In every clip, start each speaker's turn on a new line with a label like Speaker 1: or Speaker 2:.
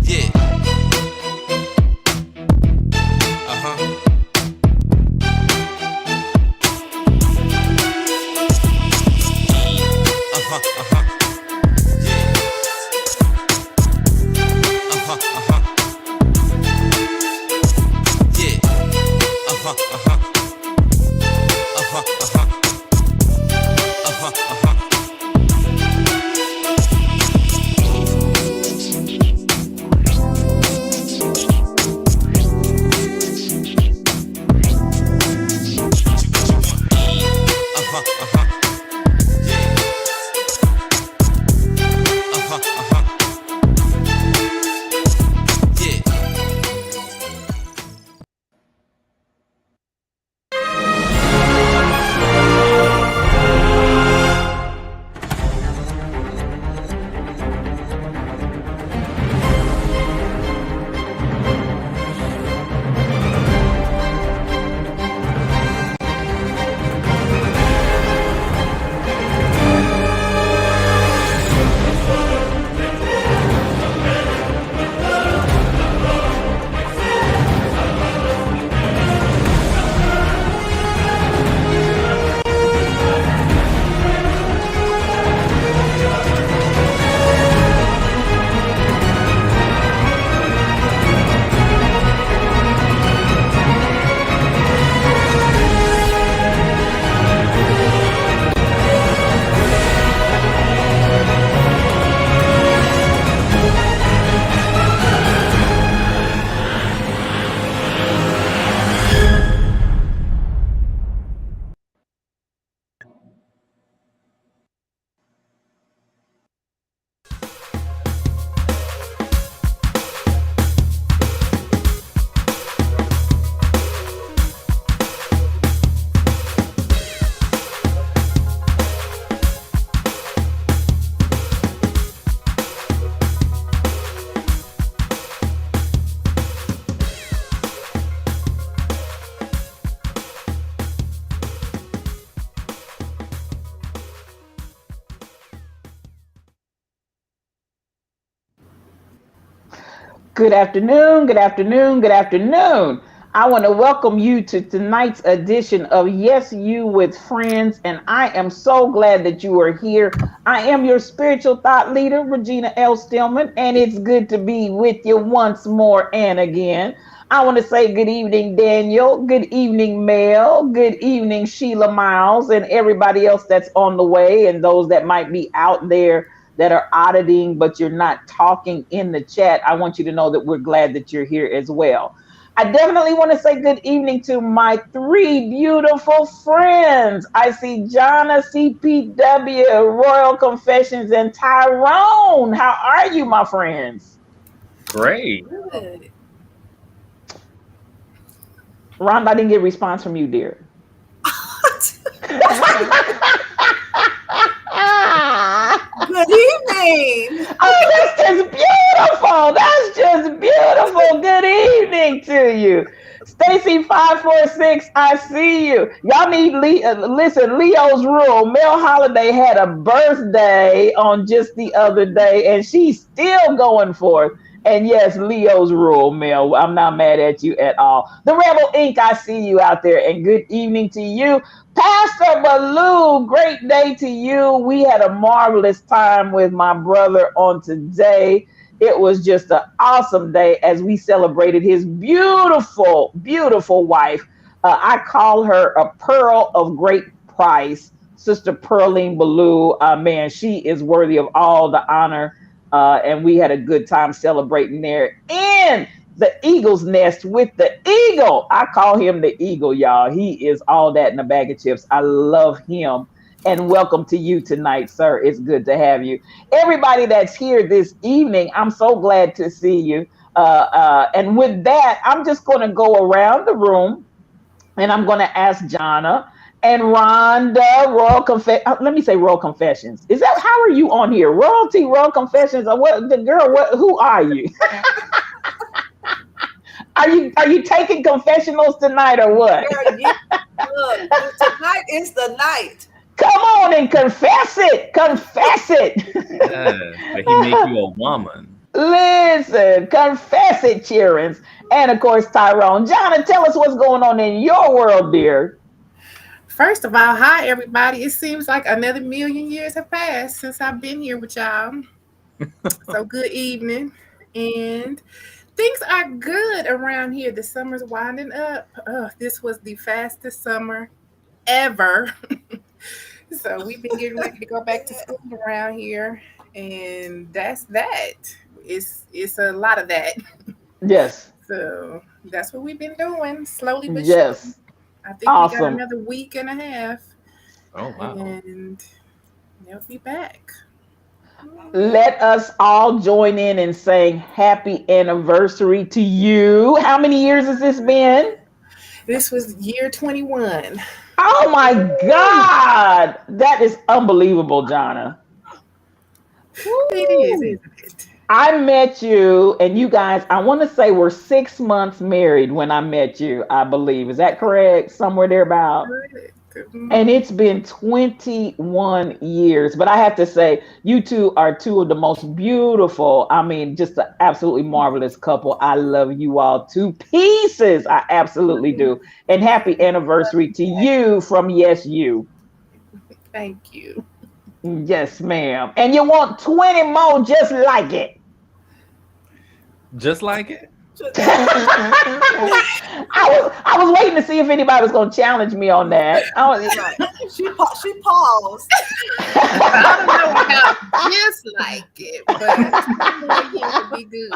Speaker 1: Yeah. Uh-huh. Uh-huh. Uh-huh. Yeah. Uh-huh. Uh-huh. Yeah. Uh-huh. Uh-huh. Uh-huh. Uh-huh. Uh-huh. Uh-huh. Uh-huh. Uh-huh. Yeah. Uh-huh. Uh-huh. Yeah.
Speaker 2: Good afternoon, good afternoon, good afternoon. I want to welcome you to tonight's edition of Yes You with Friends, and I am so glad that you are here. I am your spiritual thought leader, Regina L. Stillman, and it's good to be with you once more and again. I want to say good evening, Daniel. Good evening, Mel. Good evening, Sheila Miles, and everybody else that's on the way, and those that might be out there that are auditing, but you're not talking in the chat. I want you to know that we're glad that you're here as well. I definitely want to say good evening to my three beautiful friends. I see Jonna, CPW, Royal Confessions, and Tyrone. How are you, my friends?
Speaker 3: Great.
Speaker 4: Good.
Speaker 2: Rhonda, I didn't get a response from you, dear.
Speaker 4: Good evening.
Speaker 2: Oh, that's just beautiful. That's just beautiful. Good evening to you. Stacy 546, I see you. Y'all need listen, Leo's rule. Mel Holiday had a birthday on just the other day, and she's still going forth. And yes, Leo's rule, Mel. I'm not mad at you at all. The Rebel Inc., I see you out there, and good evening to you. Pastor Baloo, great day to you. We had a marvelous time with my brother on today. It was just an awesome day as we celebrated his beautiful, beautiful wife. I call her a pearl of great price, Sister Pearline Baloo. Man, she is worthy of all the honor. And we had a good time celebrating there in the eagle's nest with the eagle. I call him the eagle, y'all. He is all that in a bag of chips. I love him. And welcome to you tonight, sir. It's good to have you. Everybody that's here this evening, I'm so glad to see you. And with that, I'm just going to go around the room and I'm going to ask Jonna and Rhonda, let me say Royal Confessions. Is that, how are you on here? Royalty, Royal Confessions, or what? The girl, who are you? Are you taking confessionals tonight or what?
Speaker 4: Girl, Look, tonight is the night.
Speaker 2: Come on and confess it. Confess it.
Speaker 3: Yes, but he make you a woman.
Speaker 2: Listen, confess it, Cheerings. And of course, Tyrone. Jonna, tell us what's going on in your world, dear.
Speaker 5: First of all, hi everybody. It seems like another million years have passed since I've been here with y'all. So good evening. And things are good around here. The summer's winding up. This was the fastest summer ever. So we've been getting ready to go back to school around here. And that's that. It's a lot of that.
Speaker 2: Yes.
Speaker 5: So that's what we've been doing, slowly but surely.
Speaker 2: Yes.
Speaker 5: I think we got
Speaker 2: Awesome.
Speaker 5: another week and a half,
Speaker 3: Oh wow.
Speaker 5: and they'll be back.
Speaker 2: Let us all join in and saying happy anniversary to you. How many years has this been?
Speaker 5: This was year 21.
Speaker 2: Oh my God. That is unbelievable, Jonna.
Speaker 5: It is, isn't it?
Speaker 2: I met you, and you guys, I want to say we're 6 months married when I met you, I believe. Is that correct? Somewhere thereabout. And it's been 21 years. But I have to say, you two are two of the most beautiful, I mean, just an absolutely marvelous couple. I love you all to pieces. I absolutely do. And happy anniversary to you from Yes You.
Speaker 5: Thank you.
Speaker 2: Yes, ma'am. And you want 20 more just like it.
Speaker 3: Just like it.
Speaker 2: I was waiting to see if anybody was going to challenge me on that.
Speaker 4: She paused.
Speaker 5: I don't know about just like it, but it would be good.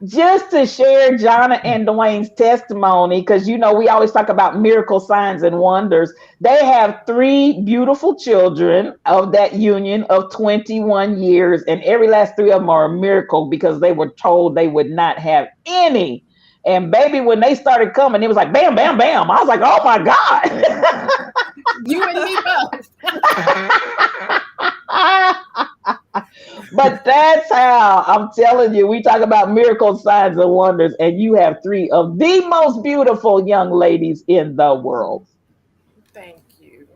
Speaker 2: Just to share Jonna and Dwayne's testimony, because you know we always talk about miracle signs and wonders. They have 3 beautiful children of that union of 21 years, and every last 3 of them are a miracle because they were told they would not have any. And baby, when they started coming, it was like bam, bam, bam. I was like, oh my God.
Speaker 5: You and me both.
Speaker 2: But that's how I'm telling you, we talk about miracle signs and wonders, and you have 3 of the most beautiful young ladies in the world.
Speaker 5: Thank you.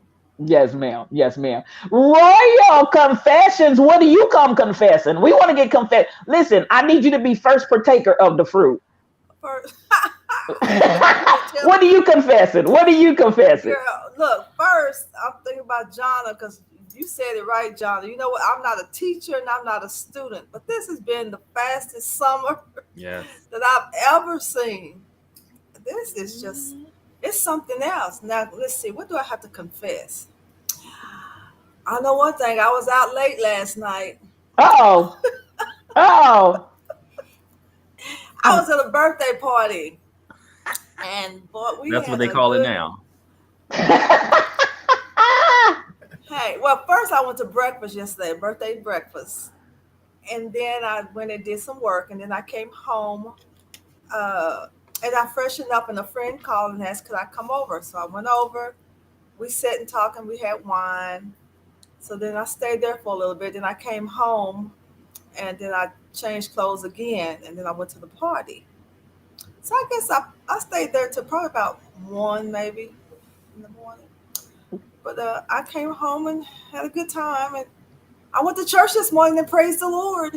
Speaker 2: Yes, ma'am. Yes, ma'am. Royal confessions. What do you come confessing? We want to get confessed. Listen, I need you to be first partaker of the fruit. What are you confessing? What are you confessing?
Speaker 4: Girl, look, first, I'm thinking about Jonna because you said it right, Jonna. You know what? I'm not a teacher and I'm not a student, but this has been the fastest summer
Speaker 3: Yes.
Speaker 4: that I've ever seen. This is just, it's something else. Now, let's see, what do I have to confess? I know one thing. I was out late last night.
Speaker 2: Oh. Oh.
Speaker 4: I was at a birthday party. And boy,
Speaker 3: That's what they call it now.
Speaker 4: Hey, well, first I went to breakfast yesterday, birthday breakfast. And then I went and did some work. And then I came home and I freshened up. And a friend called and asked, could I come over? So I went over. We sat and talked and we had wine. So then I stayed there for a little bit. Then I came home and then I changed clothes again. And then I went to the party. So I guess I stayed there till probably about 1 maybe in the morning. But I came home and had a good time. And I went to church this morning and praised the Lord.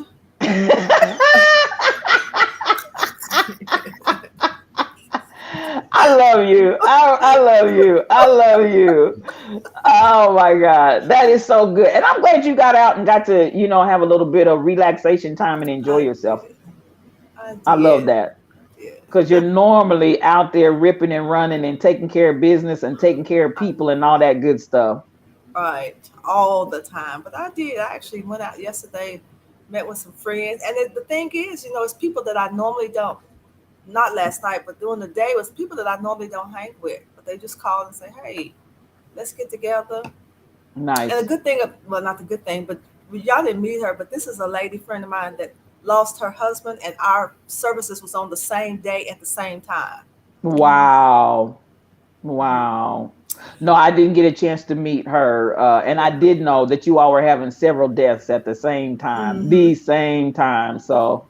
Speaker 2: I love you. I love you. I love you. Oh my God. That is so good. And I'm glad you got out and got to, have a little bit of relaxation time and enjoy yourself. I love that. Because you're normally out there ripping and running and taking care of business and taking care of people and all that good stuff.
Speaker 4: Right. All the time. But I actually went out yesterday, met with some friends. And the thing is, it's people that I normally don't, not last night, but during the day, it was people that I normally don't hang with. But they just call and say, hey, let's get together.
Speaker 2: Nice.
Speaker 4: And the good thing, well, not the good thing, but y'all didn't meet her, but this is a lady friend of mine that lost her husband, and our services was on the same day at the same time.
Speaker 2: Wow. No, I didn't get a chance to meet her. And I did know that you all were having several deaths at the same time, the same time. So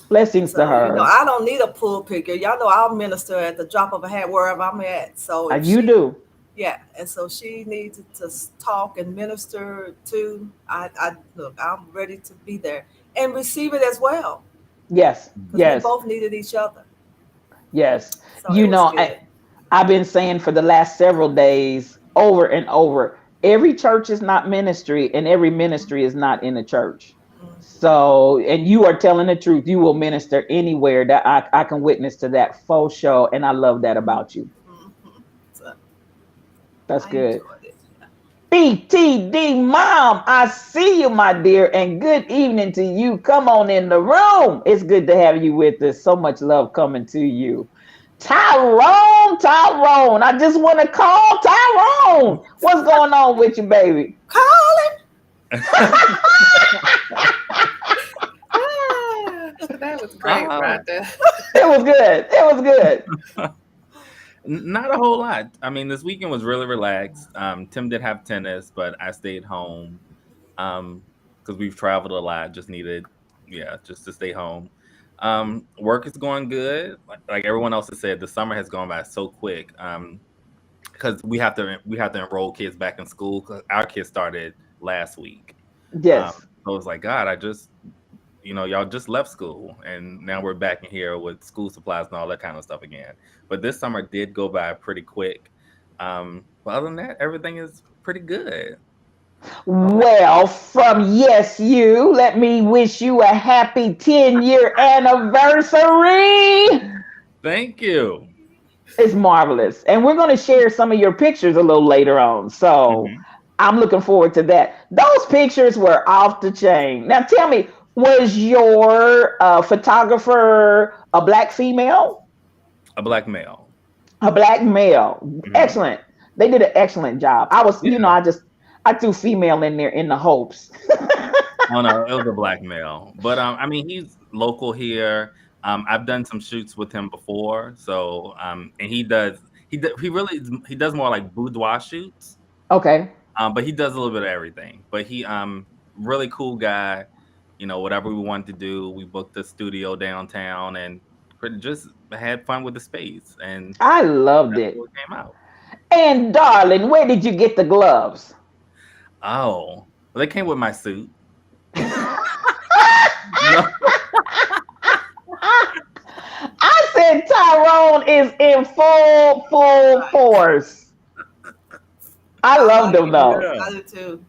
Speaker 2: Blessings to
Speaker 4: So,
Speaker 2: her.
Speaker 4: I don't need a pulpit. Y'all know I'll minister at the drop of a hat wherever I'm at. So if
Speaker 2: You do.
Speaker 4: yeah, and so she needs to talk and minister too. I look, I'm ready to be there and receive it as well
Speaker 2: Yes.
Speaker 4: because we
Speaker 2: Yes.
Speaker 4: both needed each other.
Speaker 2: Yes.
Speaker 4: So it was good.
Speaker 2: I've been saying for the last several days over and over, every church is not ministry and every ministry is not in a church.
Speaker 4: Mhm.
Speaker 2: So, and you are telling the truth. You will minister anywhere. That I can witness to that faux show. And I love that about you.
Speaker 4: Mhm. So
Speaker 2: That's
Speaker 4: I
Speaker 2: good.
Speaker 4: enjoyed it.
Speaker 2: BTD Mom, I see you, my dear, and good evening to you. Come on in the room. It's good to have you with us. So much love coming to you. Tyrone, I just want to call Tyrone. What's going on with you, baby?
Speaker 4: Colin.
Speaker 5: That was great, Rhonda.
Speaker 2: It was good. It was good.
Speaker 3: Not a whole lot. I mean, this weekend was really relaxed. Tim did have tennis, but I stayed home because we've traveled a lot. Just needed, just to stay home. Work is going good. Like everyone else has said, the summer has gone by so quick. Because we have to enroll kids back in school. 'Cause our kids started last week.
Speaker 2: Yes.
Speaker 3: So it's like, God, I just, y'all just left school, and now we're back in here with school supplies and all that kind of stuff again. But this summer did go by pretty quick. But other than that, everything is pretty good.
Speaker 2: Well, from Yes You, let me wish you a happy 10-year anniversary.
Speaker 3: Thank you.
Speaker 2: It's marvelous. And we're going to share some of your pictures a little later on. So
Speaker 3: Mhm.
Speaker 2: I'm looking forward to that. Those pictures were off the chain. Now tell me, was your photographer a black female?
Speaker 3: A black male.
Speaker 2: A black male.
Speaker 3: Mhm.
Speaker 2: Excellent. They did an excellent job. I was,
Speaker 3: Yeah.
Speaker 2: I threw female in there in the hopes.
Speaker 3: Oh no, it was a black male. But I mean, he's local here. I've done some shoots with him before, so and he does more like boudoir shoots.
Speaker 2: Okay.
Speaker 3: But he does a little bit of everything. But he really cool guy. Whatever we wanted to do, we booked a studio downtown and just had fun with the space, and
Speaker 2: I loved
Speaker 3: that's
Speaker 2: it.
Speaker 3: what came out.
Speaker 2: And darling, where did you get the gloves?
Speaker 3: Oh, well, they came with my suit. No,
Speaker 2: I said Tyrone is in full force. I loved him though.
Speaker 3: Yeah.
Speaker 4: I do too.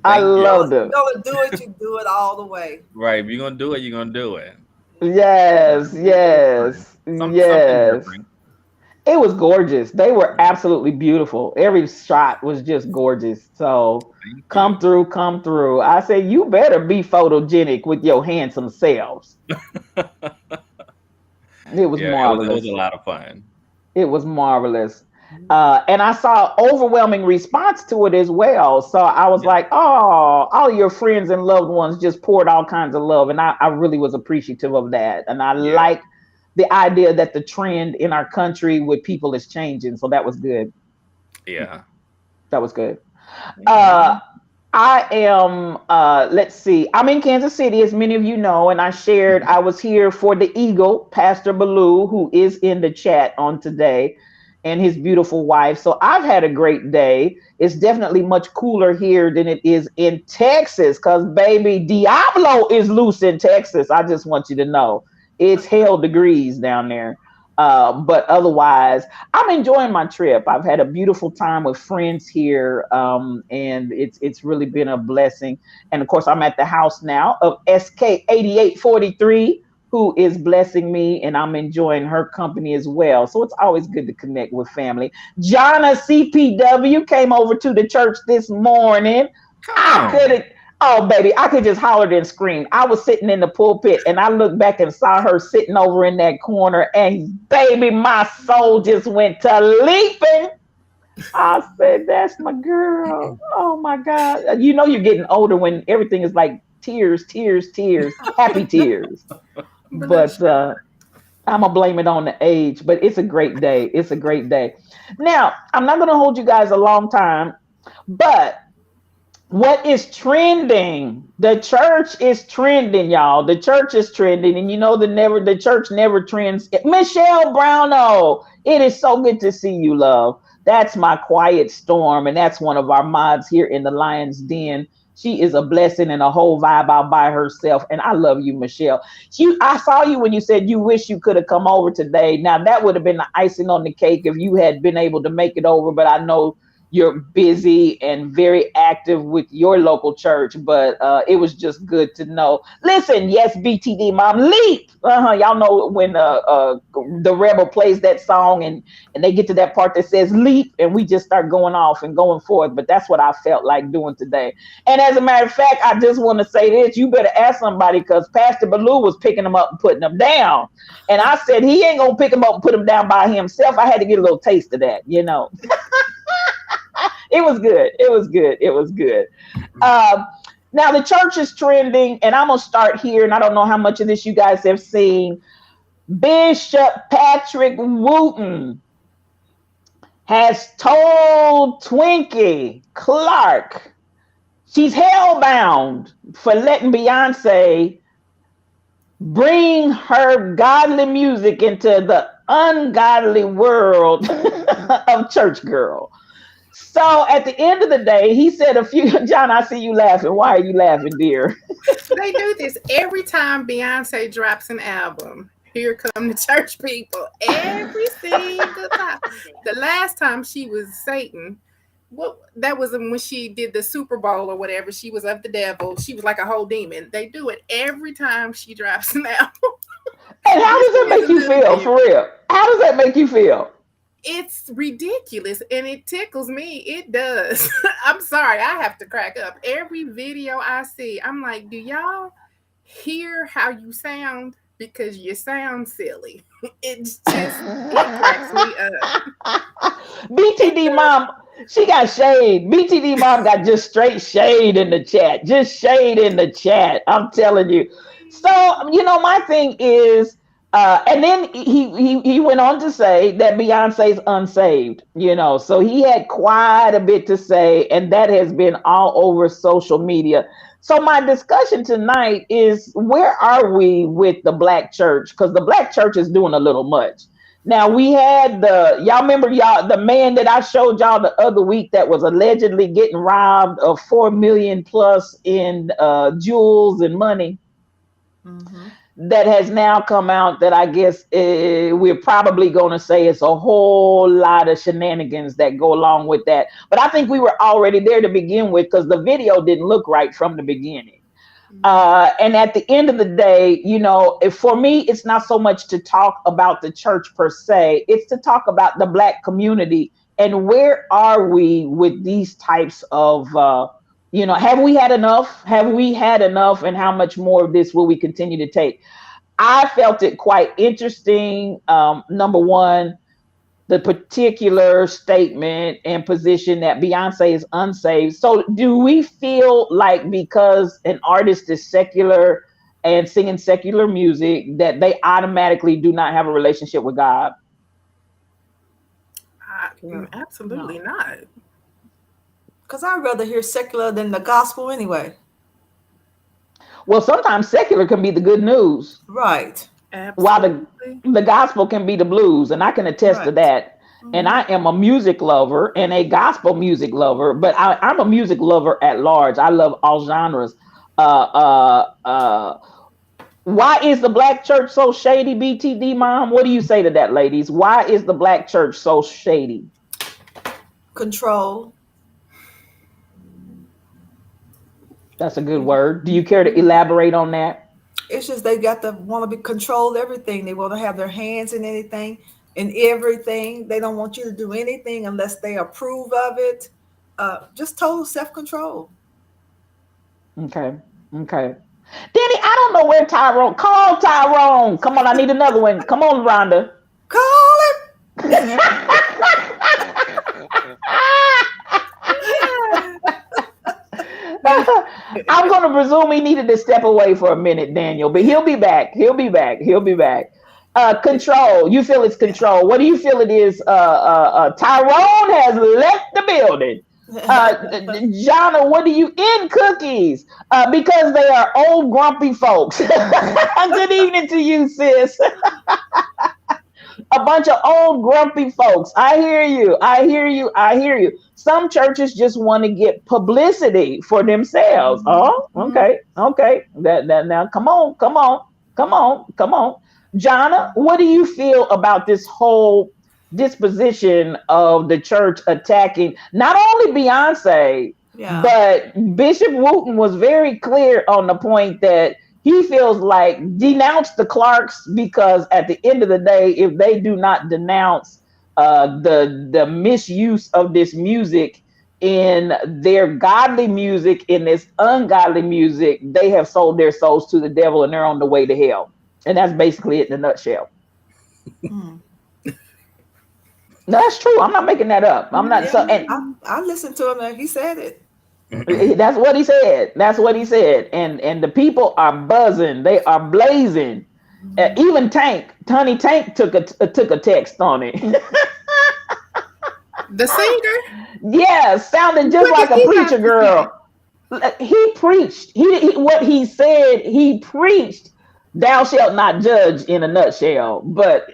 Speaker 2: I
Speaker 3: thank you.
Speaker 2: loved
Speaker 4: You're
Speaker 2: him.
Speaker 4: gonna do it, you do it all the way.
Speaker 3: Right, if you're gonna do it, you're gonna do it.
Speaker 2: Yes.
Speaker 3: Something
Speaker 2: Yes.
Speaker 3: different.
Speaker 2: It was gorgeous. They were absolutely beautiful. Every shot was just gorgeous. So
Speaker 3: Thank
Speaker 2: come
Speaker 3: you.
Speaker 2: through. I said, you better be photogenic with your handsome selves. It was
Speaker 3: Yeah, it
Speaker 2: marvelous.
Speaker 3: was a lot of fun.
Speaker 2: It was marvelous. And I saw overwhelming response to it as well. So I was
Speaker 3: Yeah.
Speaker 2: like, oh, all your friends and loved ones just poured all kinds of love. And I really was appreciative of that. And I
Speaker 3: Yeah.
Speaker 2: like the idea that the trend in our country with people is changing. So that was good.
Speaker 3: Yeah.
Speaker 2: That was good. I am, let's see, I'm in Kansas City, as many of you know, and I was here for the Eagle, Pastor Baloo, who is in the chat on today, and his beautiful wife. So I've had a great day. It's definitely much cooler here than it is in Texas, because baby, Diablo is loose in Texas. I just want you to know. It's hell degrees down there. But otherwise, I'm enjoying my trip. I've had a beautiful time with friends here, and it's really been a blessing. And of course, I'm at the house now of SK8843, who is blessing me, and I'm enjoying her company as well. So it's always good to connect with family. Jonna CPW came over to the church this morning. I couldn't. Oh, baby, I could just holler and scream. I was sitting in the pulpit and I looked back and saw her sitting over in that corner, and baby, my soul just went to leaping. I said, that's my girl. Oh my God. You know, you're getting older when everything is like tears, happy tears. But I'm going to blame it on the age, but it's a great day. It's a great day. Now, I'm not going to hold you guys a long time, but What is trending? The church is trending, y'all. The church is trending, and you know the church never trends. Michelle Browno, it is so good to see you, love. That's my quiet storm, and that's one of our mods here in the Lion's Den. She is a blessing and a whole vibe out by herself, and I love you, Michelle. I saw you when you said you wish you could have come over today. Now that would have been the icing on the cake if you had been able to make it over, but I know you're busy and very active with your local church, but it was just good to know. Listen, yes, BTD mom, leap. Y'all know when the rebel plays that song and they get to that part that says leap, and we just start going off and going forth. But that's what I felt like doing today. And as a matter of fact, I just want to say this: you better ask somebody, because Pastor Baloo was picking them up and putting them down, and I said he ain't gonna pick them up and put them down by himself. I had to get a little taste of that, you know. It was good. It was good. It was good. Now the church is trending, and I'm gonna start here. And I don't know how much of this you guys have seen. Bishop Patrick Wooten has told Twinkie Clark she's hellbound for letting Beyonce bring her godly music into the ungodly world of church girl. So at the end of the day, he said John, I see you laughing. Why are you laughing, dear?
Speaker 5: They do this every time Beyonce drops an album. Here come the church people. Every single time. The last time she was Satan, that was when she did the Super Bowl or whatever. She was of the devil. She was like a whole demon. They do it every time she drops an album.
Speaker 2: And how does that make you feel, for real? How does that make you feel?
Speaker 5: It's ridiculous, and it tickles me. It does. I'm sorry, I have to crack up. Every video I see, I'm like, do y'all hear how you sound? Because you sound silly. It cracks me up.
Speaker 2: BTD mom, she got shade. BTD mom got just straight shade in the chat. Just shade in the chat. I'm telling you. So, you know, my thing is, and then he went on to say that Beyonce's unsaved, you know, so he had quite a bit to say, and that has been all over social media. So my discussion tonight is, where are we with the Black church? Because the Black church is doing a little much. Now we had y'all remember the man that I showed y'all the other week that was allegedly getting robbed of $4 million plus in jewels and money. Mm-hmm. That has now come out that I guess we're probably going to say it's a whole lot of shenanigans that go along with that. But I think we were already there to begin with, because the video didn't look right from the beginning. And at the end of the day, you know, for me, it's not so much to talk about the church per se. It's to talk about the Black community and where are we with these types of you know, have we had enough? Have we had enough? And how much more of this will we continue to take? I felt it quite interesting. Number one, the particular statement and position that Beyonce is unsaved. So do we feel like because an artist is secular and singing secular music that they automatically do not have a relationship with God?
Speaker 5: Absolutely not.
Speaker 4: Because I'd rather hear secular than the gospel anyway.
Speaker 2: Well, sometimes secular can be the good news.
Speaker 4: Right.
Speaker 5: Absolutely.
Speaker 2: While the gospel can be the blues. And I can attest to that. Mm-hmm. And I am a music lover and a gospel music lover, but I'm a music lover at large. I love all genres. Why is the Black church so shady, BTD mom? What do you say to that, ladies? Why is the Black church so shady?
Speaker 4: Control.
Speaker 2: That's a good word. Do you care to elaborate on that?
Speaker 4: It's just they want to control everything. They want to have their hands in anything, in everything. They don't want you to do anything unless they approve of it. Just total self-control.
Speaker 2: Okay. Danny, I don't know where Tyrone. Call Tyrone. Come on, I need another one. Come on, Rhonda.
Speaker 4: Call him.
Speaker 2: I'm going to presume he needed to step away for a minute, Daniel, but he'll be back. Control. You feel it's control. What do you feel it is? Tyrone has left the building. Jana, what do you in cookies? Because they are old grumpy folks. Good evening to you, sis. A bunch of old grumpy folks. I hear you. I hear you. I hear you. Some churches just want to get publicity for themselves. Oh, okay, okay. That now, come on, come on, come on, come on. Jana, what do you feel about this whole disposition of the church attacking not only Beyonce,
Speaker 4: Yeah.
Speaker 2: but Bishop Wooten was very clear on the point that he feels like denounce the Clarks, because at the end of the day, if they do not denounce the misuse of this music in their godly music, in this ungodly music, they have sold their souls to the devil and they're on the way to hell. And that's basically it in a nutshell.
Speaker 4: Mm.
Speaker 2: No, that's true. I'm not making that up. I'm not.
Speaker 4: Yeah,
Speaker 2: So, and
Speaker 4: I listened to him and he said it.
Speaker 2: that's what he said. That's what he said. And the people are buzzing. They are blazing. Even Tony Tank took a text on it.
Speaker 5: The singer?
Speaker 2: Yeah, sounding just
Speaker 5: What
Speaker 2: like
Speaker 5: did
Speaker 2: a
Speaker 5: he have
Speaker 2: preacher
Speaker 5: to
Speaker 2: girl. He preached. He what he said. He preached. Thou shalt not judge in a nutshell. But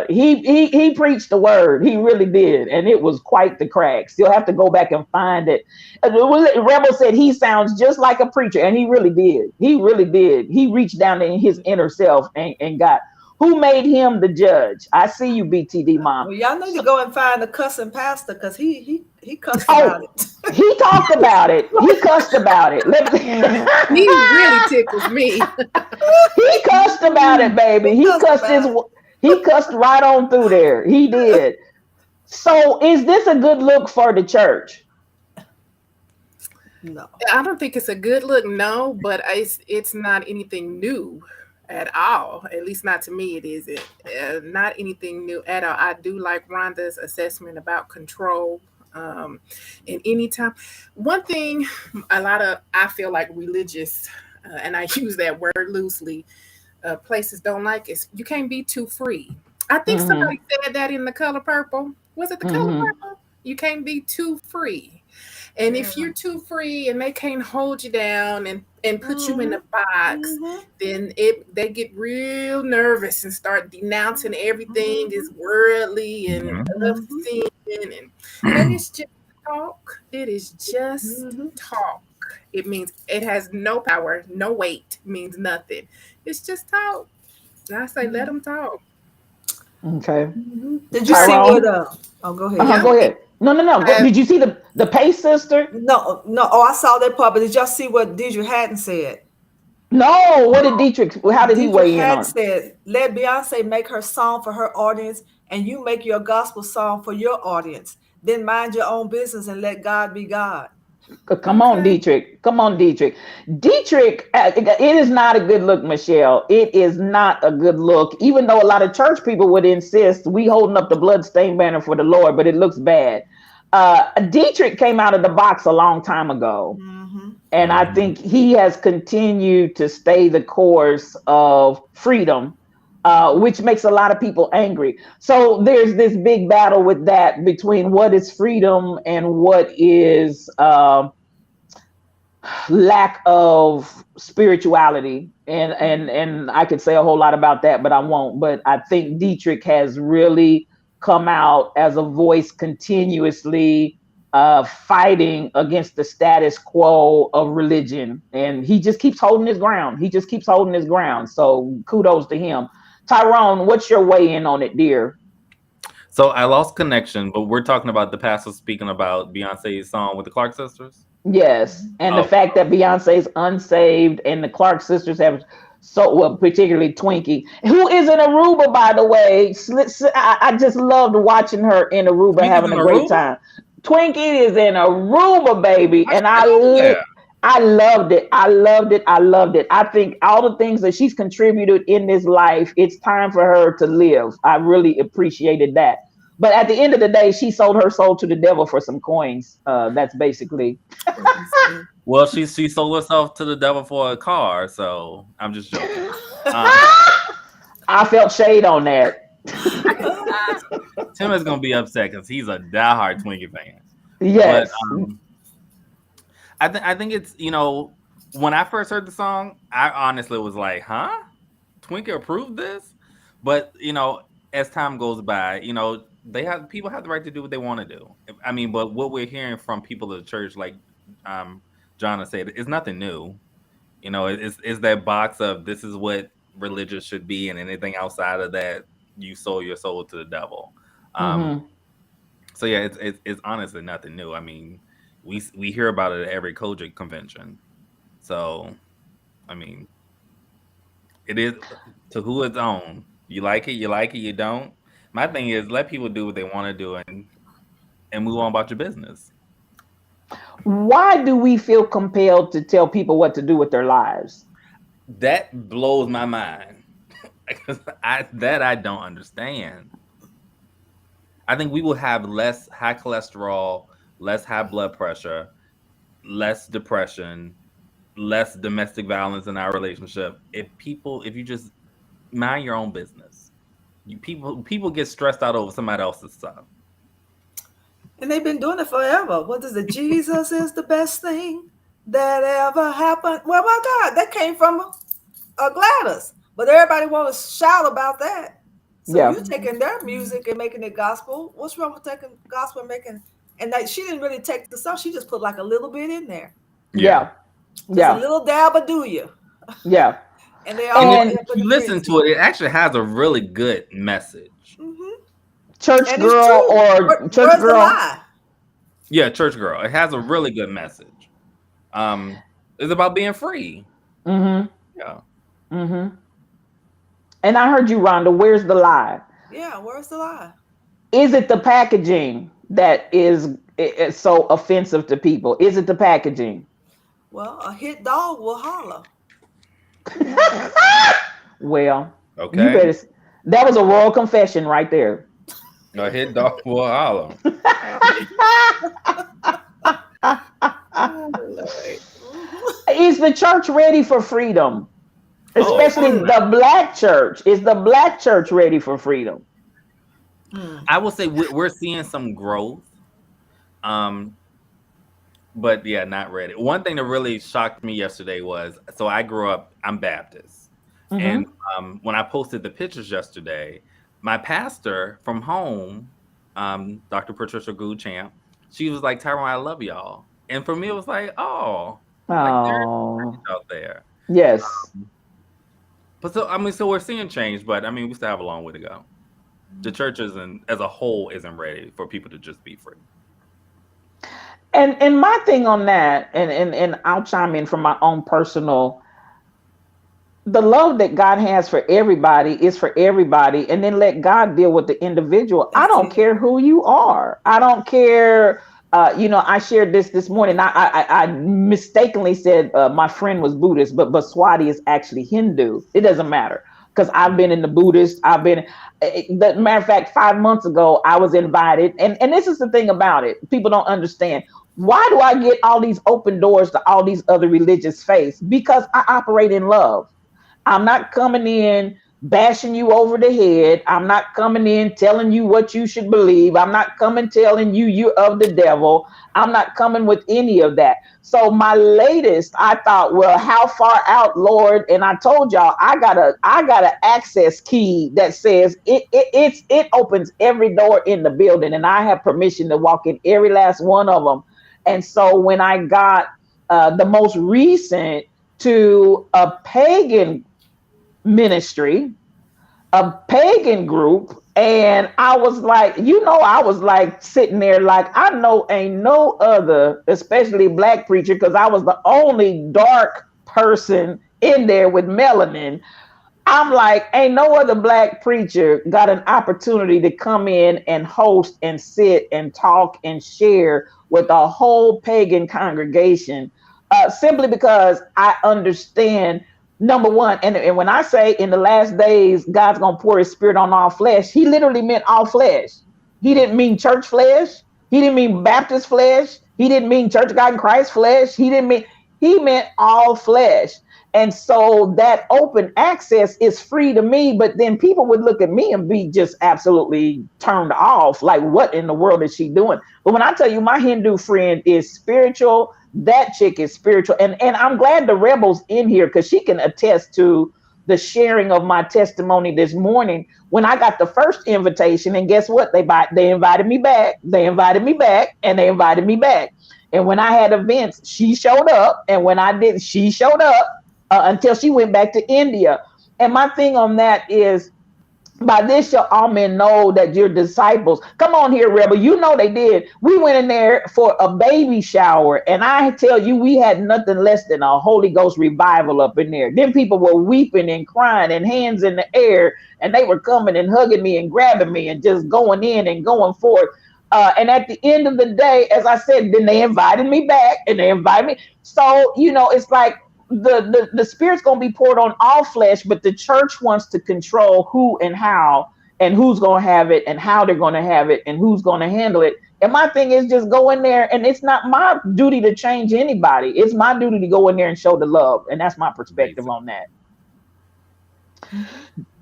Speaker 2: he preached the word. He really did, and it was quite the cracks. You'll have to go back and find it. Rebel said he sounds just like a preacher, and he really did. He really did. He reached down in his inner self and got. Who made him the judge? I see you, BTD mom.
Speaker 4: Well, y'all need to go and find the cussing pastor because he cussed
Speaker 2: Oh.
Speaker 4: about it.
Speaker 2: He talked about it. He cussed about it.
Speaker 5: He really tickles me.
Speaker 2: He cussed about it, baby. He cussed right on through there. He did. So is this a good look for the church?
Speaker 4: No.
Speaker 5: I don't think it's a good look, no, but it's not anything new at all. At least not to me, it isn't. Not anything new at all. I do like Rhonda's assessment about control. And anytime, one thing, I feel like religious, and I use that word loosely, places don't like is you can't be too free. I think somebody said that in The Color Purple. Was it The Color Purple? You can't be too free. And if you're too free and they can't hold you down and put you in a box, then they get real nervous and start denouncing everything is worldly and of sin. And it's just talk. It is just talk. It means it has no power, no weight, means nothing. It's just talk. And I say, let them talk.
Speaker 2: Okay.
Speaker 4: Did you see
Speaker 2: Tyrone?
Speaker 4: what? Oh, go ahead.
Speaker 2: Go ahead. No. Did you see the Pace sister?
Speaker 4: No. Oh, I saw that part. But did y'all see what Deidre Hatton said?
Speaker 2: No. What did Dietrich? How did he weigh in on
Speaker 4: Hatton
Speaker 2: it?
Speaker 4: said, "Let Beyonce make her song for her audience, and you make your gospel song for your audience. Then mind your own business and let God be God."
Speaker 2: Come on, Dietrich. Come on, Dietrich. Dietrich, it is not a good look, Michelle. It is not a good look. Even though a lot of church people would insist we holding up the bloodstained banner for the Lord, but it looks bad. Dietrich came out of the box a long time ago. And I think he has continued to stay the course of freedom, which makes a lot of people angry. So there's this big battle with that between what is freedom and what is lack of spirituality. And I could say a whole lot about that, but I won't. But I think Dietrich has really come out as a voice continuously fighting against the status quo of religion. And he just keeps holding his ground. So kudos to him. Tyrone, what's your weigh in on it, dear?
Speaker 3: So I lost connection, but we're talking about the pastor speaking about Beyonce's song with the Clark sisters.
Speaker 2: Yes. And the fact that Beyonce's unsaved and the Clark sisters have particularly Twinkie, who is in Aruba, by the way. I just loved watching her in Aruba, having a great time. Twinkie is in Aruba, baby. And I loved it. I think all the things that she's contributed in this life, it's time for her to live. I really appreciated that. But at the end of the day, she sold her soul to the devil for some coins. That's basically.
Speaker 3: Well, she sold herself to the devil for a car, so I'm just joking.
Speaker 2: I felt shade on that.
Speaker 3: Tim is gonna be upset because he's a diehard Twinkie fan.
Speaker 2: Yes.
Speaker 3: But, I think it's, when I first heard the song, I honestly was like, huh? Twinkie approved this? But, as time goes by, people have the right to do what they want to do. I mean, but what we're hearing from people of the church, like Jonna said, is nothing new. It's that box of this is what religious should be, and anything outside of that, you sold your soul to the devil.
Speaker 2: Mhm.
Speaker 3: So yeah, it's honestly nothing new. I mean, we hear about it at every Kojic convention. So, I mean, it is to who its own. You like it, you don't. My thing is let people do what they want to do and move on about your business.
Speaker 2: Why do we feel compelled to tell people what to do with their lives?
Speaker 3: That blows my mind. I don't understand. I think we will have less high cholesterol, less high blood pressure, less depression, less domestic violence in our relationship if you just mind your own business. People get stressed out over somebody else's stuff.
Speaker 4: And they've been doing it forever. What is it? Jesus is the best thing that ever happened. Well, my God, that came from Gladys. But everybody want to shout about that. So
Speaker 2: Yeah.
Speaker 4: you're taking their music and making it gospel. What's wrong with taking gospel and making? And she didn't really take the song. She just put like a little bit in there.
Speaker 2: Yeah.
Speaker 4: Just a little dab of do you.
Speaker 2: Yeah.
Speaker 4: And they all
Speaker 2: And
Speaker 3: if you listen to it, it actually has a really good message.
Speaker 4: Mm-hmm.
Speaker 2: Church
Speaker 4: And
Speaker 2: girl
Speaker 4: it's true.
Speaker 2: or church
Speaker 4: Where's the
Speaker 2: girl.
Speaker 4: lie?
Speaker 3: Yeah, church girl. It has a really good message. It's about being free.
Speaker 2: Mm-hmm.
Speaker 3: Yeah.
Speaker 2: Mm-hmm. And I heard you, Rhonda. Where's the lie?
Speaker 4: Yeah, where's the lie?
Speaker 2: Is it the packaging that is so offensive to people? Is it the packaging?
Speaker 4: Well, a hit dog will holler.
Speaker 2: Well,
Speaker 3: Okay.
Speaker 2: you better. That was a royal confession right there.
Speaker 3: A hit dog will holler.
Speaker 2: Is the church ready for freedom? Especially the black church. Is the black church ready for freedom?
Speaker 3: I will say we're seeing some growth. But yeah, not ready. One thing that really shocked me yesterday was, so I'm Baptist.
Speaker 2: Mhm.
Speaker 3: And when I posted the pictures yesterday, my pastor from home, Dr. Patricia Gould-Champ, she was like, Tyrone, I love y'all. And for me, it was like, like there's
Speaker 2: Oh,
Speaker 3: out there.
Speaker 2: yes.
Speaker 3: But so we're seeing change, but I mean, we still have a long way to go. The church as a whole isn't ready for people to just be free.
Speaker 2: And my thing on that, and I'll chime in from my own personal, the love that God has for everybody is for everybody, and then let God deal with the individual. I don't care who you are. I don't care. I shared this morning. I mistakenly said my friend was Buddhist, but Swati is actually Hindu. It doesn't matter because I've been in the Buddhist. The matter of fact, 5 months ago, I was invited. And this is the thing about it. People don't understand. Why do I get all these open doors to all these other religious faiths? Because I operate in love. I'm not coming in bashing you over the head. I'm not coming in telling you what you should believe. I'm not coming telling you you're of the devil. I'm not coming with any of that. So my latest, I thought, well, how far out, Lord? And I told y'all, I got a access key that says it opens every door in the building, and I have permission to walk in every last one of them. And so when I got the most recent to a pagan ministry, a pagan group, and I was like, I was like sitting there like, I know ain't no other, especially black preacher, because I was the only dark person in there with melanin. I'm like, ain't no other black preacher got an opportunity to come in and host and sit and talk and share with a whole pagan congregation, simply because I understand, number one, and when I say in the last days, God's going to pour his spirit on all flesh, he literally meant all flesh. He didn't mean church flesh. He didn't mean Baptist flesh. He didn't mean Church of God in Christ flesh. He didn't mean He meant all flesh. And so that open access is free to me, but then people would look at me and be just absolutely turned off. Like, what in the world is she doing? But when I tell you my Hindu friend is spiritual, that chick is spiritual. And I'm glad the Rebel's in here because she can attest to the sharing of my testimony this morning when I got the first invitation. And guess what? They invited me back. They invited me back and they invited me back. And when I had events, she showed up. And when I did, she showed up. Until she went back to India. And my thing on that is, by this shall all men know that you're disciples. Come on here, Rebel. You know they did. We went in there for a baby shower. And I tell you, we had nothing less than a Holy Ghost revival up in there. Then people were weeping and crying and hands in the air. And they were coming and hugging me and grabbing me and just going in and going forth. And at the end of the day, as I said, then they invited me back and they invited me. So, it's like, the Spirit's going to be poured on all flesh, but the church wants to control who and how and who's going to have it and how they're going to have it and who's going to handle it. And my thing is just go in there, and it's not my duty to change anybody. It's my duty to go in there and show the love. And that's my perspective on that.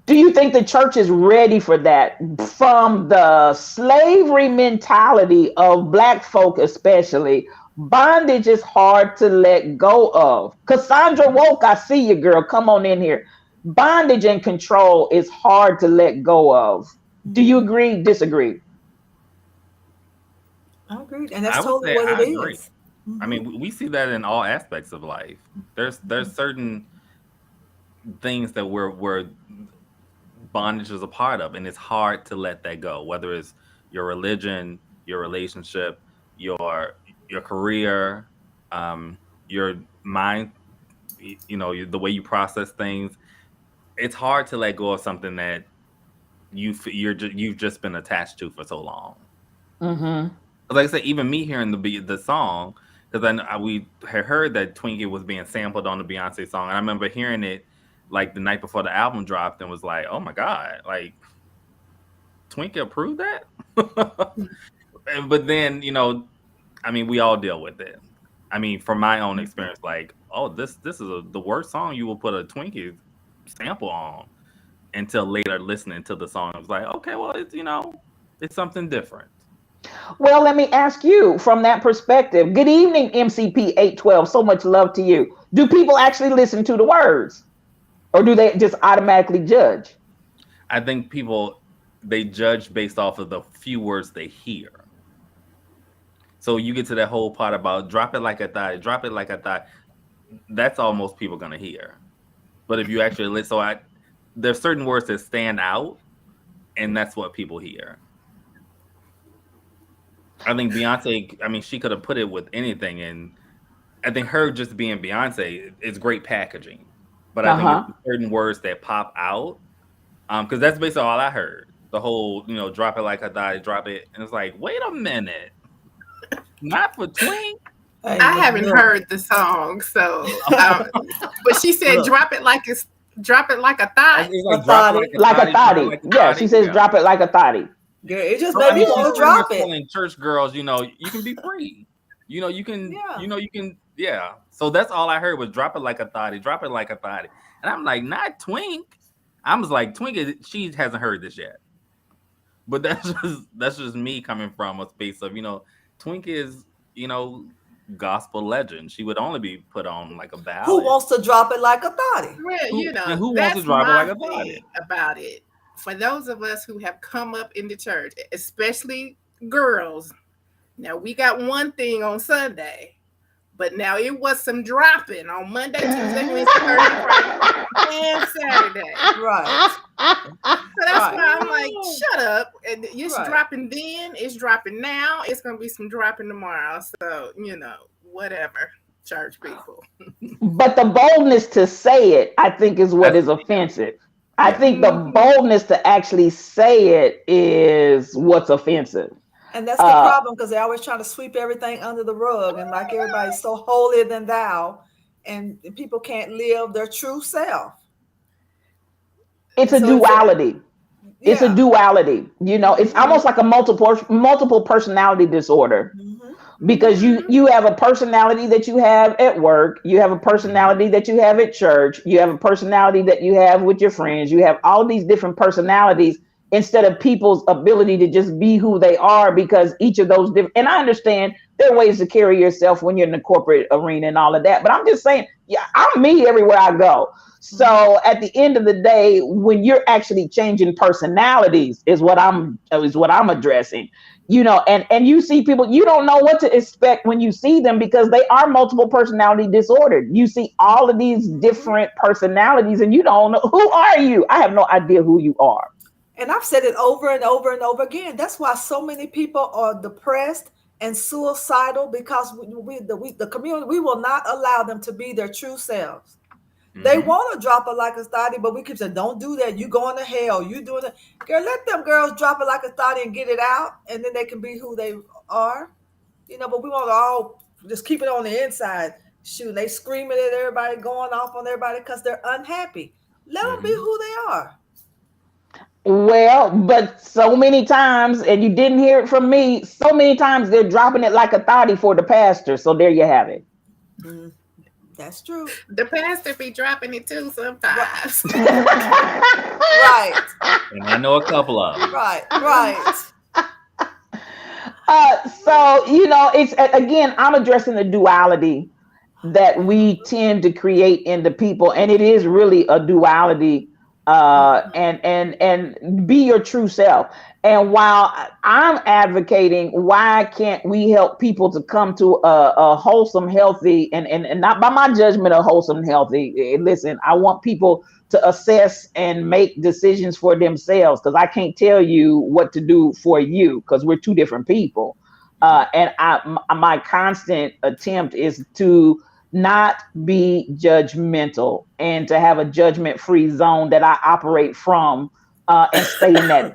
Speaker 2: Do you think the church is ready for that? From the slavery mentality of Black folk especially, bondage is hard to let go of. Cassandra Woke, I see you, girl. Come on in here. Bondage and control is hard to let go of. Do you agree, disagree?
Speaker 4: I agree. And that's totally what it is.
Speaker 3: I mean, we see that in all aspects of life. There's certain things that we're bondage is a part of, and it's hard to let that go, whether it's your religion, your relationship, your career, your mind, the way you process things. It's hard to let go of something that you've just been attached to for so long.
Speaker 2: Mm-hmm.
Speaker 3: Like I said, even me hearing the song, because we had heard that Twinkie was being sampled on the Beyonce song, and I remember hearing it like the night before the album dropped, and was like, "Oh my God, like Twinkie approved that." But then, I mean, we all deal with it. I mean, from my own experience, like, oh, this is the worst song you will put a Twinkie sample on, until later listening to the song. I was like, okay, well, it's something different.
Speaker 2: Well, let me ask you from that perspective. Good evening, MCP 812. So much love to you. Do people actually listen to the words, or do they just automatically judge?
Speaker 3: I think they judge based off of the few words they hear. So you get to that whole part about drop it like a thought, drop it like a thought. That's all most people going to hear. But if you actually listen, there's certain words that stand out, and that's what people hear. I think Beyonce, I mean, she could have put it with anything. And I think her just being Beyonce is great packaging. But I think it's certain words that pop out. Because that's basically all I heard. The whole, drop it like a thought, drop it. And it's like, wait a minute. Not for Twink.
Speaker 5: I haven't heard the song, so but she said drop it like a thought.
Speaker 2: Like a thotty. Yeah, she says drop it like a thotty.
Speaker 4: Yeah, it just made me want to drop it.
Speaker 3: Telling church girls, you can be free. You can. So that's all I heard was drop it like a thotty, drop it like a thotty. And I'm like, not Twink. I was like, Twink, she hasn't heard this yet. But that's just me coming from a space of, Twink is, gospel legend. She would only be put on like a ballad.
Speaker 4: Who wants to drop it like a thotty?
Speaker 5: Well,
Speaker 3: who wants to drop it like a thotty?
Speaker 5: About it, for those of us who have come up in the church, especially girls, now we got one thing on Sunday, but now it was some dropping on Monday, Tuesday, Wednesday, Thursday, Friday, and Saturday.
Speaker 4: Right.
Speaker 5: So that's why I'm like, shut up. And it's dropping then, it's dropping now, it's going to be some dropping tomorrow. So, whatever, church people.
Speaker 2: But the boldness to say it, I think, is what is offensive. I think the boldness to actually say it is what's offensive.
Speaker 4: And that's the problem, because they're always trying to sweep everything under the rug, and like everybody's so holier than thou, and people can't live their true self.
Speaker 2: It's a duality. It's a duality. It's almost like a multiple personality disorder, because you have a personality that you have at work, you have a personality that you have at church, you have a personality that you have with your friends, you have all these different personalities instead of people's ability to just be who they are, because each of those different, and I understand there are ways to carry yourself when you're in the corporate arena and all of that, but I'm just saying, yeah, I'm me everywhere I go. So at the end of the day, when you're actually changing personalities is what I'm addressing, and you see people, you don't know what to expect when you see them, because they are multiple personality disordered. You see all of these different personalities and you don't know, who are you? I have no idea who you are.
Speaker 4: And I've said it over and over and over again. That's why so many people are depressed and suicidal, because the community, we will not allow them to be their true selves. They want to drop it like a thotty, but we keep saying, don't do that. You going to hell. You doing it. Girl, let them girls drop it like a thotty and get it out, and then they can be who they are. But we want to all just keep it on the inside. Shoot, they screaming at everybody, going off on everybody because they're unhappy. Let them be who they are.
Speaker 2: Well, but so many times, and you didn't hear it from me, so many times they're dropping it like a thotty for the pastor. So there you have it.
Speaker 4: That's true.
Speaker 5: The pastor be dropping it too sometimes.
Speaker 4: Right.
Speaker 3: And I know a couple of them.
Speaker 4: Right.
Speaker 2: So, it's, again, I'm addressing the duality that we tend to create into people. And it is really a duality, and be your true self. And while I'm advocating, why can't we help people to come to a wholesome, healthy, and not by my judgment of wholesome, healthy. Listen, I want people to assess and make decisions for themselves, because I can't tell you what to do for you, because we're two different people. And my constant attempt is to not be judgmental and to have a judgment-free zone that I operate from. And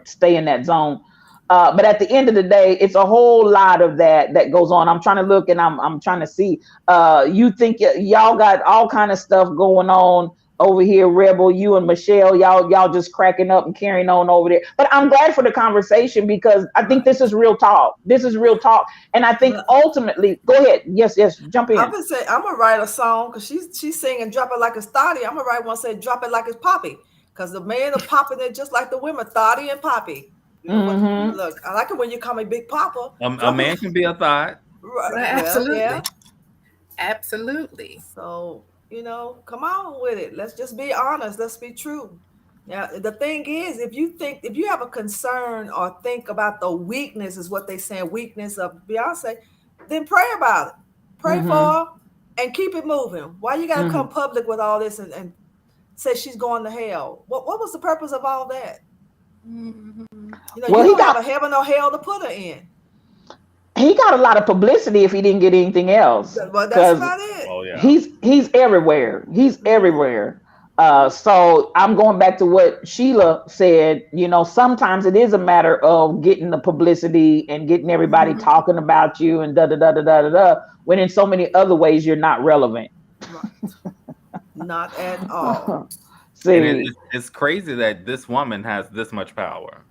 Speaker 2: stay in that zone. But at the end of the day, it's a whole lot of that goes on. I'm trying to look, and I'm trying to see. You think y'all got all kind of stuff going on over here, Rebel, you and Michelle, y'all just cracking up and carrying on over there. But I'm glad for the conversation, because I think this is real talk. And I think ultimately, go ahead. Yes, jump in.
Speaker 4: I'm gonna say, I'm gonna write a song, because she's singing "Drop It Like It's Thotty." I'm gonna write one say "Drop It Like It's Poppy." Because the men are popping it just like the women, Thotty and Poppy. Look, I like it when you call me Big Papa.
Speaker 3: A man can be a thought.
Speaker 4: Right.
Speaker 5: Absolutely.
Speaker 4: Yeah.
Speaker 5: Absolutely.
Speaker 4: So, come on with it. Let's just be honest. Let's be true. Now, the thing is, if you have a concern or think about the weakness, is what they saying, weakness of Beyonce, then pray about it. Pray for her and keep it moving. Why you got to come public with all this and say she's going to hell? What was the purpose of all that? You don't have a heaven or hell to put her in.
Speaker 2: He got a lot of publicity if he didn't get anything else.
Speaker 4: Well, that's about it.
Speaker 3: Oh, yeah.
Speaker 2: He's everywhere. So I'm going back to what Sheila said. Sometimes it is a matter of getting the publicity and getting everybody talking about you and when in so many other ways you're not relevant.
Speaker 4: Right. Not at all.
Speaker 2: See,
Speaker 3: it's crazy that this woman has this much power.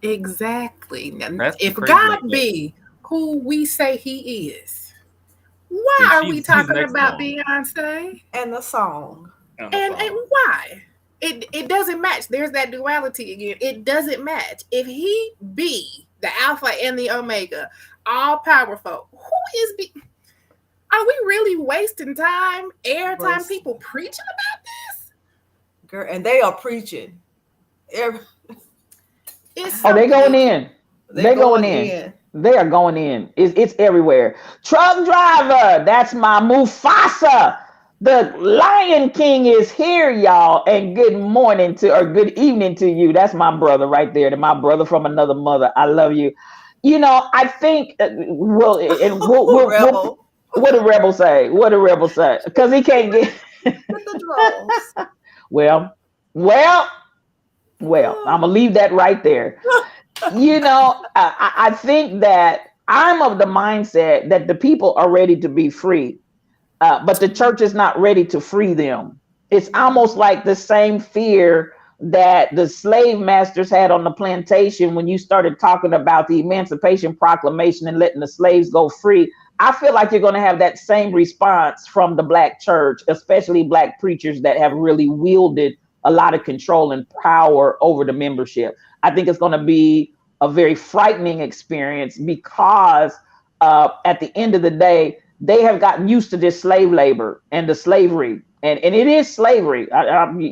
Speaker 5: Exactly.
Speaker 3: That's
Speaker 5: if
Speaker 3: crazy.
Speaker 5: God be who we say he is, why
Speaker 3: Then
Speaker 5: are we
Speaker 3: she's
Speaker 5: talking
Speaker 3: next
Speaker 5: about
Speaker 3: on.
Speaker 5: Beyonce?
Speaker 4: And the song.
Speaker 5: And why? It doesn't match. There's that duality again. It doesn't match. If he be the Alpha and the Omega, all powerful, who is are we really wasting time, airtime, people preaching about this?
Speaker 4: Girl, and they are preaching.
Speaker 2: they going in. They're going in. They are going in. It's everywhere. Truck driver, that's my Mufasa. The Lion King is here, y'all. And good morning good evening to you. That's my brother right there. My brother from another mother. I love you. I think,
Speaker 4: Rebel.
Speaker 2: What do Rebel say? Because he can't get
Speaker 4: the drones.
Speaker 2: Well, I'm gonna leave that right there. I think that I'm of the mindset that the people are ready to be free, but the church is not ready to free them. It's almost like the same fear that the slave masters had on the plantation when you started talking about the Emancipation Proclamation and letting the slaves go free. I feel like you're going to have that same response from the black church, especially black preachers that have really wielded a lot of control and power over the membership. I think it's going to be a very frightening experience because at the end of the day, they have gotten used to this slave labor and the slavery. And it is slavery.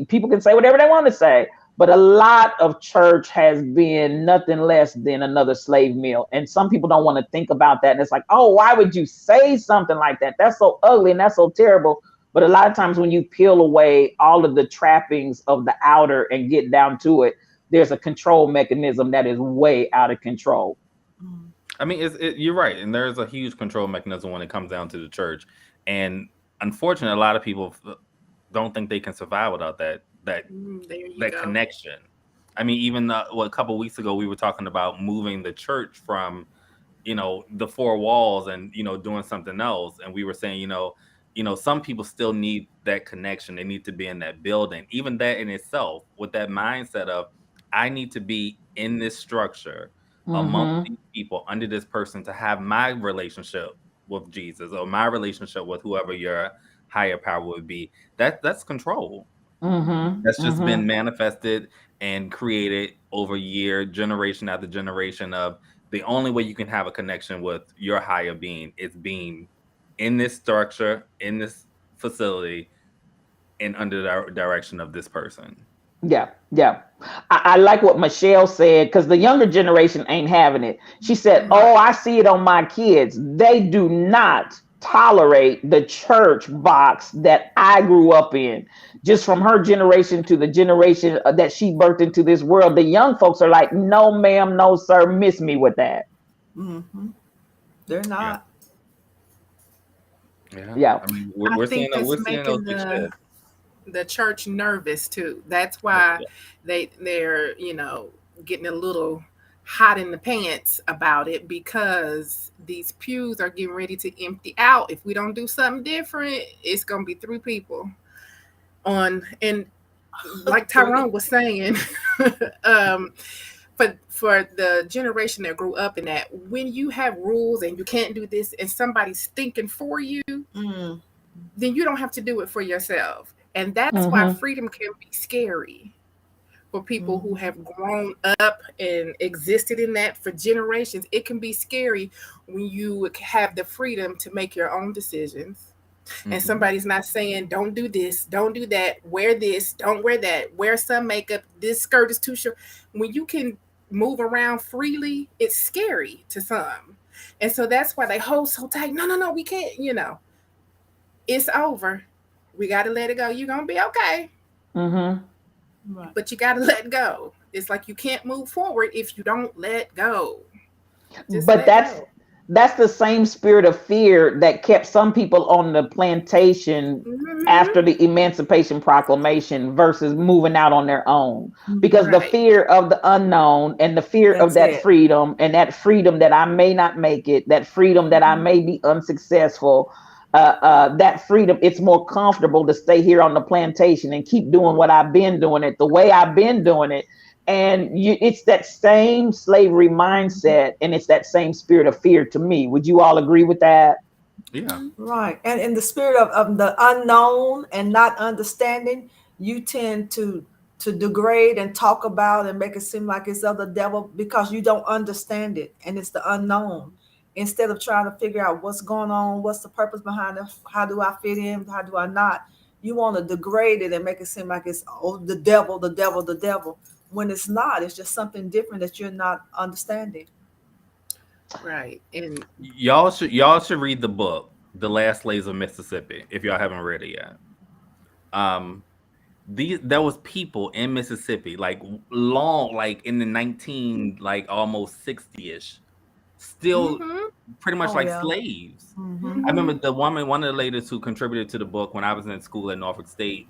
Speaker 2: People can say whatever they want to say, but a lot of church has been nothing less than another slave mill. And some people don't want to think about that. And it's like, oh, why would you say something like that? That's so ugly and that's so terrible. But a lot of times when you peel away all of the trappings of the outer and get down to it, there's a control mechanism that is way out of control.
Speaker 3: I mean, you're right. And there's a huge control mechanism when it comes down to the church. And unfortunately, a lot of people don't think they can survive without that connection. I mean, even a couple of weeks ago, we were talking about moving the church from, the four walls and, doing something else. And we were saying, some people still need that connection. They need to be in that building. Even that in itself, with that mindset of, I need to be in this structure among these people under this person to have my relationship with Jesus or my relationship with whoever your higher power would be. That's control. That's just been manifested and created over generation after generation of the only way you can have a connection with your higher being is being in this structure, in this facility, and under the direction of this person.
Speaker 2: Yeah. I like what Michelle said, because the younger generation ain't having it. She said, oh, I see it on my kids. They do not tolerate the church box that I grew up in. Just from her generation to the generation that she birthed into this world, the young folks are like, no, ma'am, no, sir, miss me with that.
Speaker 4: They're not.
Speaker 2: Yeah.
Speaker 3: I mean, we're seeing those
Speaker 5: the church nervous too. That's why they're getting a little hot in the pants about it, because these pews are getting ready to empty out. If we don't do something different, it's gonna be 3 people on. And like Tyrone was saying, for the generation that grew up in that, when you have rules and you can't do this and somebody's thinking for you, then you don't have to do it for yourself. And that's why freedom can be scary for people who have grown up and existed in that for generations. It can be scary when you have the freedom to make your own decisions. And somebody's not saying, don't do this, don't do that, wear this, don't wear that, wear some makeup, this skirt is too short. When you can move around freely, it's scary to some. And so that's why they hold so tight. No, we can't, it's over. We got to let it go. You're going to be okay.
Speaker 2: Right.
Speaker 5: But you got to let go. It's like you can't move forward if you don't let go.
Speaker 2: But that's the same spirit of fear that kept some people on the plantation after the Emancipation Proclamation versus moving out on their own. Because the fear of the unknown and the fear of that freedom, and that freedom that I may not make it, that freedom that I may be unsuccessful, that freedom, it's more comfortable to stay here on the plantation and keep doing what I've been doing it, the way I've been doing it. And it's that same slavery mindset, and it's that same spirit of fear to me. Would you all agree with that?
Speaker 3: Yeah.
Speaker 4: Right. And in the spirit of the unknown and not understanding, you tend to degrade and talk about and make it seem like it's of the devil because you don't understand it. And it's the unknown. Instead of trying to figure out what's going on, what's the purpose behind it, how do I fit in, how do I not, you want to degrade it and make it seem like it's the devil, when it's not. It's just something different that you're not understanding.
Speaker 5: Right. And
Speaker 3: y'all should read the book, The Last Slaves of Mississippi, if y'all haven't read it yet. There was people in Mississippi, like long, like in the almost 60-ish, still pretty much slaves. I remember one of the ladies who contributed to the book when I was in school at Norfolk State,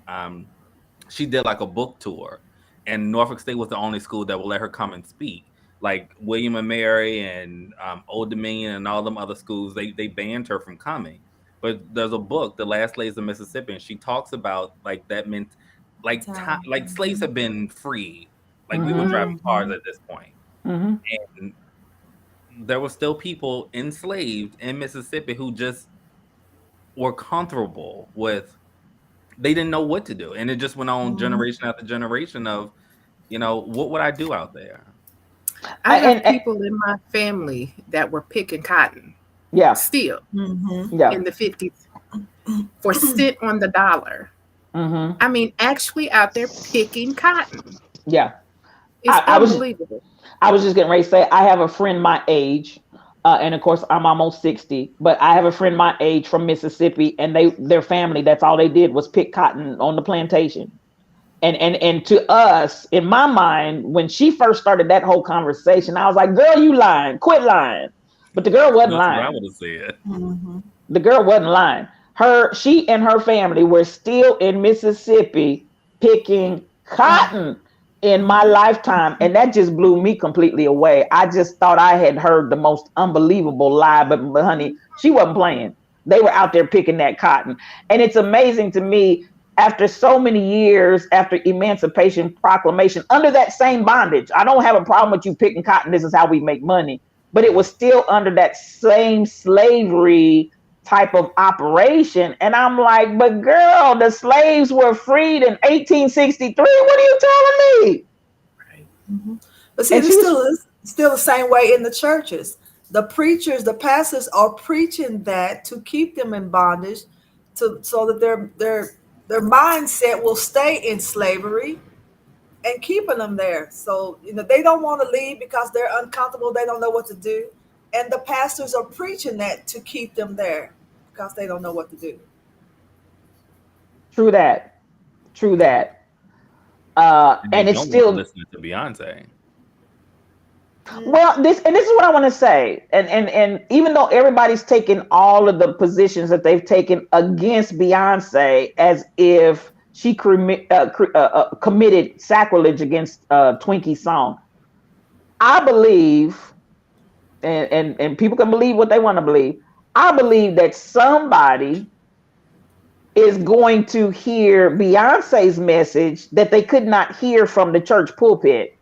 Speaker 3: she did like a book tour, and Norfolk State was the only school that would let her come and speak. Like William and Mary and Old Dominion and all them other schools, they banned her from coming. But there's a book, The Last Slaves of Mississippi, and she talks about like that meant like slaves have been free, like we were driving cars at this point. And there were still people enslaved in Mississippi who just were comfortable with, they didn't know what to do. And it just went on generation after generation of, what would I do out there?
Speaker 5: I have
Speaker 2: And
Speaker 5: people in my family that were picking cotton
Speaker 2: yeah,
Speaker 5: still
Speaker 2: yeah.
Speaker 5: in the 50s for cent on the dollar. I mean, actually out there picking cotton.
Speaker 2: Yeah.
Speaker 5: It's
Speaker 2: I was
Speaker 5: unbelievable.
Speaker 2: just getting ready to say I have a friend my age, and of course I'm almost 60, but I have a friend my age from Mississippi, and their family, that's all they did was pick cotton on the plantation. And to us, in my mind, when she first started that whole conversation, I was like, "Girl, you lying? Quit lying." But the girl wasn't
Speaker 3: That's what I
Speaker 2: lying.
Speaker 3: would have said.
Speaker 2: The girl wasn't lying. She and her family were still in Mississippi picking cotton in my lifetime, and that just blew me completely away. I just thought I had heard the most unbelievable lie, but honey, she wasn't playing. They were out there picking that cotton, and it's amazing to me. After so many years, after Emancipation Proclamation, under that same bondage, I don't have a problem with you picking cotton. This is how we make money, but it was still under that same slavery type of operation. And I'm like, but girl, the slaves were freed in 1863. What are you telling me?
Speaker 5: Right.
Speaker 4: But see,
Speaker 2: And
Speaker 4: it's
Speaker 2: she was,
Speaker 4: still the same way in the churches. The preachers, the pastors are preaching that to keep them in bondage, so that their mindset will stay in slavery and keeping them there. So they don't want to leave because they're uncomfortable. They don't know what to do, and the pastors are preaching that to keep them there because they don't know what to do.
Speaker 2: true that, true that.
Speaker 3: And they
Speaker 2: And it's
Speaker 3: don't want to
Speaker 2: still,
Speaker 3: listen to Beyonce.
Speaker 2: well, this is what I want to say. And even though everybody's taking all of the positions that they've taken against Beyonce as if she committed sacrilege against Twinkie's song, I believe, and people can believe what they want to believe. I believe that somebody is going to hear Beyonce's message that they could not hear from the church pulpit.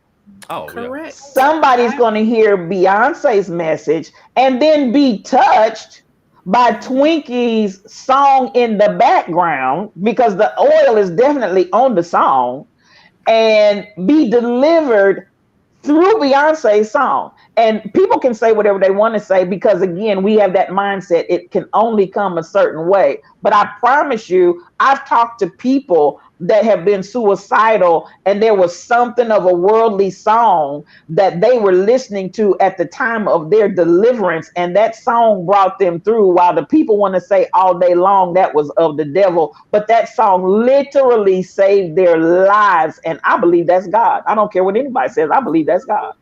Speaker 3: Oh,
Speaker 5: Correct.
Speaker 2: Somebody's going to hear Beyonce's message and then be touched by Twinkie's song in the background, because the oil is definitely on the song, and be delivered through Beyonce's song. And people can say whatever they want to say, because again, we have that mindset. It can only come a certain way. But I promise you, I've talked to people that have been suicidal, and there was something of a worldly song that they were listening to at the time of their deliverance, and that song brought them through, while the people want to say all day long that was of the devil, but that song literally saved their lives. And I believe that's God. I don't care what anybody says. I believe that's God.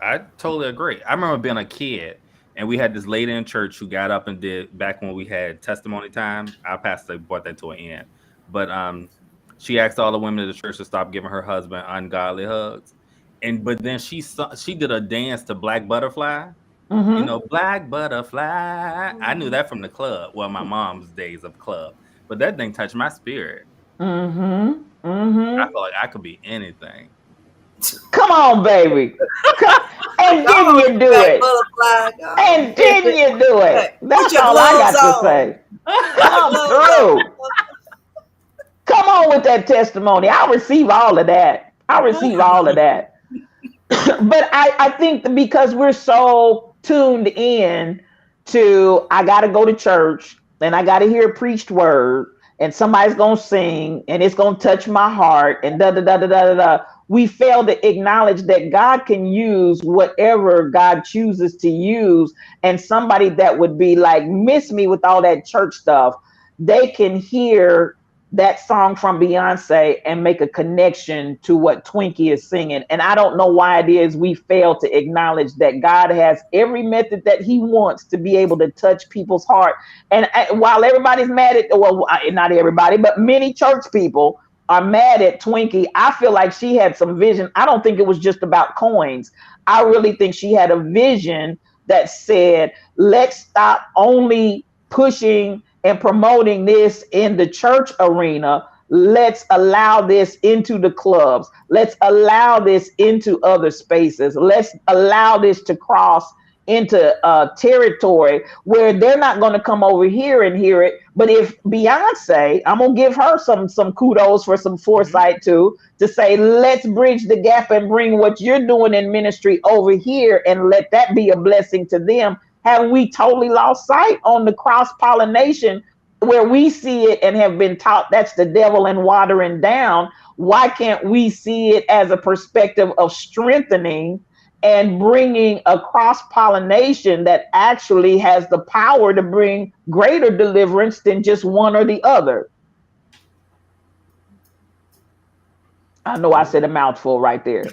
Speaker 3: I totally agree. I remember being a kid, and we had this lady in church who got up and did, back when we had testimony time. Our pastor brought that to an end. But she asked all the women in the church to stop giving her husband ungodly hugs. But then she did a dance to Black Butterfly. Black Butterfly. I knew that from the club. Well, my mom's days of club. But that thing touched my spirit. I felt like I could be anything.
Speaker 2: Come on, baby. And didn't you do it? And didn't you do it? That's all I got to say. Come through. Come on with that testimony. I receive all of that. But I think because we're so tuned in to, I got to go to church and I got to hear a preached word and somebody's going to sing and it's going to touch my heart and da-da-da-da-da-da. We fail to acknowledge that God can use whatever God chooses to use. And somebody that would be like, miss me with all that church stuff, they can hear that song from Beyonce and make a connection to what Twinkie is singing. And I don't know why it is we fail to acknowledge that God has every method that he wants to be able to touch people's heart. And while everybody's mad at, well, not everybody, but many church people are mad at Twinkie, I feel like she had some vision. I don't think it was just about coins. I really think she had a vision that said, let's stop only pushing and promoting this in the church arena. Let's allow this into the clubs. Let's allow this into other spaces. Let's allow this to cross into territory where they're not going to come over here and hear it. But if Beyonce, I'm gonna give her some kudos for some foresight too, to say let's bridge the gap and bring what you're doing in ministry over here and let that be a blessing to them. Have we totally lost sight on the cross pollination where we see it and have been taught that's the devil and watering down? Why can't we see it as a perspective of strengthening and bringing a cross pollination that actually has the power to bring greater deliverance than just one or the other? I know I said a mouthful right there.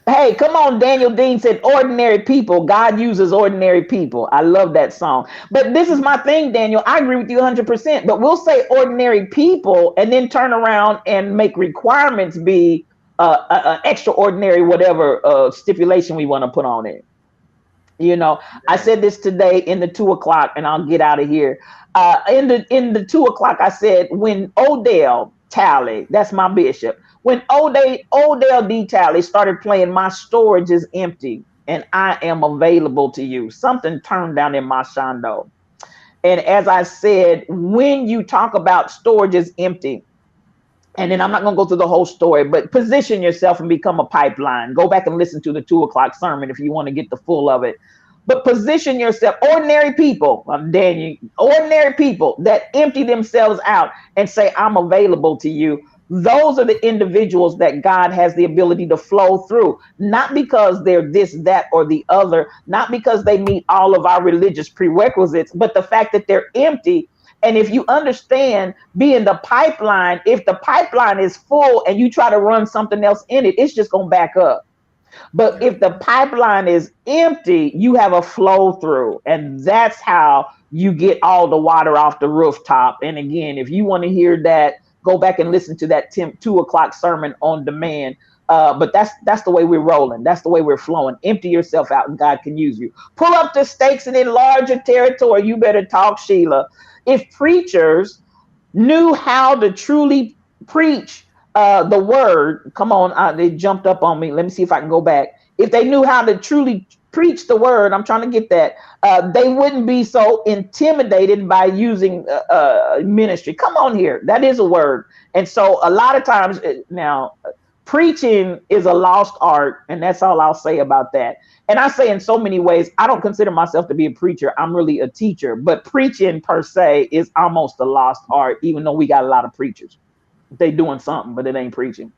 Speaker 2: Hey, come on. Daniel Dean said, ordinary people. God uses ordinary people. I love that song. But this is my thing, Daniel. I agree with you 100%. But we'll say ordinary people and then turn around and make requirements be extraordinary, whatever stipulation we want to put on it. You know, I said this today in the 2 o'clock, and I'll get out of here. In the 2 o'clock, I said, when Odell Talley, that's my bishop, when Odell D. Talley started playing My Storage is Empty and I Am Available to You, something turned down in my shondo. And as I said, when you talk about storage is empty, and then I'm not going to go through the whole story, but position yourself and become a pipeline. Go back and listen to the 2 o'clock sermon if you want to get the full of it. But position yourself, ordinary people, Daniel, ordinary people that empty themselves out and say, I'm available to you. Those are the individuals that God has the ability to flow through, not because they're this, that, or the other, not because they meet all of our religious prerequisites, but the fact that they're empty. And if you understand being the pipeline, if the pipeline is full and you try to run something else in it, it's just going to back up. But if the pipeline is empty, you have a flow through, and that's how you get all the water off the rooftop. And again, if you want to hear that, go back and listen to that 2 o'clock sermon on demand. But that's the way we're rolling. That's the way we're flowing. Empty yourself out and God can use you. Pull up the stakes and enlarge your territory. You better talk, Sheila. If preachers knew how to truly preach the word, come on, they jumped up on me. Let me see if I can go back. If they knew how to truly preach the word, I'm trying to get that, they wouldn't be so intimidated by using ministry. Come on here. That is a word. And so a lot of times now, preaching is a lost art, and that's all I'll say about that. And I say in so many ways, I don't consider myself to be a preacher. I'm really a teacher, but preaching per se is almost a lost art, even though we got a lot of preachers. They doing something, but it ain't preaching.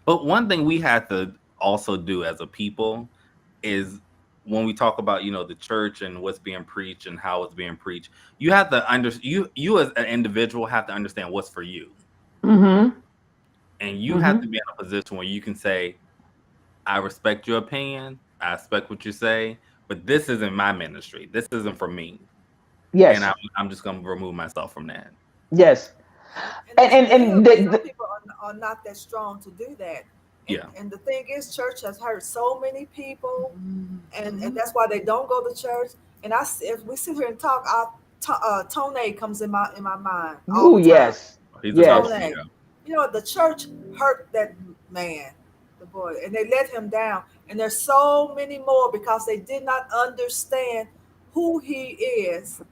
Speaker 3: But one thing we have to also do as a people is when we talk about, you know, the church and what's being preached and how it's being preached, you have to you as an individual have to understand what's for you.
Speaker 2: Mm-hmm.
Speaker 3: And you have to be in a position where you can say, I respect your opinion. I respect what you say, but this isn't my ministry. This isn't for me.
Speaker 2: Yes.
Speaker 3: And I'm just going to remove myself from that.
Speaker 2: Yes. And
Speaker 4: some people are not that strong to do that. And the thing is, church has hurt so many people, and that's why they don't go to church. And if we sit here and talk, Tony comes in my mind.
Speaker 2: Oh yes,
Speaker 4: Tony. You know, the church hurt that man, the boy, and they let him down. And there's so many more because they did not understand who he is,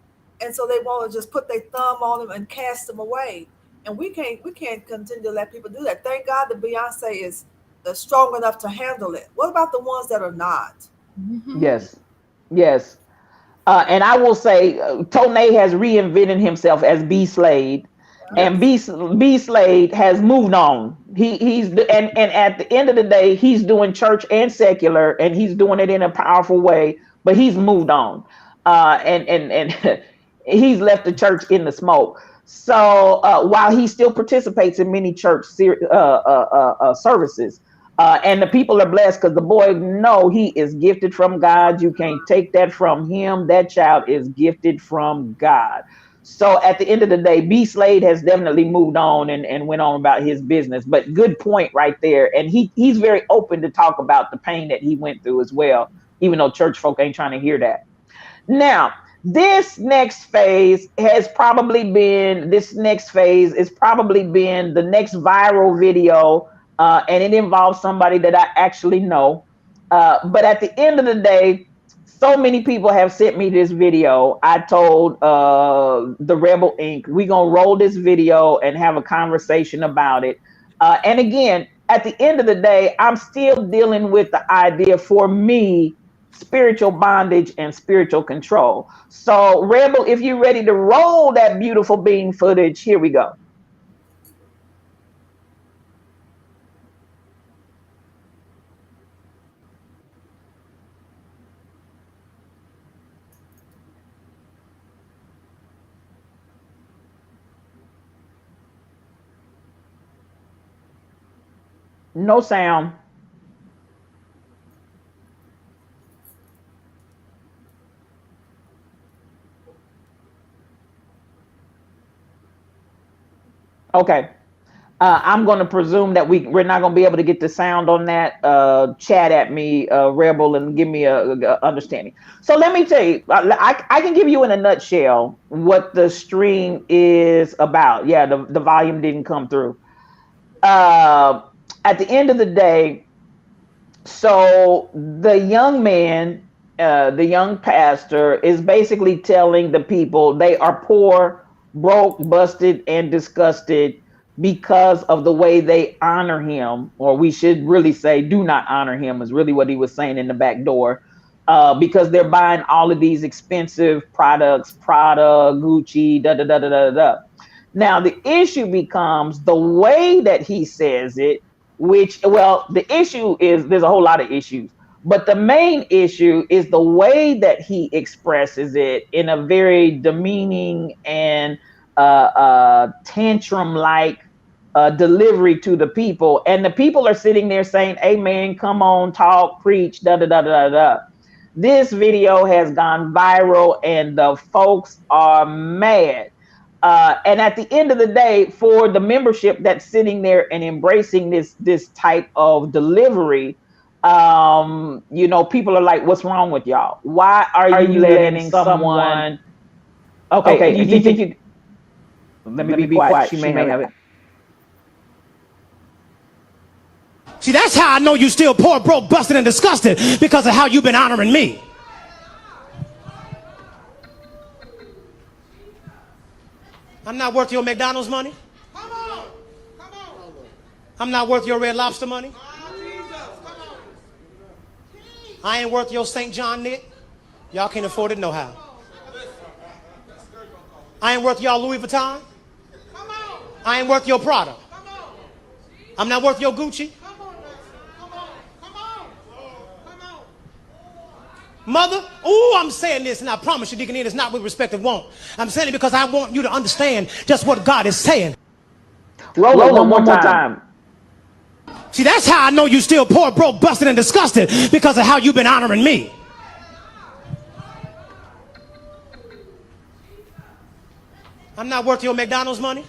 Speaker 4: and so they want to just put their thumb on him and cast him away. And we can't continue to let people do that. Thank God that Beyonce is strong enough to handle it. What about the ones that are not?
Speaker 2: Yes. And I will say, Tone has reinvented himself as B Slade. And B Slade has moved on. He's and at the end of the day, he's doing church and secular, and he's doing it in a powerful way. But he's moved on, and he's left the church in the smoke. So while he still participates in many church services, and the people are blessed because the boy know he is gifted from God. You can't take that from him. That child is gifted from God. So at the end of the day, B Slade has definitely moved on and went on about his business. But good point right there. And he's very open to talk about the pain that he went through as well, even though church folk ain't trying to hear that. Now, This next phase is probably been the next viral video, and it involves somebody that I actually know. But at the end of the day, so many people have sent me this video. I told the Rebel Inc. we're gonna roll this video and have a conversation about it. And again, at the end of the day, I'm still dealing with the idea, for me, spiritual bondage and spiritual control. So, Rebel, if you're ready to roll that beautiful being footage, here we go. No sound. Okay. I'm going to presume that we're not going to be able to get the sound on that. Chat at me, Rebel, and give me a understanding. So let me tell you, I can give you in a nutshell what the stream is about. Yeah, the volume didn't come through. At the end of the day, so the young man, the young pastor, is basically telling the people they are poor, broke, busted, and disgusted because of the way they honor him, or we should really say do not honor him, is really what he was saying in the back door, because they're buying all of these expensive products, Prada, Gucci, da da da da da da. Now the issue becomes the way that he says it, which, well, the issue is there's a whole lot of issues, but the main issue is the way that he expresses it in a very demeaning and tantrum-like delivery to the people, and the people are sitting there saying, "Amen, come on, talk, preach, da da da da da." This video has gone viral, and the folks are mad. And at the end of the day, for the membership that's sitting there and embracing this type of delivery, you know, people are like, "What's wrong with y'all? Why are you letting someone?" Okay, you think you? Let me be quiet. She may have it.
Speaker 6: See, that's how I know you still poor, broke, busted, and disgusted, because of how you've been honoring me. I'm not worth your McDonald's money. Come on. Come on. I'm not worth your Red Lobster money. I ain't worth your St. John knit. Y'all can't afford it no how. I ain't worth y'all Louis Vuitton. I ain't worth your Prada. I'm not worth your Gucci. Mother, oh, I'm saying this, and I promise you, Deacon Ian, it's not with respect of want. I'm saying it because I want you to understand just what God is saying.
Speaker 2: Roll it one more time.
Speaker 6: See, that's how I know you still poor, broke, busted, and disgusted, because of how you've been honoring me. I'm not worth your McDonald's money.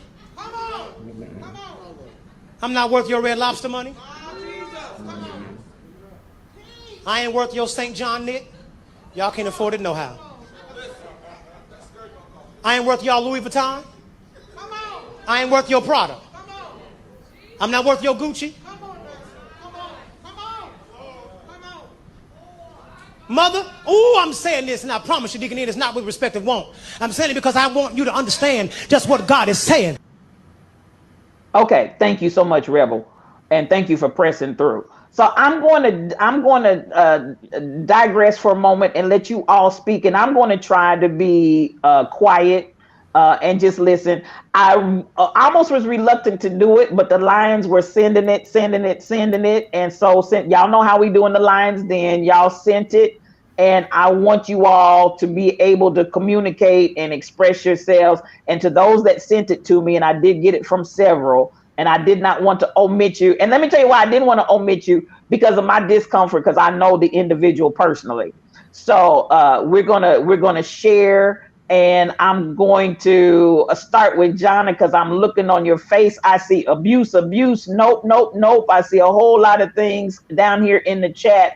Speaker 6: I'm not worth your Red Lobster money. I ain't worth your St. John knit. Y'all can't afford it no how. I ain't worth y'all Louis Vuitton. I ain't worth your Prada. I'm not worth your Gucci. Mother, oh, I'm saying this, and I promise you, Deacon Ian, it's not with respect of want. I'm saying it because I want you to understand just what God is saying.
Speaker 2: Okay, thank you so much, Rebel, and thank you for pressing through. So I'm going to digress for a moment and let you all speak, and I'm going to try to be quiet and just listen. I almost was reluctant to do it, but the Lions were sending it, and so y'all know how we do in the Lions. Then y'all sent it, and I want you all to be able to communicate and express yourselves. And to those that sent it to me, and I did get it from several, and I did not want to omit you. And let me tell you why I didn't want to omit you, because of my discomfort, because I know the individual personally. So we're gonna share, and I'm going to start with Jonna, because I'm looking on your face. I see abuse. Nope. I see a whole lot of things down here in the chat.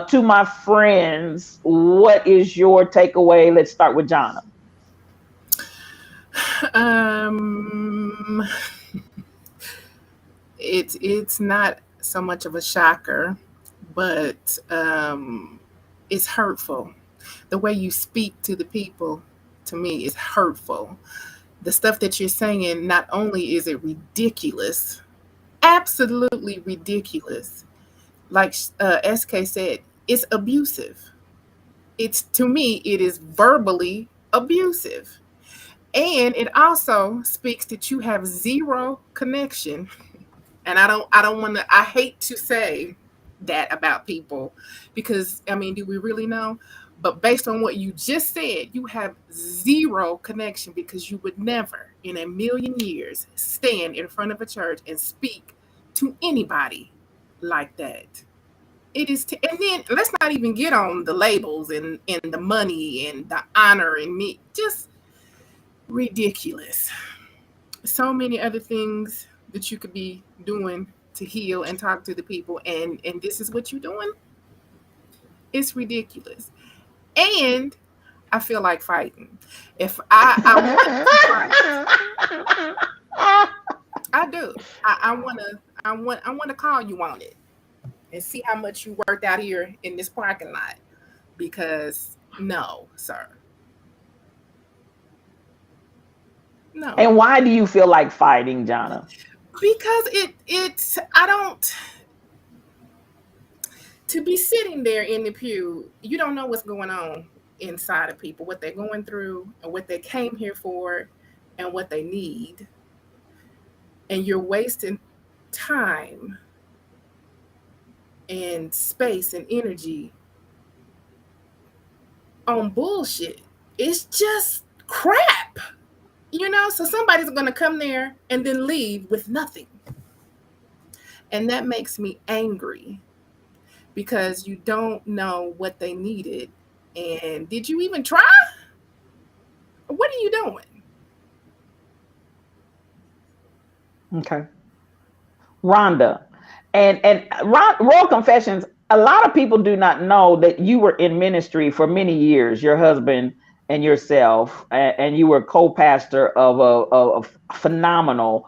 Speaker 2: to my friends, what is your takeaway? Let's start with Jonna.
Speaker 5: Um, it's not so much of a shocker, but it's hurtful. The way you speak to the people, to me, is hurtful. The stuff that you're saying, not only is it ridiculous, absolutely ridiculous. Like SK said, it's abusive. It's, to me, it is verbally abusive. And it also speaks that you have zero connection. And I don't want to, I hate to say that about people because, I mean, do we really know? But based on what you just said, you have zero connection because you would never in a million years stand in front of a church and speak to anybody like that. It is, and then let's not even get on the labels and the money and the honor and me. Just ridiculous. So many other things that you could be doing to heal and talk to the people, and this is what you're doing. It's ridiculous. And I feel like fighting. If I do. I want to call you on it and see how much you worked out here in this parking lot. Because no, sir. No.
Speaker 2: And why do you feel like fighting, Jonna?
Speaker 5: Because it's I don't, to be sitting there in the pew, you don't know what's going on inside of people, what they're going through and what they came here for and what they need. And you're wasting time and space and energy on bullshit. It's just crap. So somebody's going to come there and then leave with nothing. And that makes me angry because you don't know what they needed. And did you even try? What are you doing?
Speaker 2: Okay. Rhonda. And Royal Confessions, a lot of people do not know that you were in ministry for many years, your husband and yourself, and you were co-pastor of a phenomenal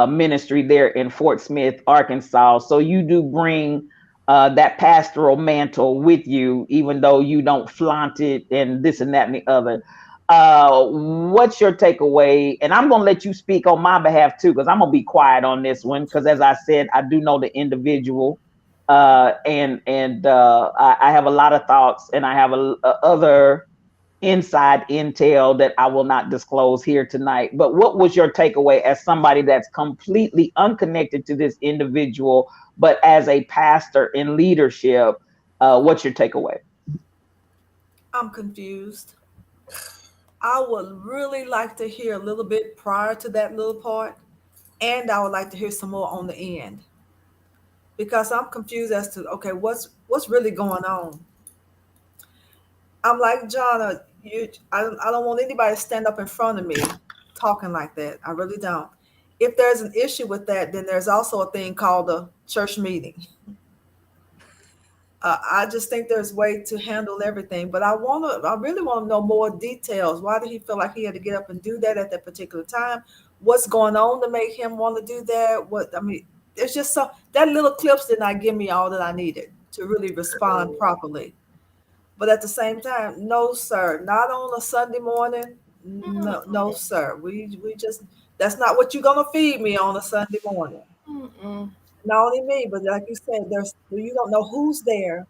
Speaker 2: ministry there in Fort Smith, Arkansas. So you do bring that pastoral mantle with you, even though you don't flaunt it and this and that and the other. What's your takeaway? And I'm going to let you speak on my behalf too, because I'm going to be quiet on this one. Because as I said, I do know the individual, and I have a lot of thoughts, and I have other inside intel that I will not disclose here tonight. But what was your takeaway as somebody that's completely unconnected to this individual, but as a pastor in leadership? What's your takeaway?
Speaker 4: I'm confused. I would really like to hear a little bit prior to that little part, and I would like to hear some more on the end, because I'm confused as to, okay, what's really going on. I'm like, Jonna, I don't want anybody to stand up in front of me talking like that. I really don't. If there's an issue with that, then there's also a thing called a church meeting. I just think there's a way to handle everything, but I really want to know more details. Why did he feel like he had to get up and do that at that particular time? What's going on to make him want to do that? It's just that little clips did not give me all that I needed to really respond properly. But at the same time, no, sir, not on a Sunday morning. No, sir. We just, that's not what you're gonna feed me on a Sunday morning. Not only me, but like you said, you don't know who's there,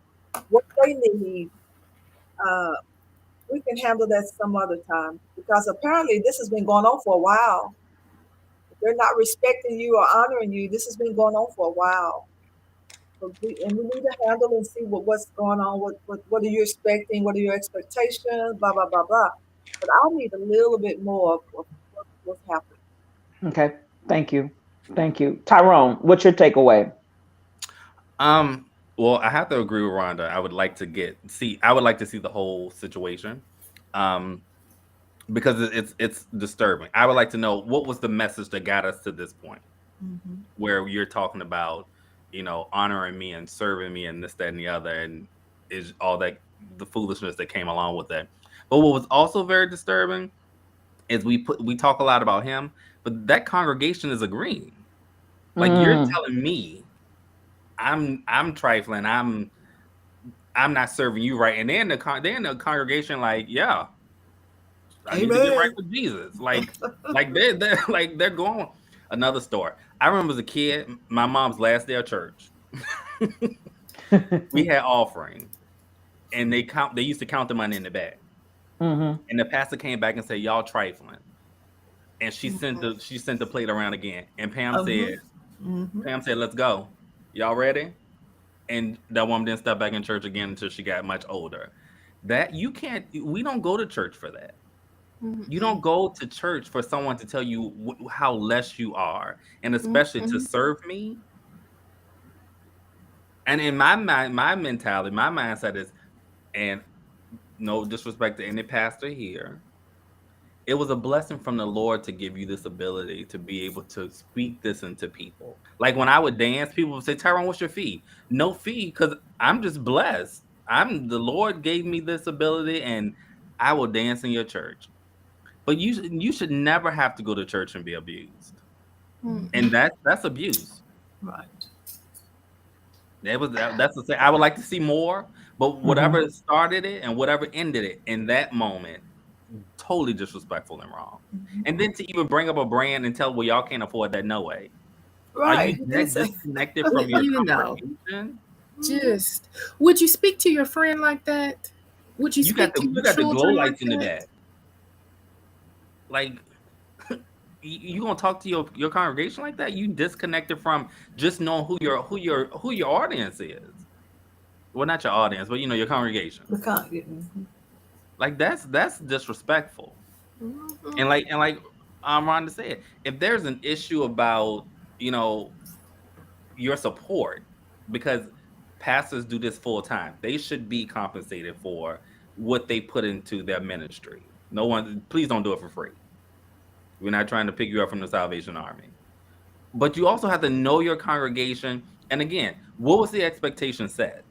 Speaker 4: what they need. We can handle that some other time, because apparently this has been going on for a while. If they're not respecting you or honoring you, this has been going on for a while. We need to handle and see what's going on. What are you expecting? What are your expectations? Blah blah blah blah. But I need a little bit more of what's happening.
Speaker 2: Okay, thank you. Tyrone, what's your takeaway?
Speaker 3: Well, I have to agree with Rhonda. I would like to see the whole situation, because it's disturbing. I would like to know what was the message that got us to this point, where you're talking about honoring me and serving me and this, that, and the other, and is all that the foolishness that came along with it. But what was also very disturbing is we talk a lot about him, but that congregation is agreeing. Like you're telling me I'm trifling, I'm not serving you right, and they're in the congregation like, yeah, I need to get right with Jesus. Like they're going. Another story. I remember as a kid, my mom's last day of church. We had offering, and they used to count the money in the bag. And the pastor came back and said, "Y'all trifling." And she sent the plate around again. And Pam said, "Let's go. Y'all ready?" And that woman didn't step back in church again until she got much older. That we don't go to church for that. You don't go to church for someone to tell you how less you are, and especially to serve me. And in my mentality, my mindset is, and no disrespect to any pastor here, it was a blessing from the Lord to give you this ability to be able to speak this into people. Like when I would dance, people would say, "Tyrone, what's your fee?" No fee, because I'm just blessed. The Lord gave me this ability, and I will dance in your church. But you should never have to go to church and be abused, and that's abuse.
Speaker 4: Right.
Speaker 3: That's the thing. I would like to see more, but whatever started it and whatever ended it in that moment, totally disrespectful and wrong. And then to even bring up a brand and tell, well, y'all can't afford that, no way.
Speaker 4: Right.
Speaker 3: Are you that disconnected from your congregation?
Speaker 5: Just would you speak to your friend like that? Would you?
Speaker 3: You got the glow lights in the bag. Like, you gonna talk to your congregation like that? You disconnected from just knowing who your audience is. Well, not your audience, but your congregation. Like that's disrespectful. And like Rhonda said, if there's an issue about your support, because pastors do this full time, they should be compensated for what they put into their ministry. Please don't do it for free. We're not trying to pick you up from the Salvation Army. But you also have to know your congregation. And again, what was the expectation set?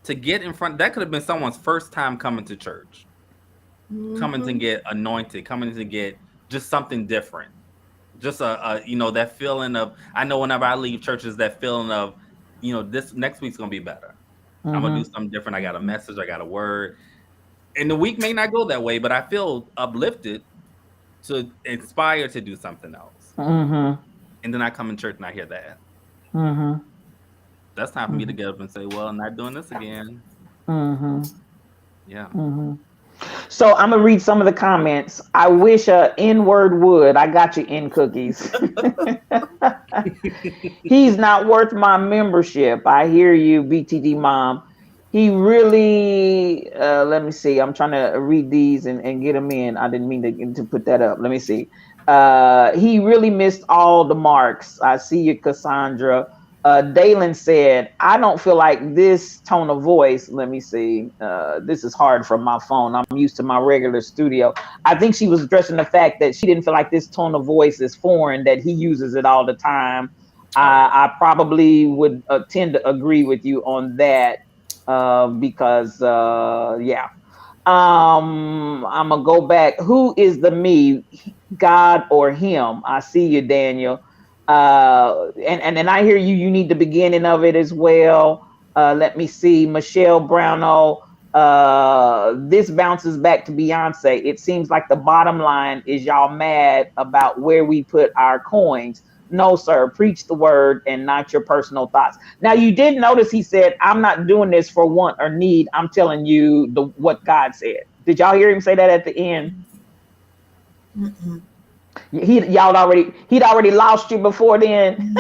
Speaker 3: To get in front, that could have been someone's first time coming to church. Coming to get anointed, coming to get just something different. Just that feeling of, I know whenever I leave churches, that feeling of, this next week's gonna be better. I'm gonna do something different. I got a message, I got a word. And the week may not go that way, but I feel uplifted to inspire to do something else. And then I come in church and I hear that. That's time for me to get up and say, well, I'm not doing this again. Yeah.
Speaker 2: So I'm gonna read some of the comments. I wish a N-word would. I got you, N cookies. He's not worth my membership. I hear you, BTD mom. He really, let me see. I'm trying to read these and get them in. I didn't mean to put that up. Let me see. He really missed all the marks. I see you, Cassandra. Dalen said, I don't feel like this tone of voice. Let me see. This is hard from my phone. I'm used to my regular studio. I think she was addressing the fact that she didn't feel like this tone of voice is foreign, that he uses it all the time. I probably would tend to agree with you on that. Because I'm gonna go back. Who is the me, God or him? I see you, Daniel. And I hear you need the beginning of it as well. Let me see, Michelle Brownell. This bounces back to Beyonce. It seems like the bottom line is y'all mad about where we put our coins. No, sir. Preach the word and not your personal thoughts. Now, you did notice he said, I'm not doing this for want or need. I'm telling you what God said. Did y'all hear him say that at the end? He'd already lost you before then.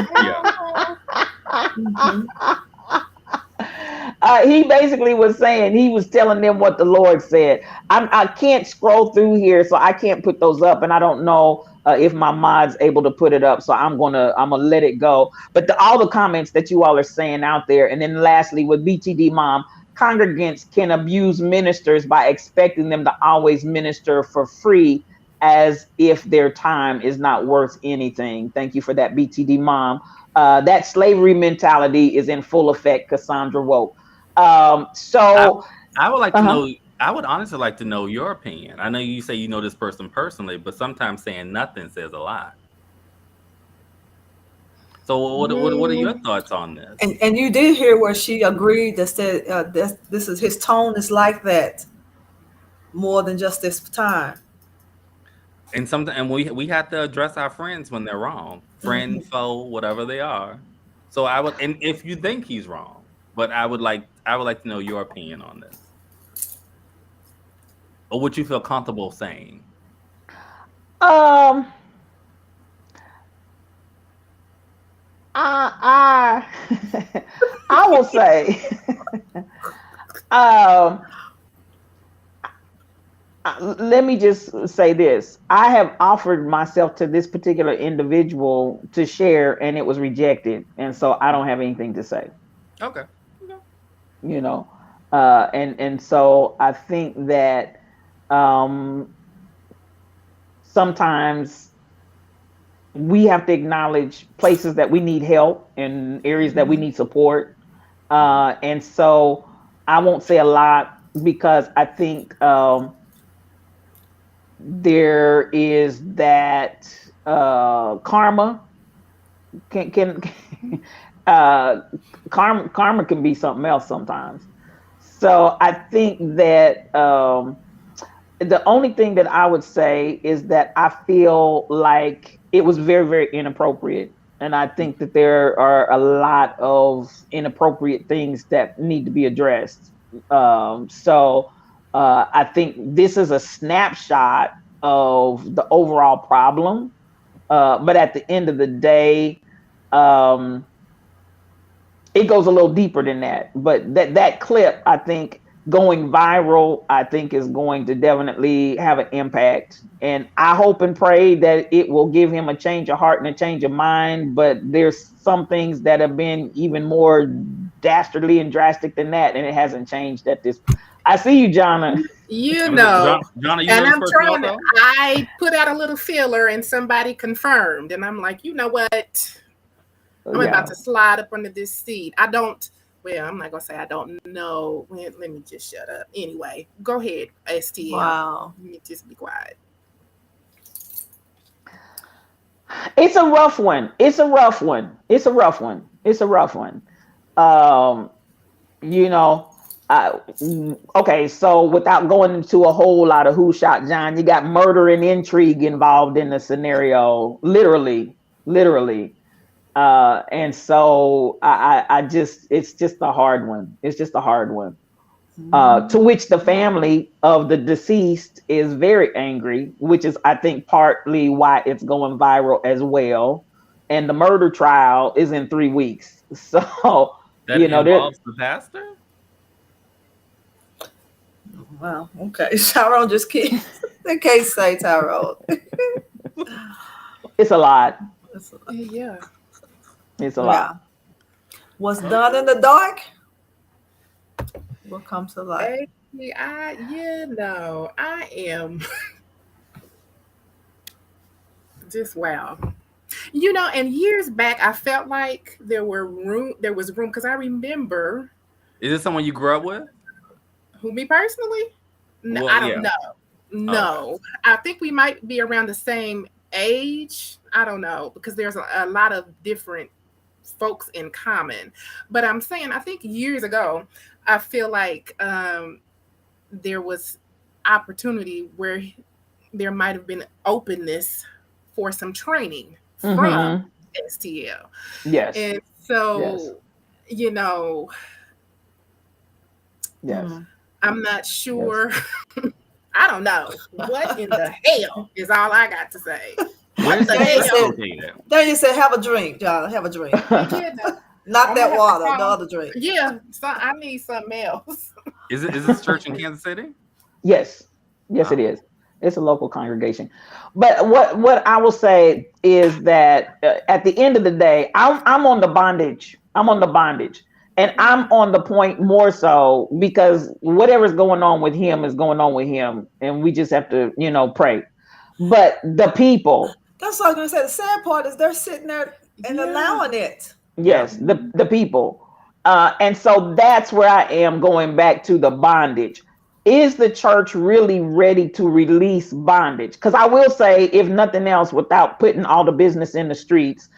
Speaker 2: He basically was saying, he was telling them what the Lord said. I can't scroll through here, so I can't put those up, and I don't know if my mod's able to put it up, so I'm gonna let it go. But all the comments that you all are saying out there, and then lastly with BTD mom, congregants can abuse ministers by expecting them to always minister for free as if their time is not worth anything. Thank you for that, BTD mom. That slavery mentality is in full effect, Cassandra Woke. So
Speaker 3: I would like to
Speaker 2: uh-huh.
Speaker 3: know. I would honestly like to know your opinion. I know you say you know this person personally, but sometimes saying nothing says a lot. So what are your thoughts on this?
Speaker 4: And you did hear where she agreed that said this is his tone is like that more than just this time.
Speaker 3: And we have to address our friends when they're wrong, friend, foe, whatever they are. So I would, and if you think he's wrong, but I would like to know your opinion on this, or what you feel comfortable saying.
Speaker 2: I I will say, let me just say this. I have offered myself to this particular individual to share, and it was rejected, and so I don't have anything to say.
Speaker 3: Okay.
Speaker 2: You know, and so I think that sometimes we have to acknowledge places that we need help and areas that we need support. And so I won't say a lot because I think there is that karma can karma can be something else sometimes. So I think that the only thing that I would say is that I feel like it was very, very inappropriate. And I think that there are a lot of inappropriate things that need to be addressed. So I think this is a snapshot of the overall problem. But at the end of the day, it goes a little deeper than that. But that clip, I think, going viral, I think is going to definitely have an impact. And I hope and pray that it will give him a change of heart and a change of mind. But there's some things that have been even more dastardly and drastic than that, and it hasn't changed at this. I see you, Jonna.
Speaker 5: You know,
Speaker 3: Jonna, you
Speaker 5: and
Speaker 3: know
Speaker 5: I'm trying to, I put out a little filler and somebody confirmed. And I'm like, you know what? I'm about to slide up under this seat. I'm not going to say I don't know. Let me just shut up. Anyway, go ahead, STL.
Speaker 4: Wow.
Speaker 5: Let me just be quiet.
Speaker 2: It's a rough one. You know, okay, so without going into a whole lot of who shot John, you got murder and intrigue involved in the scenario, literally. And so I just, it's just a hard one. To which the family of the deceased is very angry, which is, I think, partly why it's going viral as well. And the murder trial is in 3 weeks. So,
Speaker 3: that involves the pastor?
Speaker 4: Wow. Okay. Tyrone just can't. They can't say Tyrone.
Speaker 2: It's a lot.
Speaker 5: Yeah.
Speaker 2: It's a lot.
Speaker 4: What's done in the dark will come to light.
Speaker 5: I am just wow. You know, and years back, I felt like there was room because I remember.
Speaker 3: Is this someone you grew up with?
Speaker 5: Who, me personally? No,
Speaker 3: well,
Speaker 5: I don't know. No, okay. I think we might be around the same age. I don't know, because there's a lot of different folks in common. But I'm saying, I think years ago, I feel like there was opportunity where there might have been openness for some training from STL.
Speaker 2: Yes.
Speaker 5: And so, you know, I'm not sure. I don't know. What in the hell is all I got to say.
Speaker 3: Where's the hell?
Speaker 4: Then you said, have a drink, John. Have a drink. Not that water, the other drink.
Speaker 5: Yeah, so I need something else.
Speaker 3: Is this church in Kansas City?
Speaker 2: Yes, it is. It's a local congregation. But what I will say is that at the end of the day, I'm on the bondage. And I'm on the point more so because whatever's going on with him is going on with him. And we just have to, pray. but the people.
Speaker 4: That's what I was gonna say. The sad part is they're sitting there and
Speaker 5: Yeah.
Speaker 4: allowing it.
Speaker 2: Yes, the people. And so that's where I am going back to the bondage. Is the church really ready to release bondage? Because I will say, if nothing else, without putting all the business in the streets,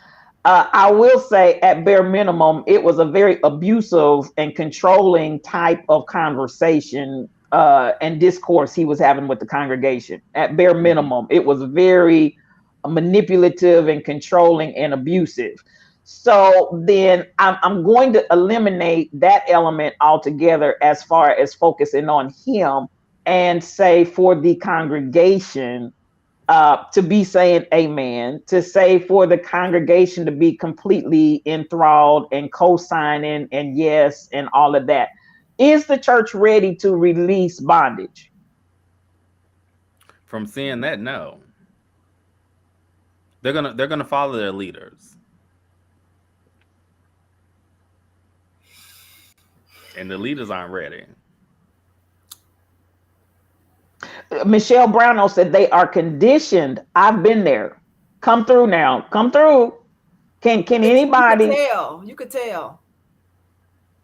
Speaker 2: I will say at bare minimum, it was a very abusive and controlling type of conversation and discourse he was having with the congregation. At bare minimum, it was very manipulative and controlling and abusive. So then I'm going to eliminate that element altogether as far as focusing on him and say for the congregation to be saying amen, to say for the congregation to be completely enthralled and co-signing and yes and all of that. Is the church ready to release bondage?
Speaker 3: From seeing that, no. They're gonna follow their leaders. And the leaders aren't ready.
Speaker 2: Michelle Brownell said they are conditioned. I've been there. Come through now. Come through. Can anybody?
Speaker 4: You could tell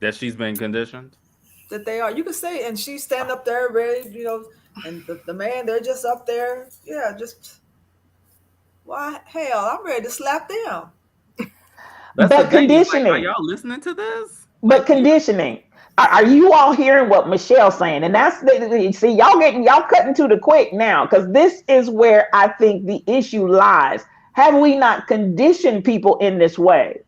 Speaker 3: That she's been conditioned.
Speaker 4: that they are. You could say, and she stand up there ready, and the man, they're just up there. Yeah, just why hell, I'm ready to slap them.
Speaker 3: That's
Speaker 2: But
Speaker 3: the thing. It's like,
Speaker 2: conditioning.
Speaker 3: are y'all listening to this?
Speaker 2: But conditioning. Are you all hearing what Michelle's saying? And that's see, y'all cutting to the quick now, because this is where I think the issue lies. Have we not conditioned people in this way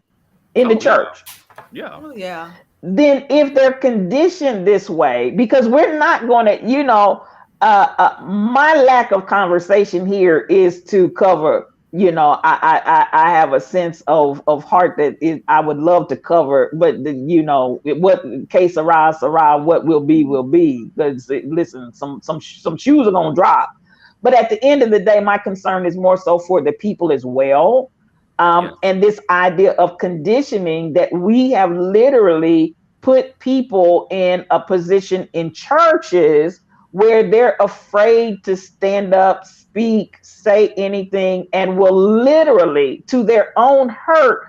Speaker 2: in the church?
Speaker 3: Yeah.
Speaker 4: Oh yeah.
Speaker 2: Then if they're conditioned this way, because we're not going to, my lack of conversation here is to cover. I have a sense of heart that I would love to cover, but what case arise, what will be. Because listen, some shoes are gonna drop. But at the end of the day, my concern is more so for the people as well.
Speaker 3: Yes.
Speaker 2: And this idea of conditioning that we have literally put people in a position in churches where they're afraid to stand up, speak, say anything, and will literally, to their own hurt,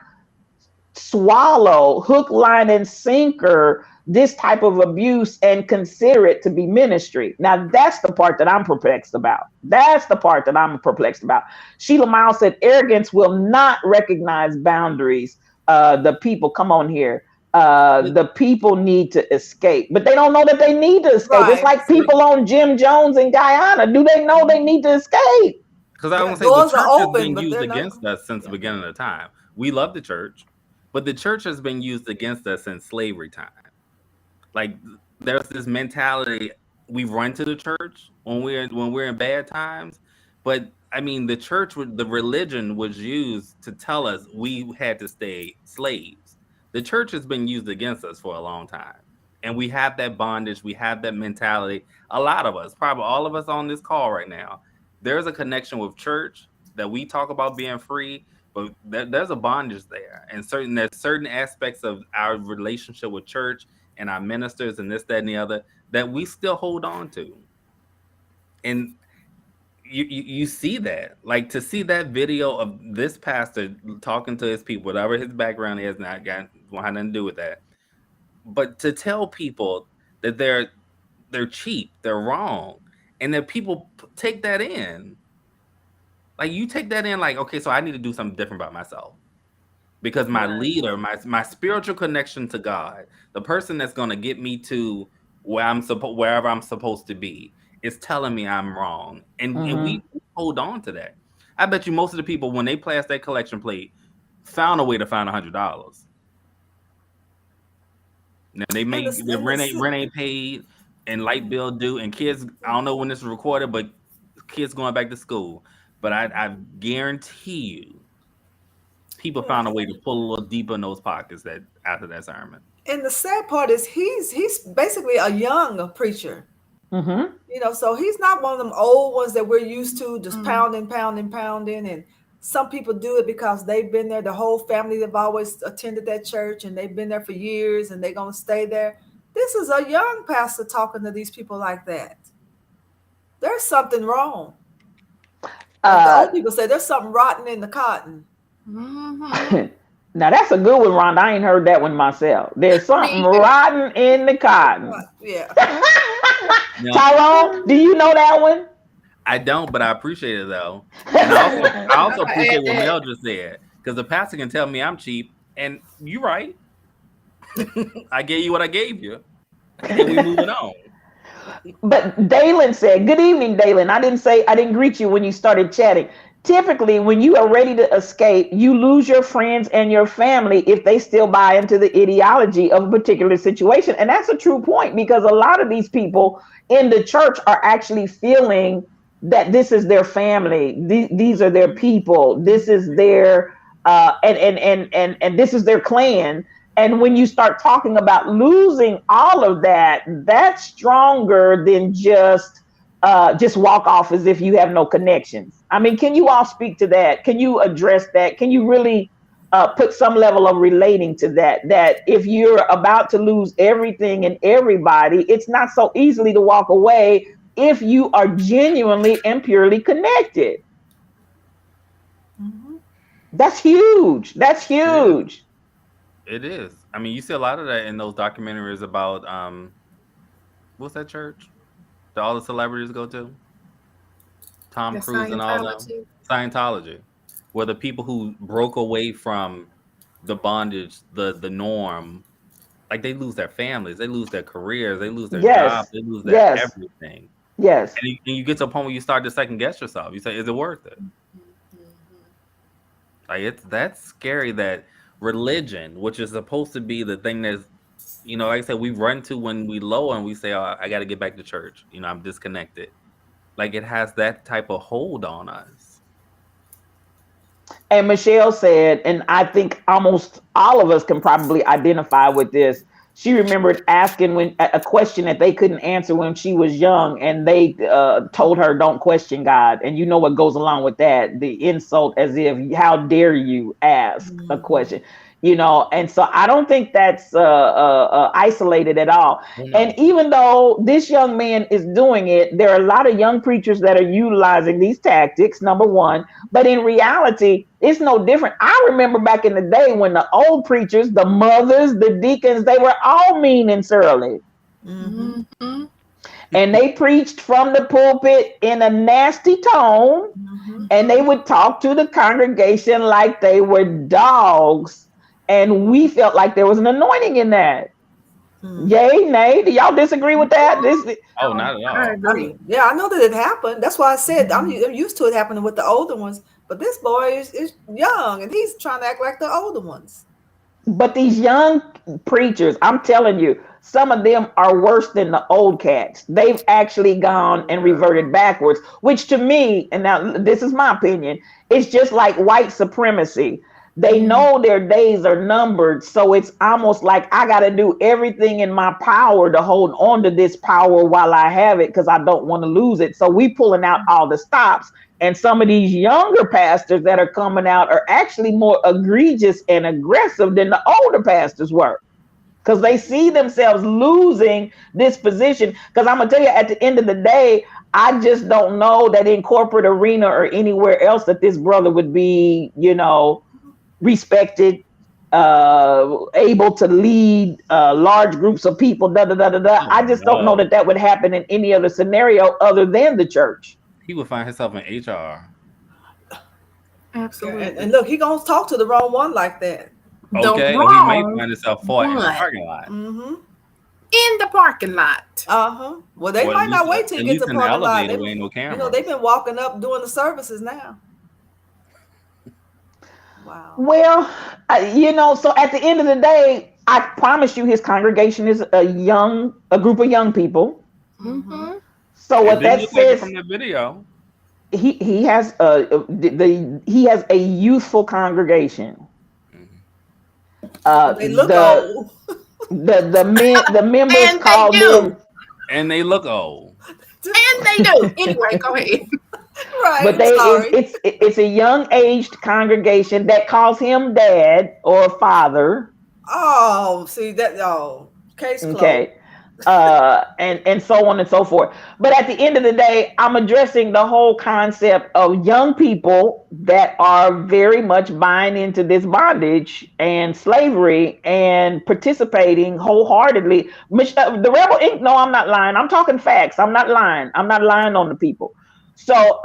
Speaker 2: swallow hook, line, and sinker this type of abuse and consider it to be ministry. Now, that's the part that I'm perplexed about. Sheila Miles said, arrogance will not recognize boundaries. The people, come on here. The people need to escape, but they don't know that they need to escape.
Speaker 4: Right.
Speaker 2: It's like people on Jim Jones in Guyana. Do they know they need to escape?
Speaker 3: Because I want to say
Speaker 4: doors
Speaker 3: the
Speaker 4: are
Speaker 3: church
Speaker 4: open,
Speaker 3: has been
Speaker 4: but
Speaker 3: used
Speaker 4: they're not-
Speaker 3: against us since the beginning of time. We love the church, but the church has been used against us since slavery time. Like there's this mentality we run to the church when we're in bad times, but I mean the religion was used to tell us we had to stay slaves. The church has been used against us for a long time. And we have that bondage. We have that mentality. A lot of us, probably all of us on this call right now, there's a connection with church that we talk about being free, but there's a bondage there. And there's certain aspects of our relationship with church and our ministers and this, that, and the other that we still hold on to. And you see that, like to see that video of this pastor talking to his people, whatever his background is, not got nothing to do with that. But to tell people that they're cheap, they're wrong, and that people take that in, like you take that in, like okay, so I need to do something different about myself because my leader, my spiritual connection to God, the person that's going to get me to wherever I'm supposed to be, is telling me I'm wrong, and we hold on to that. I bet you most of the people, when they passed that collection plate, found a way to find $100. Now they make the rent ain't paid and light bill due, and kids. I don't know when this is recorded, but kids going back to school. But I guarantee you, people found a way to pull a little deeper in those pockets that after that sermon.
Speaker 4: And the sad part is he's basically a young preacher. So he's not one of them old ones that we're used to, just pounding. And some people do it because they've been there. The whole family have always attended that church and they've been there for years and they're going to stay there. This is a young pastor talking to these people like that. There's something wrong. Like the old
Speaker 2: Uh,
Speaker 4: people say, there's something rotten in the cotton.
Speaker 5: Mhm.
Speaker 2: now that's a good one, Rhonda. I ain't heard that one myself. There's something
Speaker 5: Me either.
Speaker 2: rotten in the cotton.
Speaker 4: Yeah.
Speaker 3: No,
Speaker 2: Tyrone, do you know that one?
Speaker 3: I don't, but I appreciate it though. And I also
Speaker 5: I'ma
Speaker 3: appreciate
Speaker 5: add
Speaker 3: what
Speaker 5: that.
Speaker 3: Mel just said. Because the pastor can tell me I'm cheap, and you're right. I gave you what I gave you. And we moving on.
Speaker 2: But Dalen said, "Good evening, Dalen. I didn't greet you when you started chatting. Typically, when you are ready to escape, you lose your friends and your family if they still buy into the ideology of a particular situation." And that's a true point, because a lot of these people in the church are actually feeling that this is their family. These are their people. This is their and this is their clan. And when you start talking about losing all of that, that's stronger than just walk off as if you have no connections. I mean, can you all speak to that? Can you address that? Can you really put some level of relating to that? That if you're about to lose everything and everybody, it's not so easily to walk away if you are genuinely and purely connected.
Speaker 4: Mhm.
Speaker 2: That's huge. That's huge.
Speaker 3: It is. I mean, you see a lot of that in those documentaries about what's that church that all the celebrities go to? Tom
Speaker 5: The
Speaker 3: Cruise and all them.
Speaker 5: Scientology.
Speaker 3: Scientology, where the people who broke away from the bondage, the norm, like they lose their families, they lose their careers, they lose their jobs,
Speaker 2: Yes.
Speaker 3: they lose their
Speaker 2: Yes.
Speaker 3: everything.
Speaker 2: Yes.
Speaker 3: And you get to a point where you start to second guess yourself. You say, is it worth it? Like that's scary that religion, which is supposed to be the thing that's, like I said, we run to when we low and we say, oh, I got to get back to church. I'm disconnected. Like it has that type of hold on us.
Speaker 2: And Michelle said, and I think almost all of us can probably identify with this. She remembered asking a question that they couldn't answer when she was young, and they told her, "Don't question God." And you know what goes along with that? The insult, as if, "How dare you ask a question?" And so I don't think that's isolated at all. And even though this young man is doing it, there are a lot of young preachers that are utilizing these tactics, number one. But in reality, it's no different. I remember back in the day when the old preachers, the mothers, the deacons, they were all mean and surly.
Speaker 4: Mhm.
Speaker 5: Mhm.
Speaker 2: And they preached from the pulpit in a nasty tone,
Speaker 4: Mhm.
Speaker 2: and they would talk to the congregation like they were dogs. And we felt like there was an anointing in that.
Speaker 4: Mhm.
Speaker 2: Yay, nay? Do y'all disagree with that?
Speaker 3: Oh, not at all.
Speaker 5: I
Speaker 4: I
Speaker 5: agree.
Speaker 4: mean, yeah, I know that it happened. That's why I said I'm used to it happening with the older ones. But this boy is young and he's trying to act like the older ones.
Speaker 2: But these young preachers, I'm telling you, some of them are worse than the old cats. They've actually gone and reverted backwards, which to me, and now this is my opinion, it's just like white supremacy. They know their days are numbered. So it's almost like I got to do everything in my power to hold on to this power while I have it, because I don't want to lose it. So we pulling out all the stops. And some of these younger pastors that are coming out are actually more egregious and aggressive than the older pastors were, because they see themselves losing this position. Because I'm going to tell you, at the end of the day, I just don't know that in corporate arena or anywhere else that this brother would be, respected, able to lead large groups of people. I just don't know that would happen in any other scenario other than the church.
Speaker 3: He would find himself in HR.
Speaker 5: Absolutely.
Speaker 4: And look, he gonna talk to the wrong one like that.
Speaker 3: Okay,
Speaker 5: The
Speaker 3: or he may
Speaker 5: wrong
Speaker 3: find himself fought in the
Speaker 5: one.
Speaker 3: parking lot.
Speaker 4: Mm-hmm.
Speaker 5: In the parking lot.
Speaker 4: Uh-huh. Well, they
Speaker 3: Or
Speaker 4: might
Speaker 3: at
Speaker 4: not
Speaker 3: least-
Speaker 4: wait till
Speaker 3: at
Speaker 4: you get
Speaker 3: least
Speaker 4: to
Speaker 3: in
Speaker 4: the
Speaker 3: the
Speaker 4: parking lot.
Speaker 3: elevator, there ain't no camera.
Speaker 4: They've been walking up doing the services now. Wow.
Speaker 2: Well, so at the end of the day, I promise you, his congregation is a group of young people.
Speaker 5: Mm-hmm.
Speaker 2: So
Speaker 3: It
Speaker 2: what
Speaker 3: didn't
Speaker 2: that
Speaker 3: look like it
Speaker 2: says,
Speaker 3: from the video.
Speaker 2: he has he has a youthful congregation.
Speaker 4: They look
Speaker 2: the
Speaker 4: old.
Speaker 2: the members
Speaker 5: And they
Speaker 2: call
Speaker 5: do.
Speaker 2: them,
Speaker 3: And they look old.
Speaker 5: And they do. Anyway, go ahead.
Speaker 4: Right.
Speaker 2: but it's a young aged congregation that calls him dad or father.
Speaker 4: Oh, see that. Oh, case closed.
Speaker 2: Okay. and so on and so forth. But at the end of the day, I'm addressing the whole concept of young people that are very much buying into this bondage and slavery and participating wholeheartedly. The Rebel Inc. No, I'm not lying. I'm talking facts. I'm not lying. I'm not lying on the people. So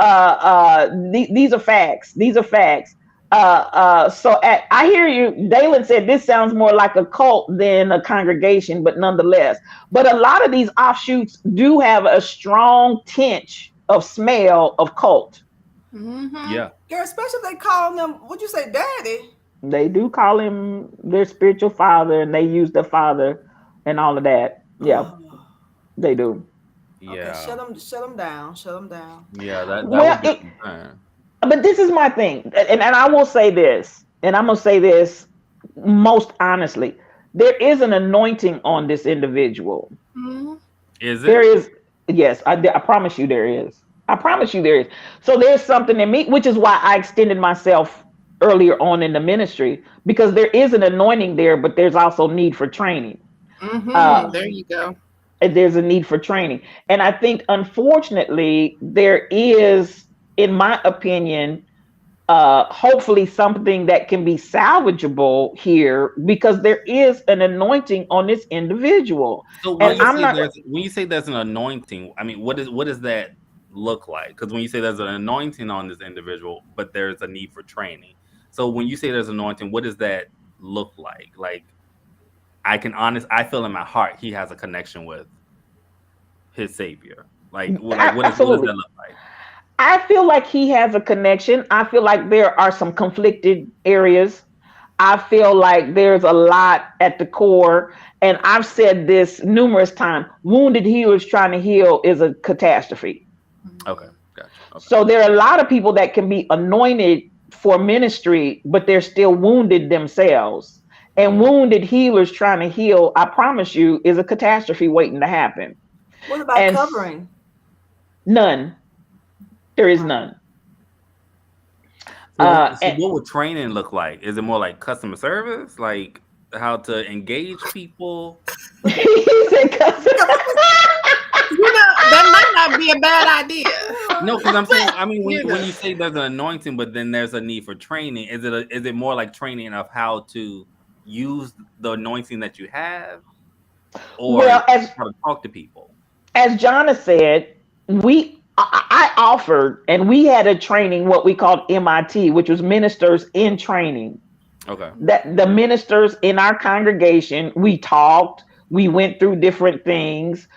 Speaker 2: these are facts. These are facts. I hear you. Dalen said this sounds more like a cult than a congregation, but nonetheless. But a lot of these offshoots do have a strong tinge of smell of cult.
Speaker 5: Mm-hmm.
Speaker 3: Yeah.
Speaker 4: Girl, especially if they call them, what'd you say, daddy?
Speaker 2: They do call him their spiritual father, and they use the father and all of that. Yeah,
Speaker 4: Oh,
Speaker 2: they do.
Speaker 3: Yeah.
Speaker 4: okay, shut them down. Shut them down.
Speaker 3: Yeah. That
Speaker 2: Well,
Speaker 3: would be a concern.
Speaker 2: But this is my thing, and I will say this, and I'm gonna say this most honestly. There is an anointing on this individual.
Speaker 5: Mm-hmm.
Speaker 3: Is
Speaker 2: There
Speaker 3: it?
Speaker 2: is, yes, I promise you there is. I promise you there is. So there's something in me, which is why I extended myself earlier on in the ministry, because there is an anointing there, but there's also need for training.
Speaker 5: Mm-hmm. There you go.
Speaker 2: There's a need for training. And I think, unfortunately, there is, in my opinion, hopefully something that can be salvageable here, because there is an anointing on this individual.
Speaker 3: So
Speaker 2: And I'm not,
Speaker 3: when you say there's an anointing, I mean, what does that look like? Because when you say there's an anointing on this individual, but there's a need for training. So when you say there's anointing, what does that look like? Like, I feel in my heart he has a connection with his Savior. Like, what does
Speaker 2: absolutely.
Speaker 3: that look like?
Speaker 2: I feel like he has a connection. I feel like there are some conflicted areas. I feel like there's a lot at the core. And I've said this numerous times. Wounded healers trying to heal is a catastrophe.
Speaker 3: Okay, gotcha. Okay.
Speaker 2: So there are a lot of people that can be anointed for ministry, but they're still wounded themselves. And wounded healers trying to heal, I promise you, is a catastrophe waiting to happen.
Speaker 4: What about
Speaker 2: And
Speaker 4: covering?
Speaker 2: None. There is none.
Speaker 3: So
Speaker 2: And
Speaker 3: what would training look like? Is it more like customer service, like how to engage people?
Speaker 2: he said,
Speaker 5: That might not be a bad idea.
Speaker 3: No, because I'm saying, I mean,
Speaker 5: You know.
Speaker 3: when you say there's an anointing, but then there's a need for training, is it more like training of how to use the anointing that you have, or
Speaker 2: well,
Speaker 3: how to talk to people?
Speaker 2: as Jonna said, I offered, and we had a training, what we called MIT, which was ministers in training.
Speaker 3: Okay.
Speaker 2: That the ministers in our congregation, we talked, we went through different things,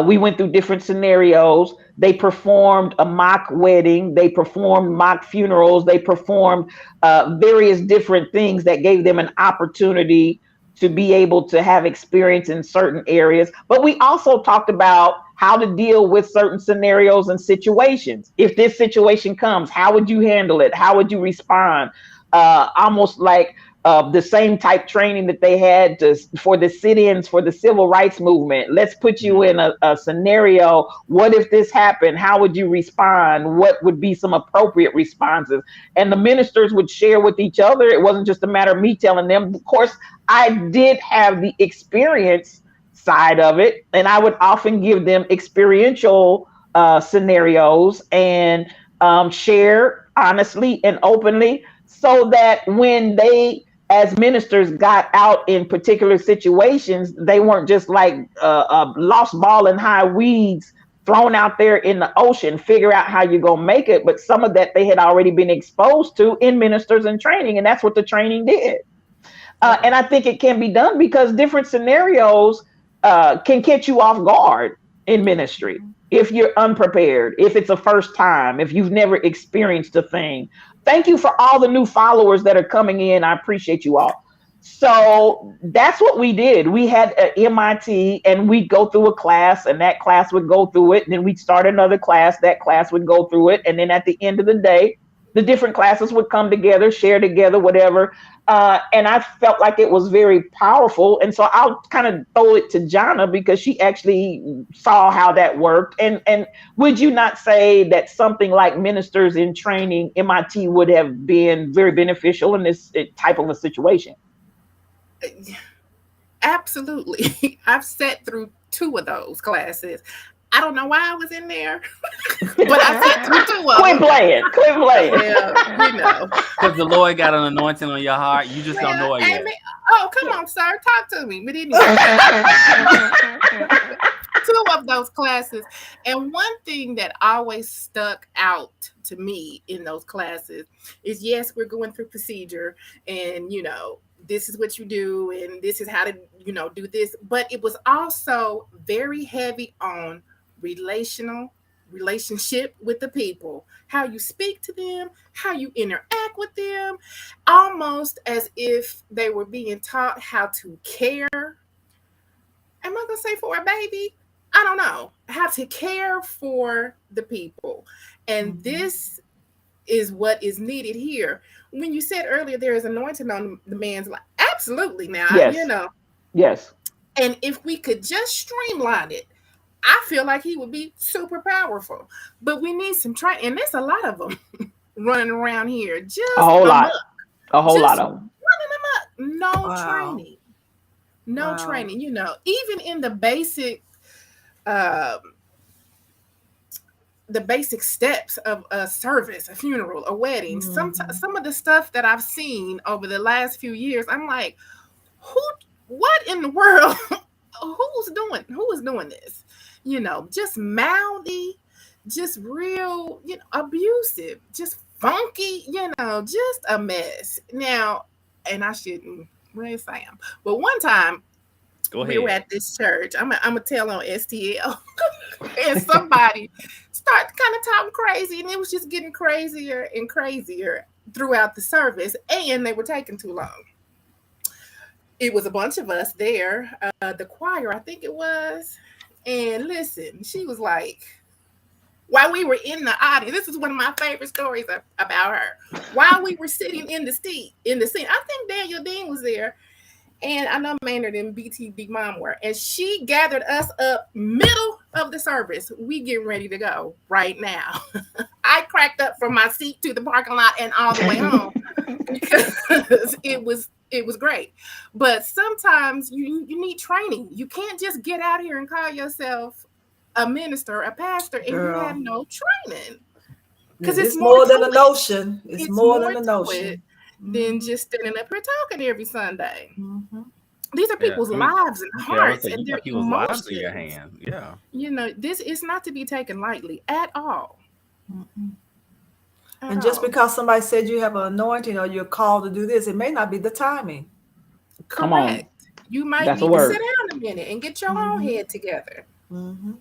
Speaker 2: we went through different scenarios. They performed a mock wedding, they performed mock funerals, they performed various different things that gave them an opportunity to be able to have experience in certain areas. But we also talked about how to deal with certain scenarios and situations. If this situation comes, how would you handle it? How would you respond? Almost like the same type training that they had for the sit-ins for the civil rights movement. Let's put you in a scenario. What if this happened? How would you respond? What would be some appropriate responses? And the ministers would share with each other. It wasn't just a matter of me telling them. Of course, I did have the experience side of it, and I would often give them experiential scenarios and share honestly and openly, so that when they, as ministers, got out in particular situations, they weren't just like a lost ball in high weeds thrown out there in the ocean, figure out how you're going to make it. But some of that they had already been exposed to in ministers and training, and that's what the training did. And I think it can be done because different scenarios can catch you off guard in ministry. If you're unprepared, if it's a first time, if you've never experienced a thing. Thank you for all the new followers that are coming in. I appreciate you all. So that's what we did. We had an MIT, and we'd go through a class, and that class would go through it. And then we'd start another class. That class would go through it. And then at the end of the day, the different classes would come together, share together, whatever. And I felt like it was very powerful. And so I'll kind of throw it to Jonna, because she actually saw how that worked. And would you not say that something like ministers in training, MIT, would have been very beneficial in this type of a situation?
Speaker 5: Absolutely. I've sat through 2 of those classes. I don't know why I was in there, but I sat through 2 of
Speaker 2: Quit
Speaker 5: them.
Speaker 2: playing. Quit playing.
Speaker 5: Well, you know.
Speaker 3: Because the Lord got an anointing on your heart. You just don't know it yet.
Speaker 5: Amen. Oh, come on, sir. Talk to me. But anyway, 2 of those classes. And one thing that always stuck out to me in those classes is, yes, we're going through procedure and, you know, this is what you do and this is how to, you know, do this. But it was also very heavy on relationship with the people, how you speak to them, how you interact with them, almost as if they were being taught how to care. Am I gonna say for a baby? I don't know. How to care for the people. And this is what is needed here. When you said earlier there is anointing on the man's life, absolutely. Now,
Speaker 2: Yes.
Speaker 5: you know,
Speaker 2: Yes.
Speaker 5: and if we could just streamline it, I feel like he would be super powerful. But we need some training, and there's a lot of them running around here. Just
Speaker 2: A whole lot.
Speaker 5: amok,
Speaker 2: A whole
Speaker 5: just
Speaker 2: lot of them.
Speaker 5: running amok. No
Speaker 4: Wow.
Speaker 5: training. No
Speaker 4: Wow.
Speaker 5: training. You know, even in the basic steps of a service, a funeral, a wedding.
Speaker 4: Mhm.
Speaker 5: Some of the stuff that I've seen over the last few years, I'm like, what in the world? Who is doing this? You know, just mouthy, just real, you know, abusive, just funky, you know, just a mess. Now, and I shouldn't really say them, but one time
Speaker 3: Go
Speaker 5: we were
Speaker 3: ahead.
Speaker 5: at this church. I'm gonna tell on STL, and somebody started kind of talking crazy, and it was just getting crazier and crazier throughout the service, and they were taking too long. It was a bunch of us there, the choir, I think it was. And listen, she was like, while we were in the audience, this is one of my favorite stories about her. While we were sitting in the seat, I think Daniel Dean was there. And I know Maynard and BT Big Mom were. And she gathered us up middle of the service. We getting ready to go right now. I cracked up from my seat to the parking lot and all the way home because it was great. But sometimes you need training. You can't just get out here and call yourself a minister, a pastor, and
Speaker 4: Girl.
Speaker 5: you have no training.
Speaker 4: Because
Speaker 5: it's
Speaker 4: it's more than
Speaker 5: to
Speaker 4: a
Speaker 5: it.
Speaker 4: notion. It's more than a
Speaker 5: to
Speaker 4: notion.
Speaker 5: it than just standing up here talking every Sunday.
Speaker 4: Mhm.
Speaker 5: These are people's
Speaker 3: I mean,
Speaker 5: lives and
Speaker 3: Yeah, I would
Speaker 5: hearts
Speaker 3: say
Speaker 5: and
Speaker 3: you
Speaker 5: their
Speaker 3: got people's lives in
Speaker 5: emotions.
Speaker 3: your hand. Yeah.
Speaker 5: You know, this is not to be taken lightly at all.
Speaker 4: Mhm.
Speaker 5: At
Speaker 4: And just
Speaker 5: all.
Speaker 4: because somebody said you have an anointing or you're called to do this, it may not be the timing.
Speaker 2: Come on.
Speaker 5: Correct. You might
Speaker 2: That's a
Speaker 5: need to
Speaker 2: word.
Speaker 5: sit down a minute and get your own
Speaker 4: Mhm.
Speaker 5: head together.
Speaker 4: Mhm.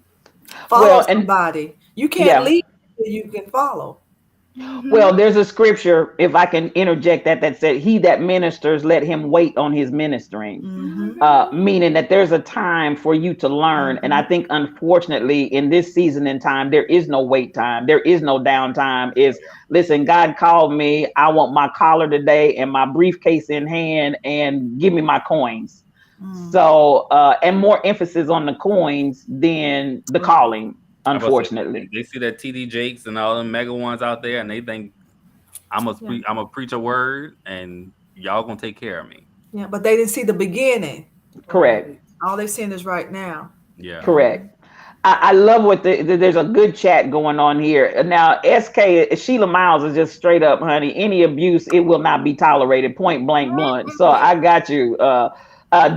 Speaker 4: Follow
Speaker 2: Well, and
Speaker 4: somebody. You can't
Speaker 2: yeah.
Speaker 4: lead until you can follow.
Speaker 2: Well, there's a scripture, if I can interject that said, "He that ministers, let him wait on his ministering."
Speaker 4: Mhm.
Speaker 2: Meaning that there's a time for you to learn. And I think, unfortunately, in this season and time, there is no wait time. There is no downtime. Listen, God called me. I want my collar today and my briefcase in hand and give me my coins.
Speaker 4: Mm.
Speaker 2: So, and more emphasis on the coins than the calling,
Speaker 3: I was about to say,
Speaker 2: unfortunately.
Speaker 3: they see that TD Jakes and all them mega ones out there, and they think I'm gonna preach a word, and y'all gonna take care of me.
Speaker 4: Yeah, but they didn't see the beginning.
Speaker 2: Correct.
Speaker 4: All they're seeing is right now.
Speaker 3: Yeah.
Speaker 2: Correct. I love what there's a good chat going on here. Now, Sheila Miles is just straight up, honey. Any abuse, it will not be tolerated, point blank blunt. So I got you.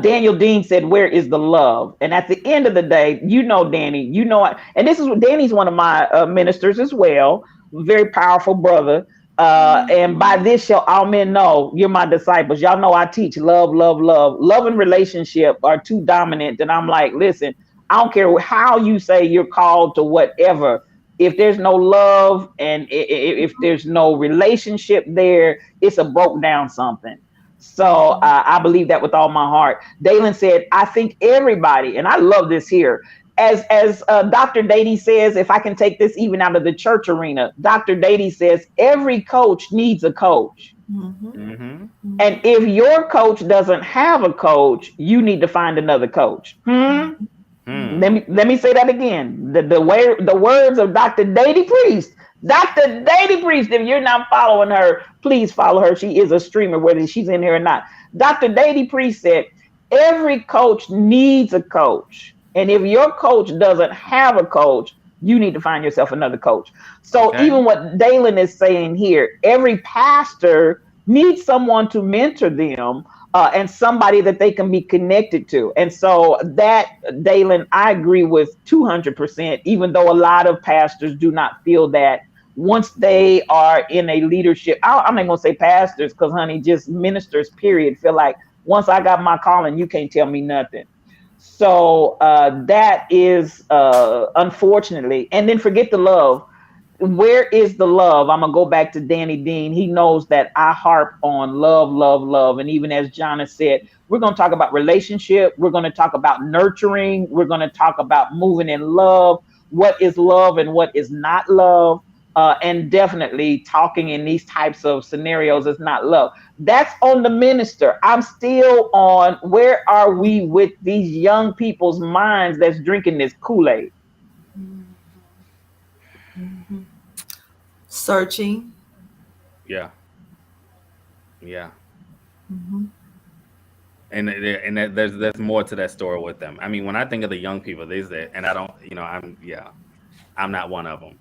Speaker 2: Daniel Dean said, "Where is the love?" And at the end of the day, you know, Danny, you know, and this is Danny's one of my ministers as well. Very powerful brother. And by this shall all men know you're my disciples. Y'all know I teach love, love, love. Love and relationship are too dominant. And I'm like, listen, I don't care how you say you're called to whatever. If there's no love and if there's no relationship there, it's a broke down something. So I believe that with all my heart. Dalen said, I think everybody, and I love this here, as Dr. Dady says, if I can take this even out of the church arena, Dr. Dady says, every coach needs a coach.
Speaker 4: Mhm.
Speaker 3: Mm-hmm.
Speaker 2: And if your coach doesn't have a coach, you need to find another coach. Let me say that again. The words of Dr. Dady Priest. Dr. Dady Priest, if you're not following her, please follow her. She is a streamer, whether she's in here or not. Dr. Dady Priest said, every coach needs a coach. And if your coach doesn't have a coach, you need to find yourself another coach. So
Speaker 3: Okay.
Speaker 2: even what Dalen is saying here, every pastor needs someone to mentor them, and somebody that they can be connected to. And so that, Dalen, I agree with 200%, even though a lot of pastors do not feel that once they are in a leadership, I'm not going to say pastors, because honey, just ministers, period, feel like once I got my calling, you can't tell me nothing. So that is unfortunately, and then forget the love. Where is the love? I'm gonna go back to Danny Dean. He knows that I harp on love, love, love. And even as John has said, we're gonna talk about relationship. We're gonna talk about nurturing. We're gonna talk about moving in love. What is love and what is not love? And definitely talking in these types of scenarios is not love. That's on the minister. I'm still on where are we with these young people's minds that's drinking this Kool-Aid?
Speaker 4: Searching.
Speaker 3: Yeah. Yeah.
Speaker 4: Mm-hmm.
Speaker 3: And there's more to that story with them. I mean, when I think of the young people, they say, and I don't, I'm not one of them.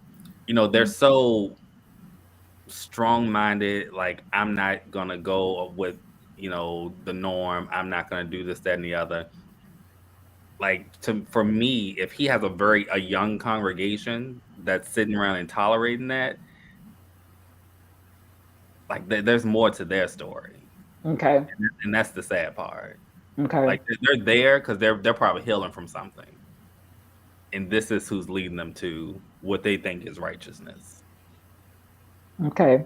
Speaker 3: They're so strong-minded. Like, I'm not gonna go with the norm. I'm not gonna do this, that, and the other. Like, for me, if he has a young congregation that's sitting around and tolerating that, like there's more to their story.
Speaker 2: Okay.
Speaker 3: And that's the sad part.
Speaker 2: Okay.
Speaker 3: Like, they're there because they're probably healing from something, and this is who's leading them to what they think is righteousness.
Speaker 2: Okay.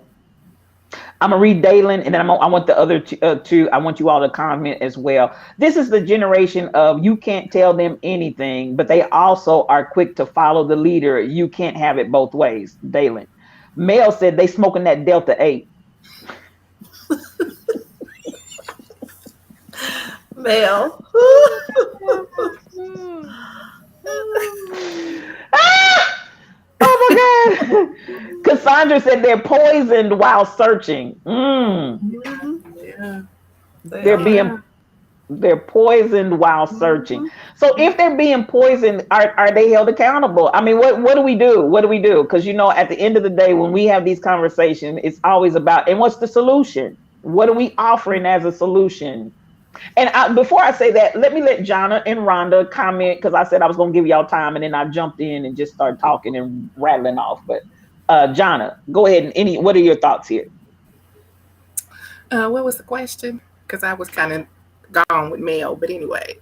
Speaker 2: I'm gonna read Dalen, and then I want the other two. I want you all to comment as well. This is the generation of you can't tell them anything, but they also are quick to follow the leader. You can't have it both ways. Dalen. Mel said they smoking that Delta 8.
Speaker 4: Mel.
Speaker 2: Oh my God. Cassandra said they're poisoned while searching.
Speaker 5: Yeah.
Speaker 2: They're poisoned while searching. So if they're being poisoned, are they held accountable? I mean, what do we do? What do we do? Because at the end of the day, when we have these conversations, it's always about, and what's the solution? What are we offering as a solution? And before I say that, let me let Jonna and Rhonda comment, because I said I was going to give y'all time, and then I jumped in and just started talking and rattling off. But Jonna, go ahead. And what are your thoughts here?
Speaker 5: What was the question? Because I was kind of gone with Mel, but anyway.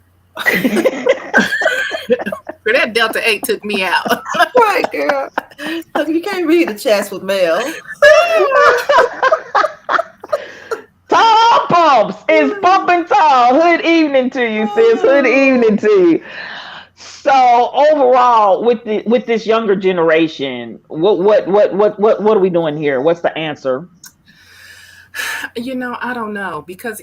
Speaker 5: That Delta 8 took me out.
Speaker 4: Right, girl. Look, you can't read the chats with Mel.
Speaker 2: Tall Pumps is bumping tall. Good evening to you, sis. Good evening to you. So overall, with this younger generation, what are we doing here? What's the answer?
Speaker 5: I don't know, because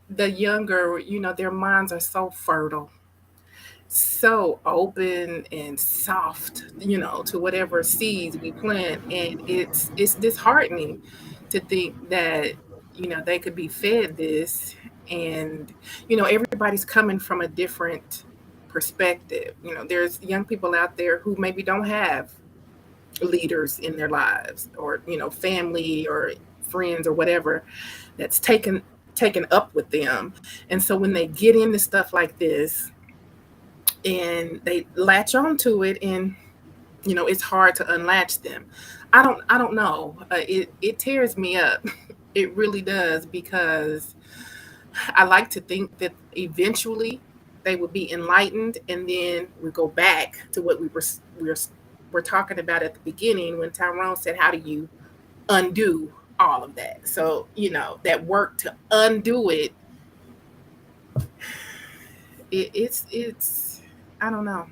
Speaker 5: the younger, their minds are so fertile, so open and soft, to whatever seeds we plant, and it's disheartening to think that they could be fed this, and everybody's coming from a different perspective. There's young people out there who maybe don't have leaders in their lives, or family or friends or whatever that's taken up with them, and so when they get into stuff like this and they latch onto it, and it's hard to unlatch them. I don't know. It tears me up. It really does, because I like to think that eventually they will be enlightened, and then we go back to what we were talking about at the beginning when Tyrone said, "How do you undo all of that?" So that work to undo it. It's I don't know.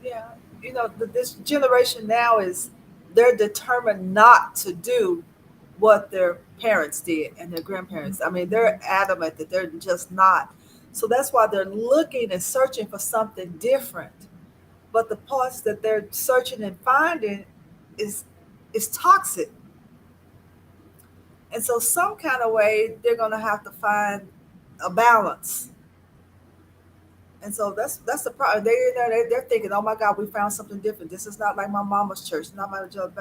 Speaker 4: Yeah, this generation now they're determined not to do what their parents did and their grandparents. I mean, they're adamant that they're just not. So that's why they're looking and searching for something different. But the parts that they're searching and finding is toxic. And so some kind of way they're going to have to find a balance. And so that's the problem. They're thinking, oh my God, we found something different. This is not like my mama's church, not my church,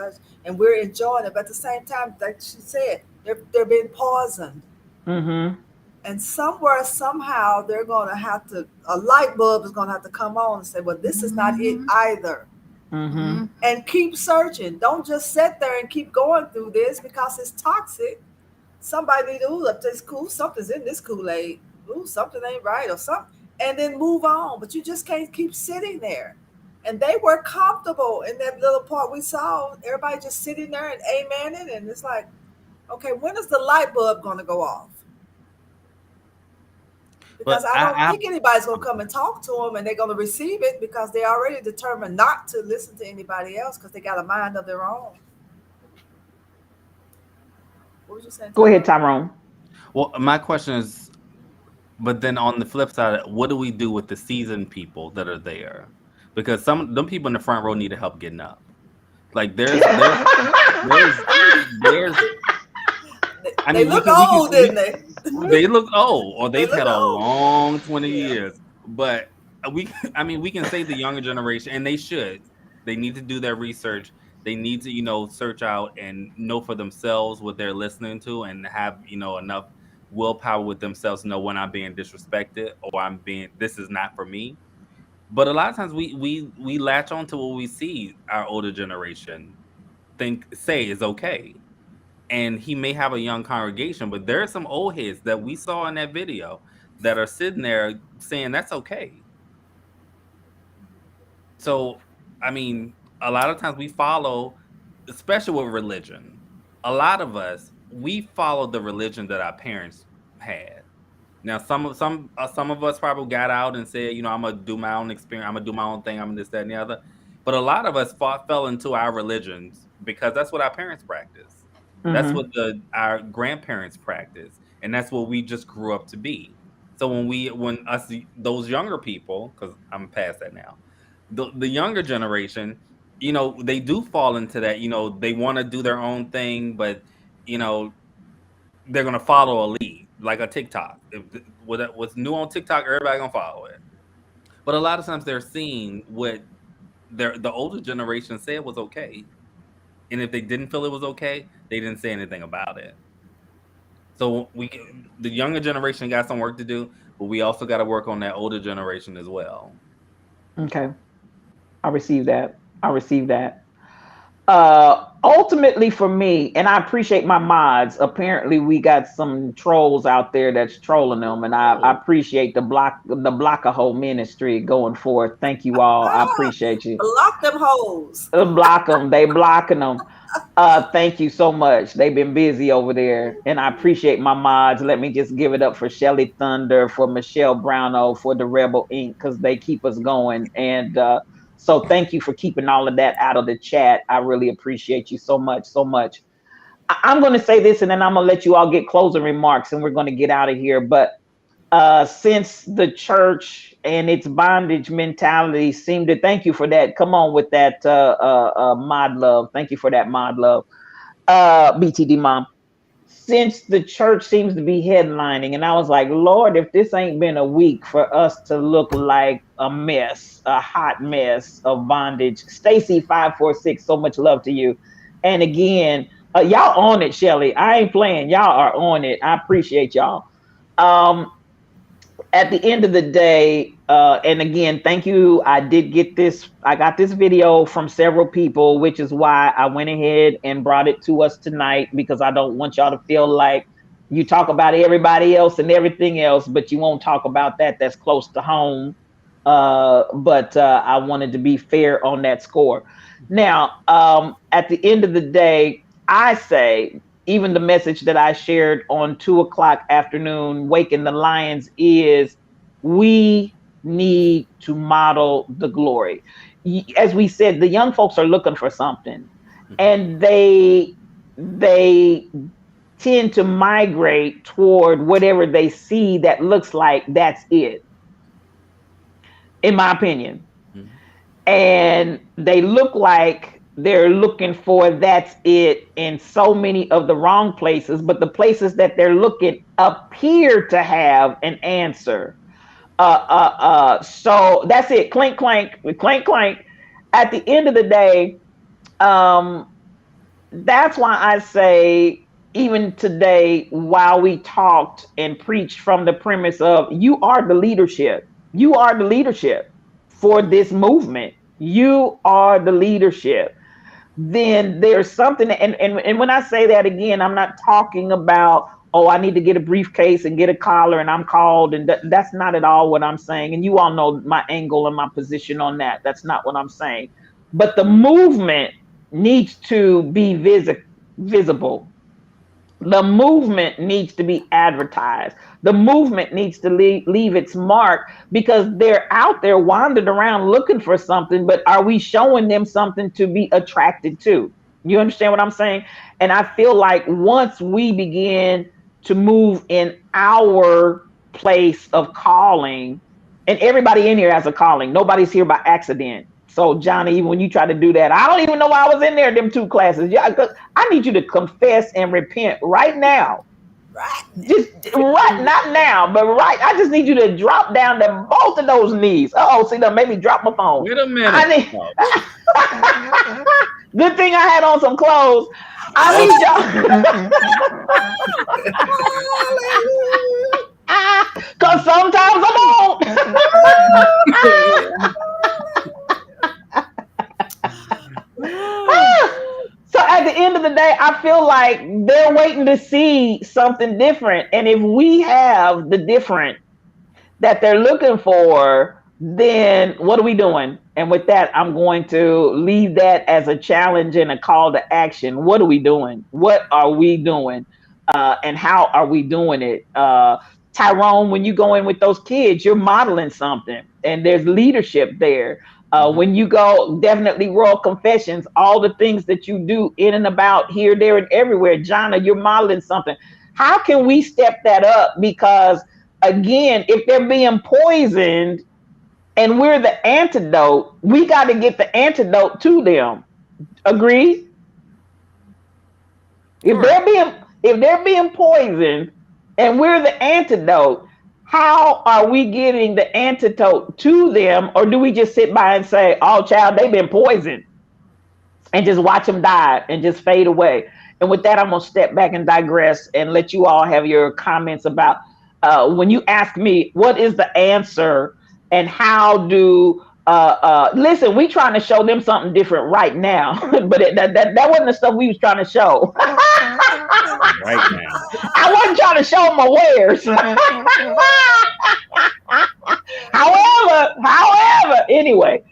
Speaker 4: and we're enjoying it. But at the same time, like she said, they're being poisoned.
Speaker 2: Mm-hmm.
Speaker 4: And somewhere, somehow, they're going to have to, a light bulb is going to have to come on and say, well, this is not it either.
Speaker 2: Mm-hmm.
Speaker 4: And keep searching. Don't just sit there and keep going through this because it's toxic. Somebody need to, ooh, this cool, something's in this Kool-Aid. Ooh, something ain't right or something. And then move on. But you just can't keep sitting there. And they were comfortable in that little part we saw. Everybody just sitting there and amening. And it's like, okay, when is the light bulb going to go off? Because I don't think anybody's going to come and talk to them and they're going to receive it because they already determined not to listen to anybody else because they got a mind of their own. What was you saying?
Speaker 2: Go ahead, Tyrone.
Speaker 3: Well, my question is, but then on the flip side, what do we do with the seasoned people that are there? Because some them people in the front row need help getting up. Like there's I
Speaker 4: they
Speaker 3: mean,
Speaker 4: look old, didn't they?
Speaker 3: They look old, or they've had a
Speaker 4: old.
Speaker 3: long 20 years. But we can say the younger generation, and they should. They need to do their research. They need to, search out and know for themselves what they're listening to, and have, enough willpower with themselves to know when I'm being disrespected or this is not for me. But a lot of times we latch on to what we see our older generation say is okay. And he may have a young congregation, but there are some old heads that we saw in that video that are sitting there saying that's okay. So, I mean, a lot of times we follow, especially with religion, a lot of us, we follow the religion that our parents had. Now, some of us probably got out and said, I'm gonna do my own experience, I'm gonna do my own thing, I'm gonna this, that, and the other. But a lot of us fell into our religions because that's what our parents practiced. That's what our grandparents practiced, and that's what we just grew up to be. So when those younger people, because I'm past that now, the younger generation, they do fall into that. They want to do their own thing, but they're gonna follow a lead, like a TikTok. If what's new on TikTok, everybody gonna follow it. But a lot of times they're seeing what the older generation said was okay. And if they didn't feel it was okay, they didn't say anything about it. So the younger generation got some work to do, but we also got to work on that older generation as well.
Speaker 2: Okay. I receive that. Ultimately for me, and I appreciate my mods. Apparently we got some trolls out there that's trolling them, and I appreciate the Block-a-Hole ministry going forth. Thank you all. I appreciate you.
Speaker 4: Block them hoes.
Speaker 2: Block them. They blocking them. Thank you so much. They've been busy over there, and I appreciate my mods. Let me just give it up for Shelly Thunder, for Michelle Browno, for the Rebel Inc., because they keep us going. And so thank you for keeping all of that out of the chat. I really appreciate you so much, so much. I'm going to say this, and then I'm going to let you all get closing remarks, and we're going to get out of here. But since the church and its bondage mentality seem to, thank you for that. Come on with that, mod love. Thank you for that, mod love. BTD mom. Since the church seems to be headlining, and I was like, Lord, if this ain't been a week for us to look like a mess, a hot mess of bondage. Stacy 546, so much love to you. And again, y'all on it, Shelly. I ain't playing. Y'all are on it. I appreciate y'all. At the end of the day, and again, thank you. I got this video from several people, which is why I went ahead and brought it to us tonight, because I don't want y'all to feel like you talk about everybody else and everything else, but you won't talk about that's close to home. But I wanted to be fair on that score. Now, at the end of the day, I say, even the message that I shared on 2:00 afternoon, Waking the Lions, is we need to model the glory. As we said, the young folks are looking for something, and they tend to migrate toward whatever they see that looks like that's it, in my opinion. And they look like they're looking for that's it in so many of the wrong places, but the places that they're looking appear to have an answer. So that's it. Clink, clank, clank, clank. At the end of the day, um, that's why I say, even today, while we talked and preached from the premise of you are the leadership, you are the leadership for this movement, you are the leadership. Then there's something, and when I say that again, I'm not talking about, oh, I need to get a briefcase and get a collar and I'm called, and that's not at all what I'm saying. And you all know my angle and my position on that. That's not what I'm saying. But the movement needs to be visible. The movement needs to be advertised. The movement needs to leave its mark, because they're out there wandering around looking for something, but are we showing them something to be attracted to? You understand what I'm saying? And I feel like once we begin to move in our place of calling, and everybody in here has a calling, nobody's here by accident. So Johnny, even when you try to do that, I don't even know why I was in there, them 2 classes. Yeah, 'cause I need you to confess and repent right now.
Speaker 4: Right.
Speaker 2: Just right, not now, but right. I just need you to drop down to both of those knees. Oh, see, that made me drop my phone.
Speaker 3: Wait a minute.
Speaker 2: I need, good thing I had on some clothes. I need y'all. Because sometimes I don't. So at the end of the day, I feel like they're waiting to see something different. And if we have the different that they're looking for, then what are we doing? And with that, I'm going to leave that as a challenge and a call to action. What are we doing? What are we doing? And how are we doing it? Tyrone, when you go in with those kids, you're modeling something, and there's leadership there. When you go, definitely Royal Confessions, all the things that you do in and about here, there, and everywhere. Jonna, you're modeling something. How can we step that up? Because again, if they're being poisoned and we're the antidote, we got to get the antidote to them. Agree? If they're being poisoned and we're the antidote, how are we getting the antidote to them? Or do we just sit by and say, oh, child, they've been poisoned, and just watch them die and just fade away? And with that, I'm going to step back and digress and let you all have your comments about when you ask me, what is the answer and how do, listen, we trying to show them something different right now, but that wasn't the stuff we was trying to show.
Speaker 3: Right now.
Speaker 2: I wasn't trying to show them my wares. However, anyway,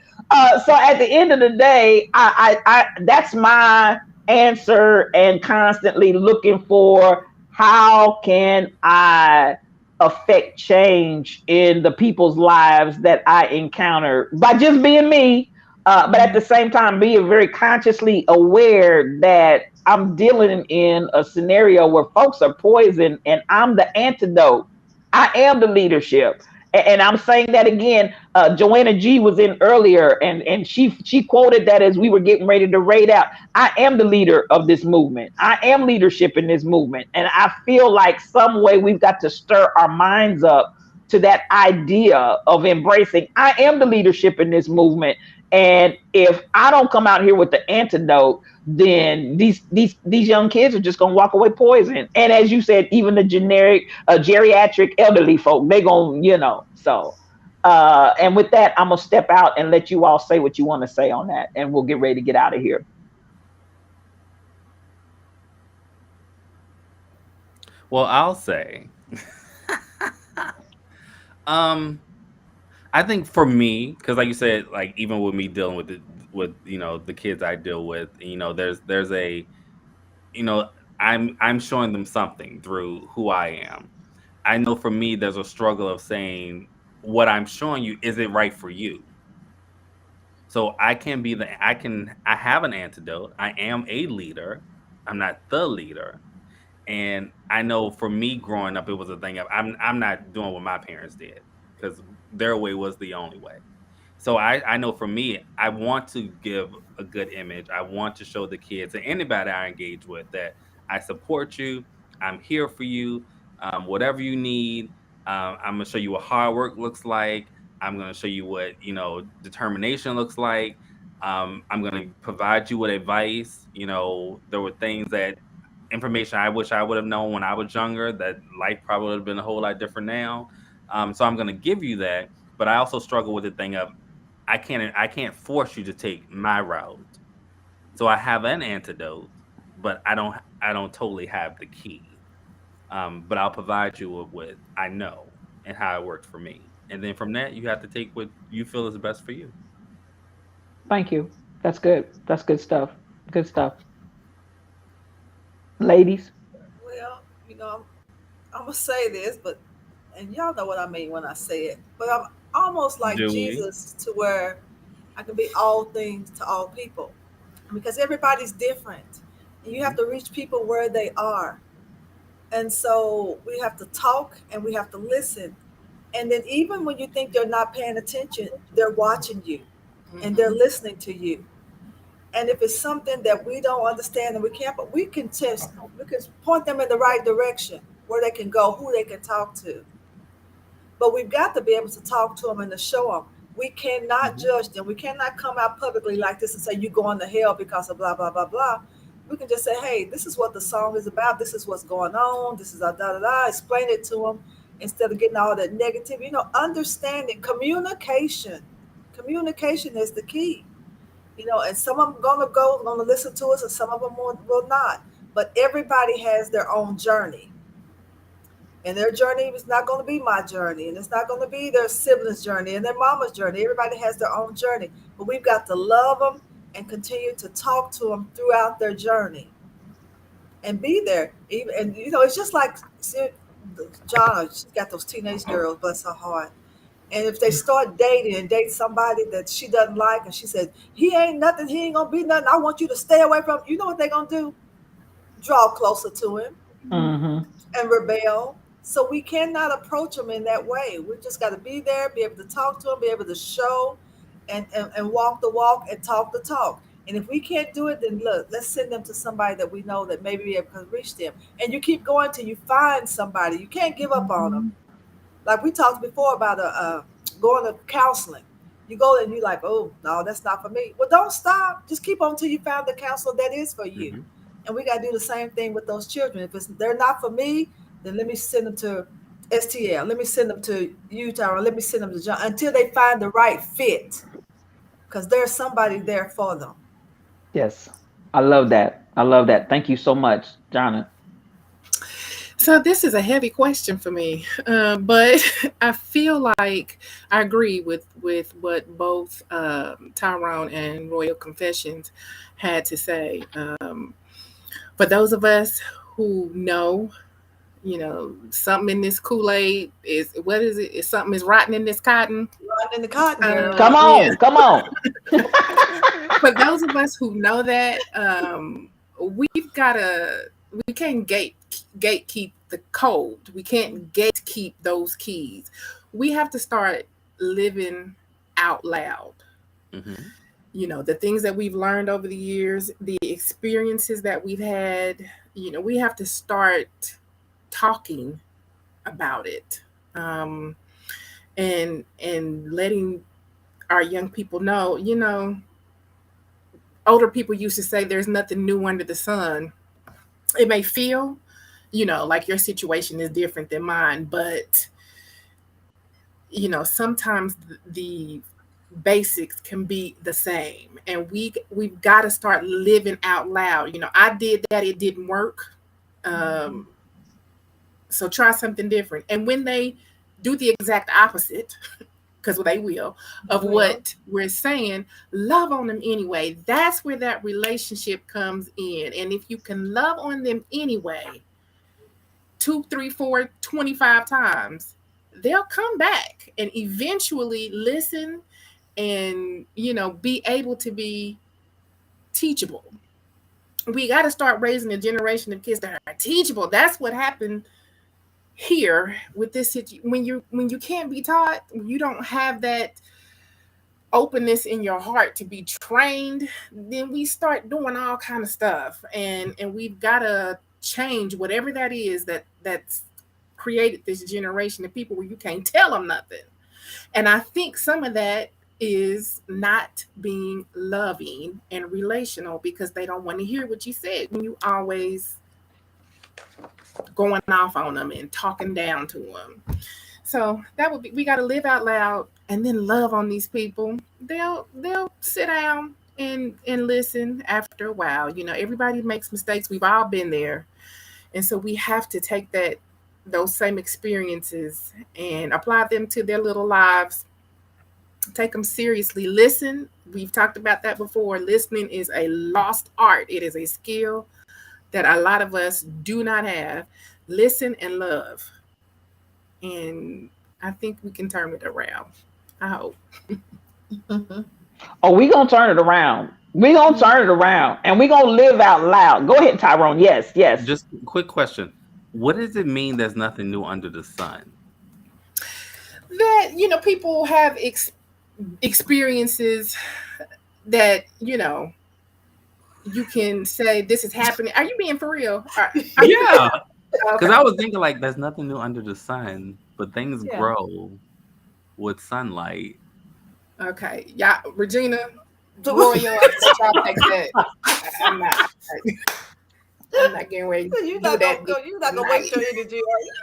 Speaker 2: so at the end of the day, I that's my answer, and constantly looking for how can I affect change in the people's lives that I encounter by just being me, but at the same time being very consciously aware that I'm dealing in a scenario where folks are poisoned and I'm the antidote. I am the leadership. And I'm saying that again. Joanna G was in earlier, and she quoted that as we were getting ready to raid out. I am the leader of this movement. I am leadership in this movement. And I feel like some way we've got to stir our minds up to that idea of embracing, I am the leadership in this movement. And if I don't come out here with the antidote, then these young kids are just gonna walk away poisoned. And as you said, even the generic geriatric elderly folk, they gonna, so and with that, I'm gonna step out and let you all say what you want to say on that, and we'll get ready to get out of here.
Speaker 3: Well, I'll say, I think for me, because like you said, like even with me dealing with the kids I deal with, there's a, I'm showing them something through who I am. I know for me, there's a struggle of saying what I'm showing you, is it right for you? So I have an antidote. I am a leader. I'm not the leader. And I know for me growing up, it was a thing of I'm not doing what my parents did, because their way was the only way. So I know for me, I want to give a good image. I want to show the kids and anybody I engage with that I support you. I'm here for you. Whatever you need, I'm gonna show you what hard work looks like. I'm gonna show you what determination looks like. I'm gonna provide you with advice. There were things that information I wish I would have known when I was younger. That life probably would have been a whole lot different now. So I'm gonna give you that, but I also struggle with the thing of I can't force you to take my route. So I have an antidote, but I don't totally have the key. But I'll provide you with I know and how it worked for me. And then from that you have to take what you feel is best for you.
Speaker 2: Thank you. That's good. That's good stuff. Good stuff. Ladies.
Speaker 4: Well, I'm gonna say this, but and y'all know what I mean when I say it. But I'm almost like
Speaker 3: Do we?
Speaker 4: Jesus to where I can be all things to all people because everybody's different. And you have to reach people where they are. And so we have to talk and we have to listen. And then even when you think they're not paying attention, they're watching you and they're listening to you. And if it's something that we don't understand and we can't, but we can point them in the right direction where they can go, who they can talk to. But we've got to be able to talk to them and to show them. We cannot judge them. We cannot come out publicly like this and say, you going to hell because of blah, blah, blah, blah. We can just say, hey, this is what the song is about. This is what's going on. This is a da, da, da. Explain it to them instead of getting all that negative. Understanding, communication. Communication is the key. And some of them going to listen to us and some of them will not. But everybody has their own journey. And their journey is not going to be my journey. And it's not going to be their siblings' journey and their mama's journey. Everybody has their own journey. But we've got to love them and continue to talk to them throughout their journey. And be there. It's just like John, she's got those teenage girls, bless her heart. And if they start dating and date somebody that she doesn't like, and she says, he ain't nothing, he ain't going to be nothing, I want you to stay away from him. You know what they're going to do? Draw closer to him and rebel. So we cannot approach them in that way. We just got to be there, be able to talk to them, be able to show and walk the walk and talk the talk. And if we can't do it, then look, let's send them to somebody that we know that maybe can reach them. And you keep going till you find somebody. You can't give up on them. Like we talked before about going to counseling. You go and you're like, oh, no, that's not for me. Well, don't stop. Just keep on until you found the counselor that is for you. And we got to do the same thing with those children. If they're not for me, then let me send them to STL. Let me send them to Utah, or let me send them to John until they find the right fit. Because there's somebody there for them.
Speaker 2: Yes. I love that. I love that. Thank you so much, Jonna.
Speaker 5: So this is a heavy question for me, but I feel like I agree with what both Tyrone and Royal Confessions had to say. For those of us who know, something in this Kool-Aid is, what is it? Something is rotten in this cotton.
Speaker 4: Rotten in the cotton, girl.
Speaker 2: Come on, come on.
Speaker 5: For those of us who know that, we can't gatekeep the code. We can't gatekeep those keys. We have to start living out loud. The things that we've learned over the years, the experiences that we've had, we have to start talking about it, and letting our young people know, older people used to say there's nothing new under the sun. It may feel, like your situation is different than mine, but, sometimes the basics can be the same, and we've got to start living out loud. I did that, it didn't work. So try something different. And when they do the exact opposite, because they will, of what we're saying, love on them anyway. That's where that relationship comes in. And if you can love on them anyway, 2, 3, 4, 25 times, they'll come back and eventually listen and, be able to be teachable. We got to start raising a generation of kids that are teachable. That's what happened here with this situation. When you can't be taught, you don't have that openness in your heart to be trained, then we start doing all kind of stuff, and we've got to change whatever that is that's created this generation of people where you can't tell them nothing. And I think some of that is not being loving and relational because they don't want to hear what you said when you always going off on them and talking down to them. So that would be, we got to live out loud and then love on these people. They'll sit down and listen after a while. You know, everybody makes mistakes. We've all been there. And so we have to take those same experiences and apply them to their little lives. Take them seriously. Listen. We've talked about that before. Listening is a lost art. It is a skill that a lot of us do not have. Listen and love. And I think we can turn it around. I hope.
Speaker 2: Oh, we gonna turn it around. We gonna turn it around, and we gonna live out loud. Go ahead, Tyrone. Yes.
Speaker 3: Just a quick question. What does it mean there's nothing new under the sun?
Speaker 5: That, you know, people have experiences that, you know, you can say this is happening. Are you being for real?
Speaker 3: Yeah. Because
Speaker 5: Okay.
Speaker 3: I was thinking like there's nothing new under the sun, but things
Speaker 4: Yeah.
Speaker 3: grow with sunlight.
Speaker 5: Okay. Yeah, Regina, Royal, y'all take that. I'm not getting ready to
Speaker 4: You're
Speaker 5: do
Speaker 4: not
Speaker 5: that.
Speaker 4: gonna waste your energy, are you?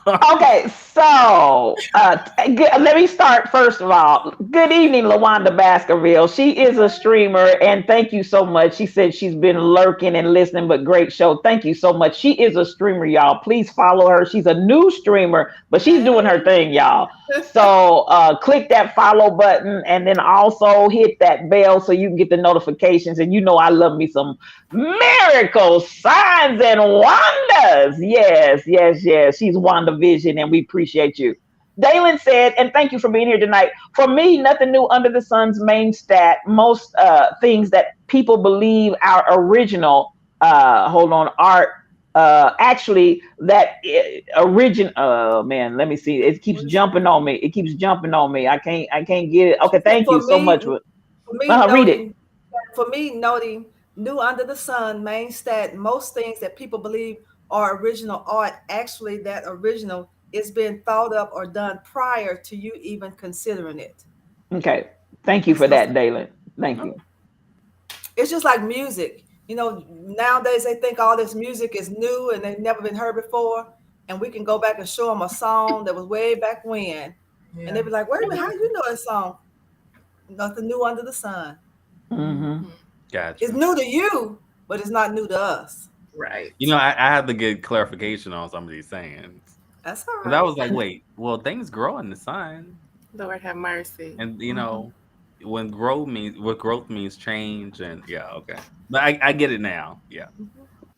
Speaker 2: Okay, so let me start first of all. Good evening, LaWanda Baskerville. She is a streamer, and thank you so much. She said she's been lurking and listening, but great show. Thank you so much. She is a streamer, y'all. Please follow her. She's a new streamer, but she's doing her thing, y'all. So click that follow button, and then also hit that bell so you can get the notifications. And you know I love me some miracles, signs, and wonders. Yes. She's WandaVision, and we appreciate you. Dalen said, and thank you for being here tonight. For me, nothing new under the sun's main stat. Most things that people believe are original, art. Actually, that origin. Oh man, let me see. It keeps jumping on me. I can't get it. Okay, thank you so much.
Speaker 4: For me,
Speaker 2: Read it.
Speaker 4: noting new under the sun, main stat, most things that people believe are original art, actually that original is being thought up or done prior to you even considering it.
Speaker 2: Okay, thank you for that, Dalen. Thank you.
Speaker 4: It's just like music. You know, nowadays they think all this music is new and they've never been heard before. And we can go back and show them a song that was way back when. And they'll be like, wait a minute, how do you know that song? Nothing new under the sun.
Speaker 2: Mm-hmm.
Speaker 3: Gotcha.
Speaker 4: It's new to you, but it's not new to us.
Speaker 5: Right.
Speaker 3: You know, I had to get clarification on some of these sayings.
Speaker 4: That's all
Speaker 3: Because
Speaker 4: right.
Speaker 3: I was like, wait, well, things grow in the sun.
Speaker 5: Lord have mercy.
Speaker 3: And, you know, when growth means change. And yeah, okay. But I get it now. Yeah.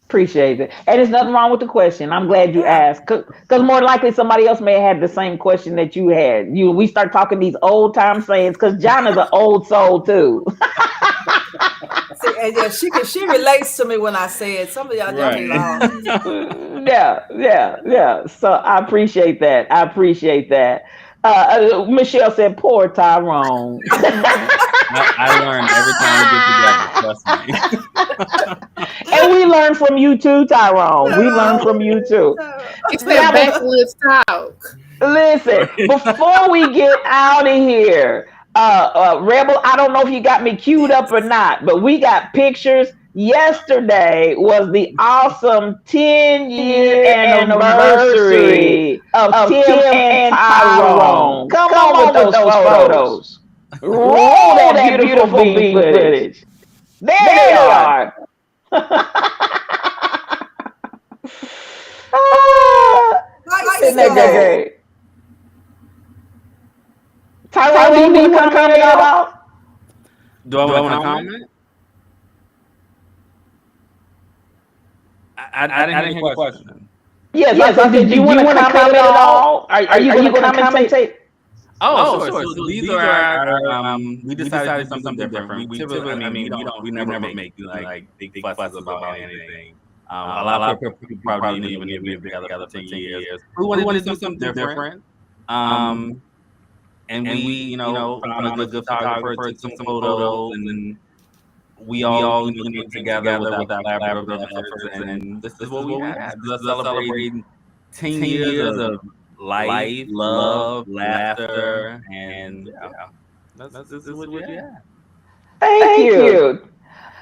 Speaker 2: Appreciate it. And there's nothing wrong with the question. I'm glad you asked. Because more likely somebody else may have had the same question that you had. We start talking these old time sayings because John is an old soul too.
Speaker 4: See, and yeah, she relates to me when I say it. Some of y'all just be lost.
Speaker 2: Yeah. So I appreciate that. Michelle said, poor Tyrone.
Speaker 3: I learn every time we get together. Trust me.
Speaker 2: And we learn from you too, Tyrone. We learn from you too.
Speaker 5: It's that backwoods talk.
Speaker 2: Listen, before we get out of here, Rebel, I don't know if you got me queued up or not, but we got pictures. Yesterday was the awesome 10-year anniversary of Tim and Tyrone. Come on with those photos. Roll that beautiful beam footage. There they are. Isn't that great? Tyrone, do you want to comment at all?
Speaker 3: Do I want to comment? I didn't hear the question.
Speaker 2: Yes, I said, do you want to comment at all? Are you going to commentate?
Speaker 3: Oh, sure. So these are our, we decided to do something different. We typically, we never make like big fusses about anything. A lot of people probably didn't even live together for 10 years. We wanted to do something different. and we, found a good photographer, took some photos, and then we all came together with our collaborative efforts, and this is what we have. This is celebrating 10 years of life, love, laughter, and this is what we have.
Speaker 2: Thank you.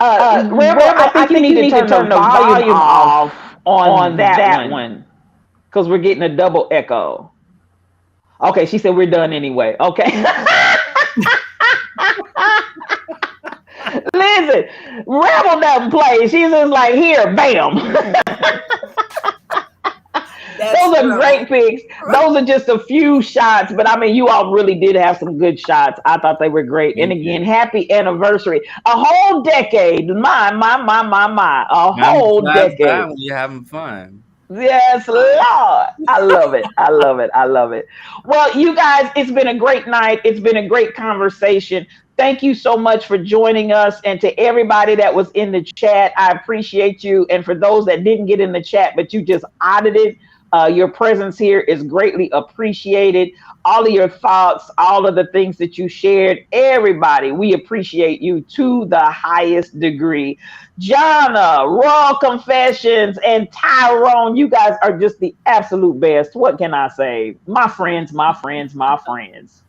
Speaker 2: Rebel, I think you need to turn the volume off on that one because we're getting a double echo. Okay, she said we're done anyway. Okay. Listen, Rebel doesn't play. She's just like, here, bam. Those are great picks. Those are just a few shots, but I mean, you all really did have some good shots. I thought they were great. And again, happy anniversary. A whole decade. My. A whole decade.
Speaker 3: You're having fun.
Speaker 2: Yes, Lord. I love it. I love it. I love it. Well, you guys, it's been a great night. It's been a great conversation. Thank you so much for joining us. And to everybody that was in the chat, I appreciate you. And for those that didn't get in the chat, but you just audited, your presence here is greatly appreciated. All of your thoughts, all of the things that you shared, everybody, we appreciate you to the highest degree. Jonna, Raw Confessions, and Tyrone, you guys are just the absolute best. What can I say? My friends, my friends, my friends.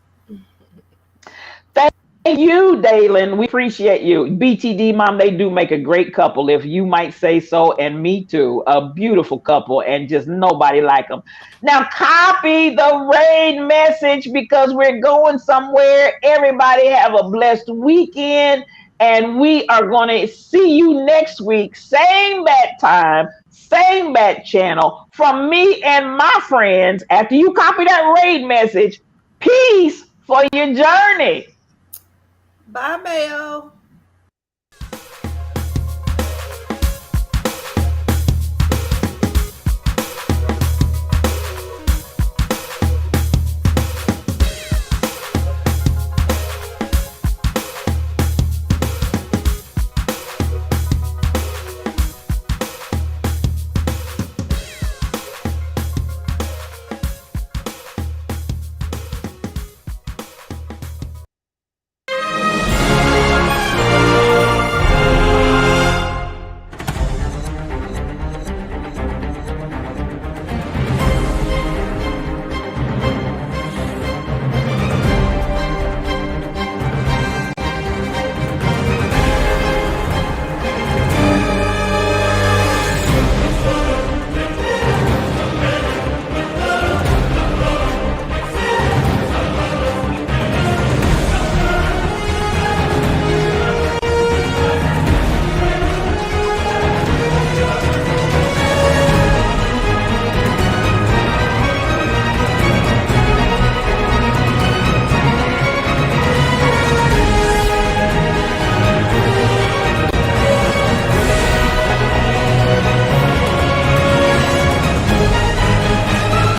Speaker 2: Thank you, Dalen. We appreciate you. BTD Mom, they do make a great couple, if you might say so, and me too. A beautiful couple, and just nobody like them. Now, copy the raid message because we're going somewhere. Everybody have a blessed weekend, and we are going to see you next week. Same bat time, same bat channel. From me and my friends, after you copy that raid message, peace for your journey.
Speaker 4: Bye, Mayo.